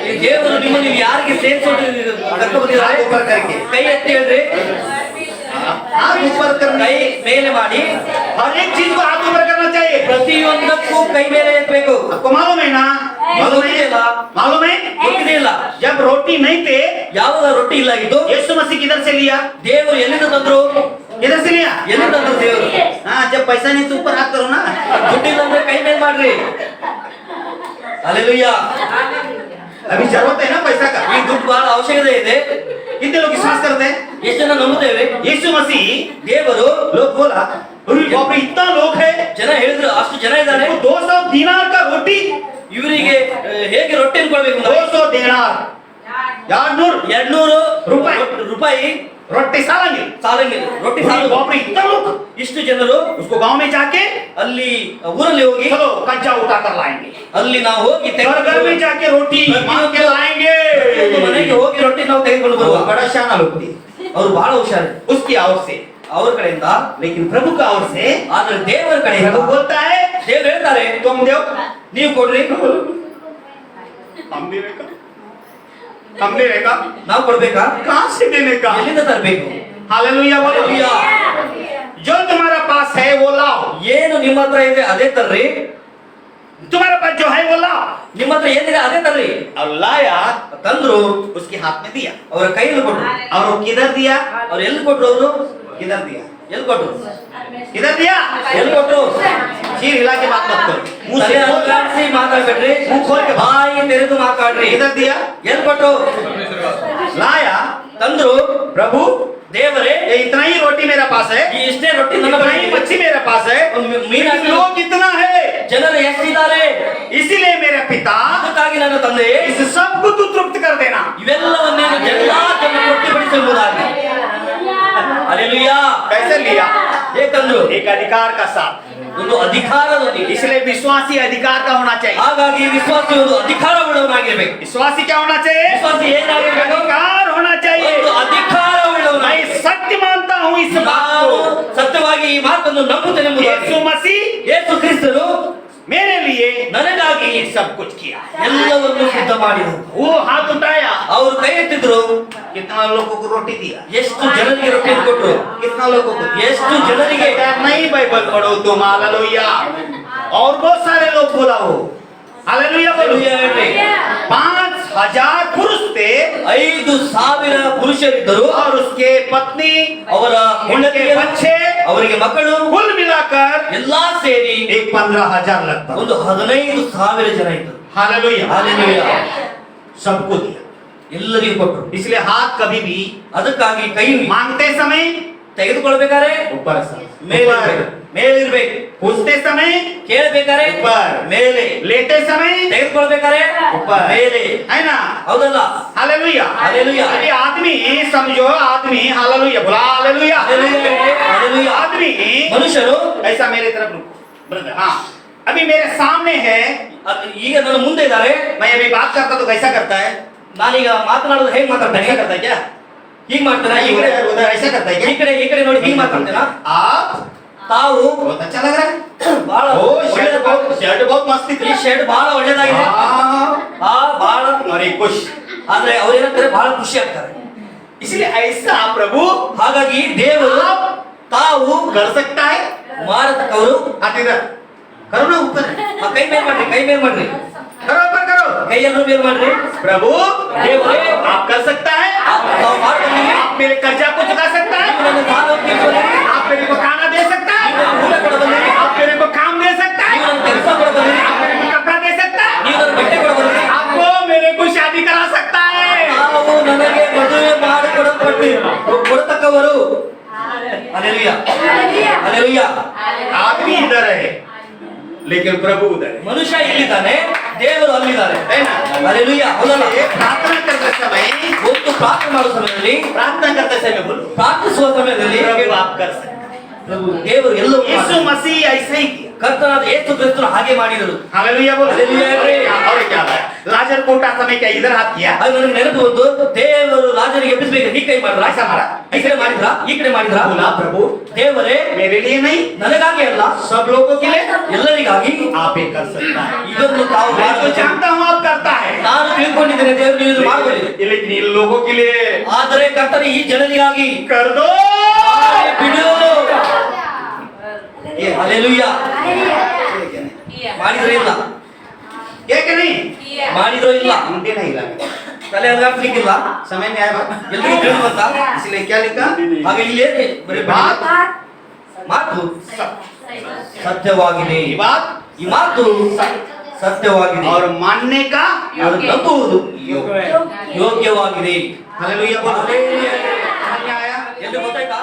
Speaker 2: ಈ ದೇವರು ನಿಮ್ಮನ್ನು ಯಾರಿಗೆ ಸೇರಿಸೋದು ಕರ್ಕೊಂಡು ಬಂದಿದ್ದಾರೆ?
Speaker 1: हाथ ऊपर करके,
Speaker 2: ಕೈ ಎತ್ತಿ ಹೇಳ್ರಿ,
Speaker 1: हाथ ऊपर करना।
Speaker 2: ಕೈ ಮೇಲೆ ಮಾಡಿ.
Speaker 1: हर एक चीज को हाथ ऊपर करना चाहिए।
Speaker 2: ಪ್ರತಿಯೊಂದಕ್ಕೂ ಕೈ ಮೇಲೆ ಎತ್ತಬೇಕು.
Speaker 1: आपको मालूम है ना? मालूम है? मालूम है?
Speaker 2: ಗೊತ್ತಿದೆಯಲ್ಲ,
Speaker 1: जब रोटी नहीं थे,
Speaker 2: ಯಾವಾಗ ರೊಟ್ಟಿ ಇಲ್ಲಾಗಿತ್ತು,
Speaker 1: यीशु मसीह किधर से लिया?
Speaker 2: ದೇವರು ಎಲ್ಲಿಂದ ತಂದ್ರು?
Speaker 1: किधर से लिया?
Speaker 2: ಎಲ್ಲಿಂದ ತಂದ್ರು ದೇವರು?
Speaker 1: हाँ, जब पैसा नहीं तो ऊपर हाथ करो ना।
Speaker 2: ದುಡ್ಡಿಲ್ಲ ಅಂದ್ರೆ ಕೈ ಮೇಲೆ ಮಾಡ್ರಿ. ಹಲ್ಲೆಲೂಯಾ.
Speaker 1: अभी जरूरत है ना पैसा का।
Speaker 2: ಈ ದುಡ್ಡು ಬಹಳ ಅವಶ್ಯಕತೆ ಇದೆ.
Speaker 1: कितने लोग विश्वास करते हैं?
Speaker 2: ಎಷ್ಟು ಜನ ನಂಬುತ್ತೇವೆ?
Speaker 1: यीशु मसीह,
Speaker 2: ದೇವರು
Speaker 1: लोग बोला, अरे बाप रे इतना लोग है,
Speaker 2: ಜನ ಹೇಳಿದ್ರು, ಅಷ್ಟು ಜನ ಇದ್ದಾರೆ,
Speaker 1: 200 दिनार का रोटी,
Speaker 2: ಇವರಿಗೆ ಹೇಗೆ ರೊಟ್ಟಿಯನ್ನು ಕೊಡಬೇಕು?
Speaker 1: 200 दिनार,
Speaker 2: 200
Speaker 1: ರೂಪಾಯಿ.
Speaker 2: ರೂಪಾಯಿ
Speaker 1: रोटी सालेंगे।
Speaker 2: ಸಾಲಂಗಿಲ್ಲ. ರೊಟ್ಟಿ
Speaker 1: अरे
Speaker 2: ಸಾಲು.
Speaker 1: बाप रे इतना लोग,
Speaker 2: ಇಷ್ಟು ಜನರು
Speaker 1: उसको गांव में जाके
Speaker 2: ಅಲ್ಲಿ ಊರಲ್ಲಿ ಹೋಗಿ,
Speaker 1: चलो कच्चा उठा कर लाएंगे,
Speaker 2: ಅಲ್ಲಿ ನಾವು ಹೋಗಿ
Speaker 1: घर में जाके रोटी मांग के लाएंगे।
Speaker 2: ಮನೆಗೆ ಹೋಗಿ ರೊಟ್ಟಿ ನಾವು ತೆಗೆದುಕೊಂಡು
Speaker 1: वो
Speaker 2: ಬರುವ.
Speaker 1: बड़ा शाना लोग थे
Speaker 2: ಅವರು ಬಹಳ ಹುಷಾರು
Speaker 1: उसकी ओर से,
Speaker 2: ಅವ್ರ ಕಡೆಯಿಂದ.
Speaker 1: लेकिन प्रभु का ओर से
Speaker 2: ಆದ್ರೆ ದೇವರ ಕಡೆಯಿಂದ
Speaker 1: प्रभु बोलता है
Speaker 2: ದೇವರು ಹೇಳ್ತಾರೆ,
Speaker 1: तुम दो,
Speaker 2: ನೀವು ಕೊಡ್ರಿ,
Speaker 1: हम देने का, हम देने का,
Speaker 2: ನಾವು ಕೊಡ್ಬೇಕಾ?
Speaker 1: कहां से देने का?
Speaker 2: ಎಲ್ಲಿಂದ ತರಬೇಕು?
Speaker 1: हालेलुया बोलो।
Speaker 2: हालेलुया।
Speaker 1: जो तुम्हारा पास है वो लाओ।
Speaker 2: ಏನು ನಿಮ್ಮ ಹತ್ರ ಇದೆ ಅದೇ ತರ್ರಿ.
Speaker 1: तुम्हारे पास जो है वो लाओ।
Speaker 2: ನಿಮ್ಮ ಹತ್ರ ಏನಿದೆ ಅದೇ ತರ್ರಿ.
Speaker 1: और लाया,
Speaker 2: ತಂದ್ರು,
Speaker 1: उसके हाथ में दिया।
Speaker 2: ಅವರ ಕೈಯಲ್ಲಿ ಕೊಟ್ರು.
Speaker 1: और वो किधर दिया?
Speaker 2: ಅವ್ರು ಎಲ್ಲಿ ಕೊಟ್ರು? ಅವರು
Speaker 1: किधर दिया?
Speaker 2: ಎಲ್ಲಿ ಕೊಟ್ರು?
Speaker 1: किधर दिया?
Speaker 2: ಎಲ್ಲಿ ಕೊಟ್ರು?
Speaker 1: सिर हिला के बात मत करो, मुंह से
Speaker 2: ತಲೆ
Speaker 1: बोल।
Speaker 2: ಅಲ್ಲಾಡಿಸಿ ಮಾತಾಡ್ಬೇಡ್ರಿ,
Speaker 1: मुंह खोल के बात।
Speaker 2: ಬಾಯಿ ತೆರೆದು ಮಾತಾಡ್ರಿ.
Speaker 1: किधर दिया?
Speaker 2: ಎಲ್ಲಿ ಕೊಟ್ರು?
Speaker 1: लाया,
Speaker 2: ತಂದ್ರು,
Speaker 1: प्रभु
Speaker 2: ದೇವರೇ
Speaker 1: ये इतना ही रोटी मेरे पास है,
Speaker 2: ಈ ಇಷ್ಟೇ ರೊಟ್ಟಿ ನನ್ನ
Speaker 1: इतना
Speaker 2: ಬಳಿ
Speaker 1: ही
Speaker 2: ಇದೆ.
Speaker 1: मच्छी मेरे पास है,
Speaker 2: मीना
Speaker 1: लेकिन लोग कितना है,
Speaker 2: ಜನರು ಎಷ್ಟಿದ್ದಾರೆ?
Speaker 1: इसीलिए मेरे पिता
Speaker 2: ಅದಕ್ಕಾಗಿ ನನ್ನ ತಂದೆ
Speaker 1: इस सबको तू तृप्त कर देना।
Speaker 2: ಇವೆಲ್ಲವನ್ನೇನು ಎಲ್ಲಾ ಜನ ತೃಪ್ತಿಪಡಿಸಬಹುದಾಗಿ. ಹಲ್ಲೆಲೂಯಾ.
Speaker 1: कैसे लिया?
Speaker 2: ಏಕಂದ್ರು
Speaker 1: एक अधिकार का साथ,
Speaker 2: ಒಂದು ಅಧಿಕಾರದೊಂದಿಗೆ.
Speaker 1: इसलिए विश्वासी अधिकार का होना चाहिए।
Speaker 2: ಹಾಗಾಗಿ ವಿಶ್ವಾಸಿ ಒಂದು ಅಧಿಕಾರವುಳ್ಳವನಾಗಿರ್ಬೇಕು.
Speaker 1: विश्वासी क्या होना चाहिए?
Speaker 2: ವಿಶ್ವಾಸಿ ಏನಾಗಿರ್ಬೇಕು?
Speaker 1: अधिकार होना चाहिए।
Speaker 2: ಒಂದು ಅಧಿಕಾರವುಳ್ಳವನಾಗಿ.
Speaker 1: मैं सत्य मानता हूँ इस बात
Speaker 2: ನಾನು
Speaker 1: को।
Speaker 2: ಸತ್ಯವಾಗಿ ಈ ಮಾತನ್ನು ನಂಬುತ್ತೇನೆ ಎಂಬುದಾಗಿ.
Speaker 1: यीशु मसीह
Speaker 2: ಯೇಸು ಕ್ರಿಸ್ತನು
Speaker 1: मेरे लिए
Speaker 2: ನನಗಾಗಿ
Speaker 1: ये सब कुछ किया।
Speaker 2: ಎಲ್ಲವನ್ನು ಸಿದ್ಧ ಮಾಡಿದರು.
Speaker 1: वो हाथ उठाया,
Speaker 2: ಅವರು ಕೈ ಎತ್ತಿದ್ರು.
Speaker 1: कितना लोगों को रोटी दिया,
Speaker 2: ಎಷ್ಟು ಜನರಿಗೆ ರೊಟ್ಟಿಯನ್ನು ಕೊಟ್ಟರು?
Speaker 1: कितना लोगों को दिया।
Speaker 2: ಎಷ್ಟು ಜನರಿಗೆ?
Speaker 1: नहीं बाइबल पढ़ो तुम, हालेलुया। और बहुत सारे लोग बोला हो, हालेलुया बोलो।
Speaker 2: ಹಲ್ಲೆಲೂಯಾ ಹೇಳ್ರಿ.
Speaker 1: 5,000 पुरुष थे
Speaker 2: 5,000 ಪುರುಷರಿದ್ದರು.
Speaker 1: और उसके पत्नी,
Speaker 2: ಅವರ
Speaker 1: उनके
Speaker 2: ಹೆಂಡತಿಯರು,
Speaker 1: बच्चे,
Speaker 2: ಅವರಿಗೆ ಮಕ್ಕಳು,
Speaker 1: कुल मिलाकर
Speaker 2: ಎಲ್ಲಾ ಸೇರಿ
Speaker 1: एक 15,000 लगता।
Speaker 2: ಒಂದು 15,000 ಜನ ಇದ್ದರು.
Speaker 1: Hallelujah,
Speaker 2: hallelujah.
Speaker 1: सबको दिया।
Speaker 2: ಎಲ್ಲರಿಗೂ ಕೊಟ್ಟರು.
Speaker 1: इसलिए हाथ कभी भी
Speaker 2: ಅದಕ್ಕಾಗಿ ಕೈ
Speaker 1: मांगते समय
Speaker 2: ತೆಗೆದುಕೊಳ್ಬೇಕಾದ್ರೆ
Speaker 1: ऊपर से,
Speaker 2: ಮೇಲಿರ್ಬೇಕು. ಮೇಲಿರ್ಬೇಕು.
Speaker 1: पूछते समय
Speaker 2: ಕೇಳಬೇಕಾದ್ರೆ
Speaker 1: ऊपर,
Speaker 2: ಮೇಲೆ.
Speaker 1: लेते समय
Speaker 2: ತೆಗೆದುಕೊಳ್ಬೇಕಾದ್ರೆ
Speaker 1: ऊपर,
Speaker 2: ಮೇಲೆ.
Speaker 1: है ना?
Speaker 2: ಹೌದಲ್ಲ?
Speaker 1: Hallelujah,
Speaker 2: hallelujah.
Speaker 1: अरे आदमी समझो, आदमी हालेलुया बोला, हालेलुया।
Speaker 2: Hallelujah, hallelujah.
Speaker 1: आदमी
Speaker 2: ಮನುಷ್ಯರು
Speaker 1: ऐसा मेरे तरफ रुको ब्रदर। हाँ, अभी मेरे सामने है,
Speaker 2: ಈಗ ನನ್ನ ಮುಂದೆ ಇದ್ದಾರೆ.
Speaker 1: मैं अभी बात करता तो कैसा करता है?
Speaker 2: ನಾನೀಗ ಮಾತನಾಡೋದು ಹೇಗೆ ಮಾತಾಡ್ತೇನೆ?
Speaker 1: ऐसा करता है क्या?
Speaker 2: ಹೀಗೆ ಮಾಡ್ತೇನೆ. ಈ ಕಡೆ
Speaker 1: इधर उधर ऐसा करता है
Speaker 2: ಈ
Speaker 1: क्या?
Speaker 2: ಕಡೆ ನೋಡಿ ಹೀಗೆ ಮಾತಾಡ್ತೇನಾ?
Speaker 1: आप
Speaker 2: ತಾವು
Speaker 1: बहुत अच्छा लग रहा है।
Speaker 2: ಬಹಳ
Speaker 1: ओ शर्ट बहुत मस्त
Speaker 2: ಈ
Speaker 1: थी।
Speaker 2: ಶರ್ಟ್ ಬಹಳ ಒಳ್ಳೆದಾಗಿದೆ. ಬಹಳ.
Speaker 1: और एक खुश,
Speaker 2: ಆದ್ರೆ ಅವ್ರು ಏನಂತಾರೆ? ಬಹಳ ಖುಷಿ ಆಗ್ತಾರೆ.
Speaker 1: इसलिए ऐसा प्रभु
Speaker 2: ಹಾಗಾಗಿ ದೇವರು ತಾವು
Speaker 1: कर सकता है।
Speaker 2: ಮಾರತಕ್ಕವರು.
Speaker 1: हाथ इधर करो ना, ऊपर
Speaker 2: ಕೈ ಮೇಲ್ ಮಾಡ್ರಿ, ಕೈ ಮೇಲ್ ಮಾಡ್ರಿ,
Speaker 1: करो, ऊपर करो।
Speaker 2: ಕೈಯನ್ನು ಮೇಲ್ ಮಾಡ್ರಿ.
Speaker 1: प्रभु
Speaker 2: ದೇವರೇ,
Speaker 1: आप कर सकता है।
Speaker 2: ತಾವು ಮಾಡ್ಕೊಂಡ್ರಿ.
Speaker 1: आप मेरे कर्जा को चुका सकता है।
Speaker 2: ನೀವು ನನ್ನ ಸಾಲವನ್ನು ತೀರಿಸಬಲ್ಲಿರಿ.
Speaker 1: आप मेरे को खाना दे सकता है।
Speaker 2: ನೀವು ನನ್ನ ಊಟ ಕೊಡಬಲ್ಲಿರಿ.
Speaker 1: आप मेरे को काम दे सकता है।
Speaker 2: ನೀವು ನನ್ನ ಕೆಲಸ ಕೊಡಬಲ್ಲಿರಿ.
Speaker 1: आप मेरे को कपड़ा दे सकता है।
Speaker 2: ನೀವು ನನ್ನ ಬಟ್ಟೆ ಕೊಡಬಲ್ಲಿರಿ.
Speaker 1: आपको मेरे को शादी करा सकता है।
Speaker 2: ನಾವು ನನಗೆ ಮದುವೆ ಮಾಡಿಕೊಡತಕ್ಕವರು. Hallelujah, hallelujah.
Speaker 1: आदमी इधर है लेकिन प्रभु उधर है।
Speaker 2: ಮನುಷ್ಯ ಇಲ್ಲಿದ್ದಾನೆ, ದೇವರು ಅಲ್ಲಿದ್ದಾರೆ.
Speaker 1: है ना?
Speaker 2: ಹಲ್ಲೆಲೂಯಾ, ಹೌದಲ್ಲ?
Speaker 1: ये प्रार्थना करते समय,
Speaker 2: ಒಂದು ಪ್ರಾರ್ಥನೆ ಮಾಡುವ ಸಮಯದಲ್ಲಿ,
Speaker 1: प्रार्थना करते समय बोलो,
Speaker 2: ಪ್ರಾರ್ಥಿಸುವ ಸಮಯದಲ್ಲಿ
Speaker 1: प्रभु आप कर सकते हैं।
Speaker 2: ಪ್ರಭು ದೇವರು ಎಲ್ಲವೂ
Speaker 1: यीशु
Speaker 2: ಮಾಡ್ತಾರೆ.
Speaker 1: मसीह ऐसे ही किया।
Speaker 2: ಕರ್ತನಾದ ಯೇಸು ಕ್ರಿಸ್ತನು ಹಾಗೆ ಮಾಡಿದರು.
Speaker 1: हालेलुया बोलो।
Speaker 2: हालेलुया।
Speaker 1: और क्या है? लाजर को उठा समय क्या इधर हाथ किया?
Speaker 2: ಅದು ನನಗೆ ನೆನಪು ಬಂತು. ದೇವರು ಲಾಜರಿಗೆ ಎಬ್ಬಿಸಬೇಕು ಈ ಕೈ ಮಾಡಿದ್ರ,
Speaker 1: ऐसा मारा?
Speaker 2: ಈ ಕಡೆ ಮಾಡಿದ್ರ, ಈ ಕಡೆ ಮಾಡಿದ್ರ.
Speaker 1: बोला प्रभु
Speaker 2: ದೇವರೇ,
Speaker 1: मेरे लिए नहीं,
Speaker 2: ನನಗಾಗಿ ಅಲ್ಲ,
Speaker 1: सब लोगों के लिए
Speaker 2: ಎಲ್ಲರಿಗಾಗಿ
Speaker 1: आप ही कर सकता है।
Speaker 2: ಇದನ್ನು ತಾವು
Speaker 1: मैं तो
Speaker 2: ಮಾಡಬೇಕು.
Speaker 1: जानता हूँ आप करता है,
Speaker 2: ನಾನು ತಿಳ್ಕೊಂಡಿದ್ದೇನೆ ದೇವರು ನೀವು ಇದನ್ನು ಮಾಡಬಹುದು.
Speaker 1: लेकिन इन लोगों के लिए
Speaker 2: ಆದರೆ ಕರ್ತನ ಈ ಜನರಿಗಾಗಿ
Speaker 1: कर दो।
Speaker 2: ಬಿಡು. ಹಲ್ಲೆಲೂಯಾ. ಮಾಡಿದ್ರೆ ಇಲ್ಲ,
Speaker 1: क्या कि नहीं?
Speaker 2: ಮಾಡಿದ್ರೋ ಇಲ್ಲ,
Speaker 1: मुंडे नहीं लगे,
Speaker 2: ತಲೆ ಅಲ್ಲಾಡ್ಲಿಕ್ಕಿಲ್ಲ.
Speaker 1: समझ में आया बात?
Speaker 2: ಎಲ್ರಿಗೂ ತಿಳಿದು ಬಂತ?
Speaker 1: इसलिए क्या लिखा?
Speaker 2: ಹಾಗೆ ಇಲ್ಲಿ ಏಕೆ ಬರೀ
Speaker 1: बात
Speaker 2: ಮಾತು ಸತ್ಯವಾಗಿದೆ.
Speaker 1: ये बात
Speaker 2: ಈ ಮಾತು ಸತ್ಯವಾಗಿದೆ.
Speaker 1: और मानने का
Speaker 2: ಅದು ನಂಬುವುದು
Speaker 1: योग्य।
Speaker 2: ಯೋಗ್ಯವಾಗಿದೆ.
Speaker 1: हालेलुया बोलो।
Speaker 2: हालेलुया।
Speaker 1: समझ में आया?
Speaker 2: ಎಂದು ಗೊತ್ತಾಯ್ತಾ?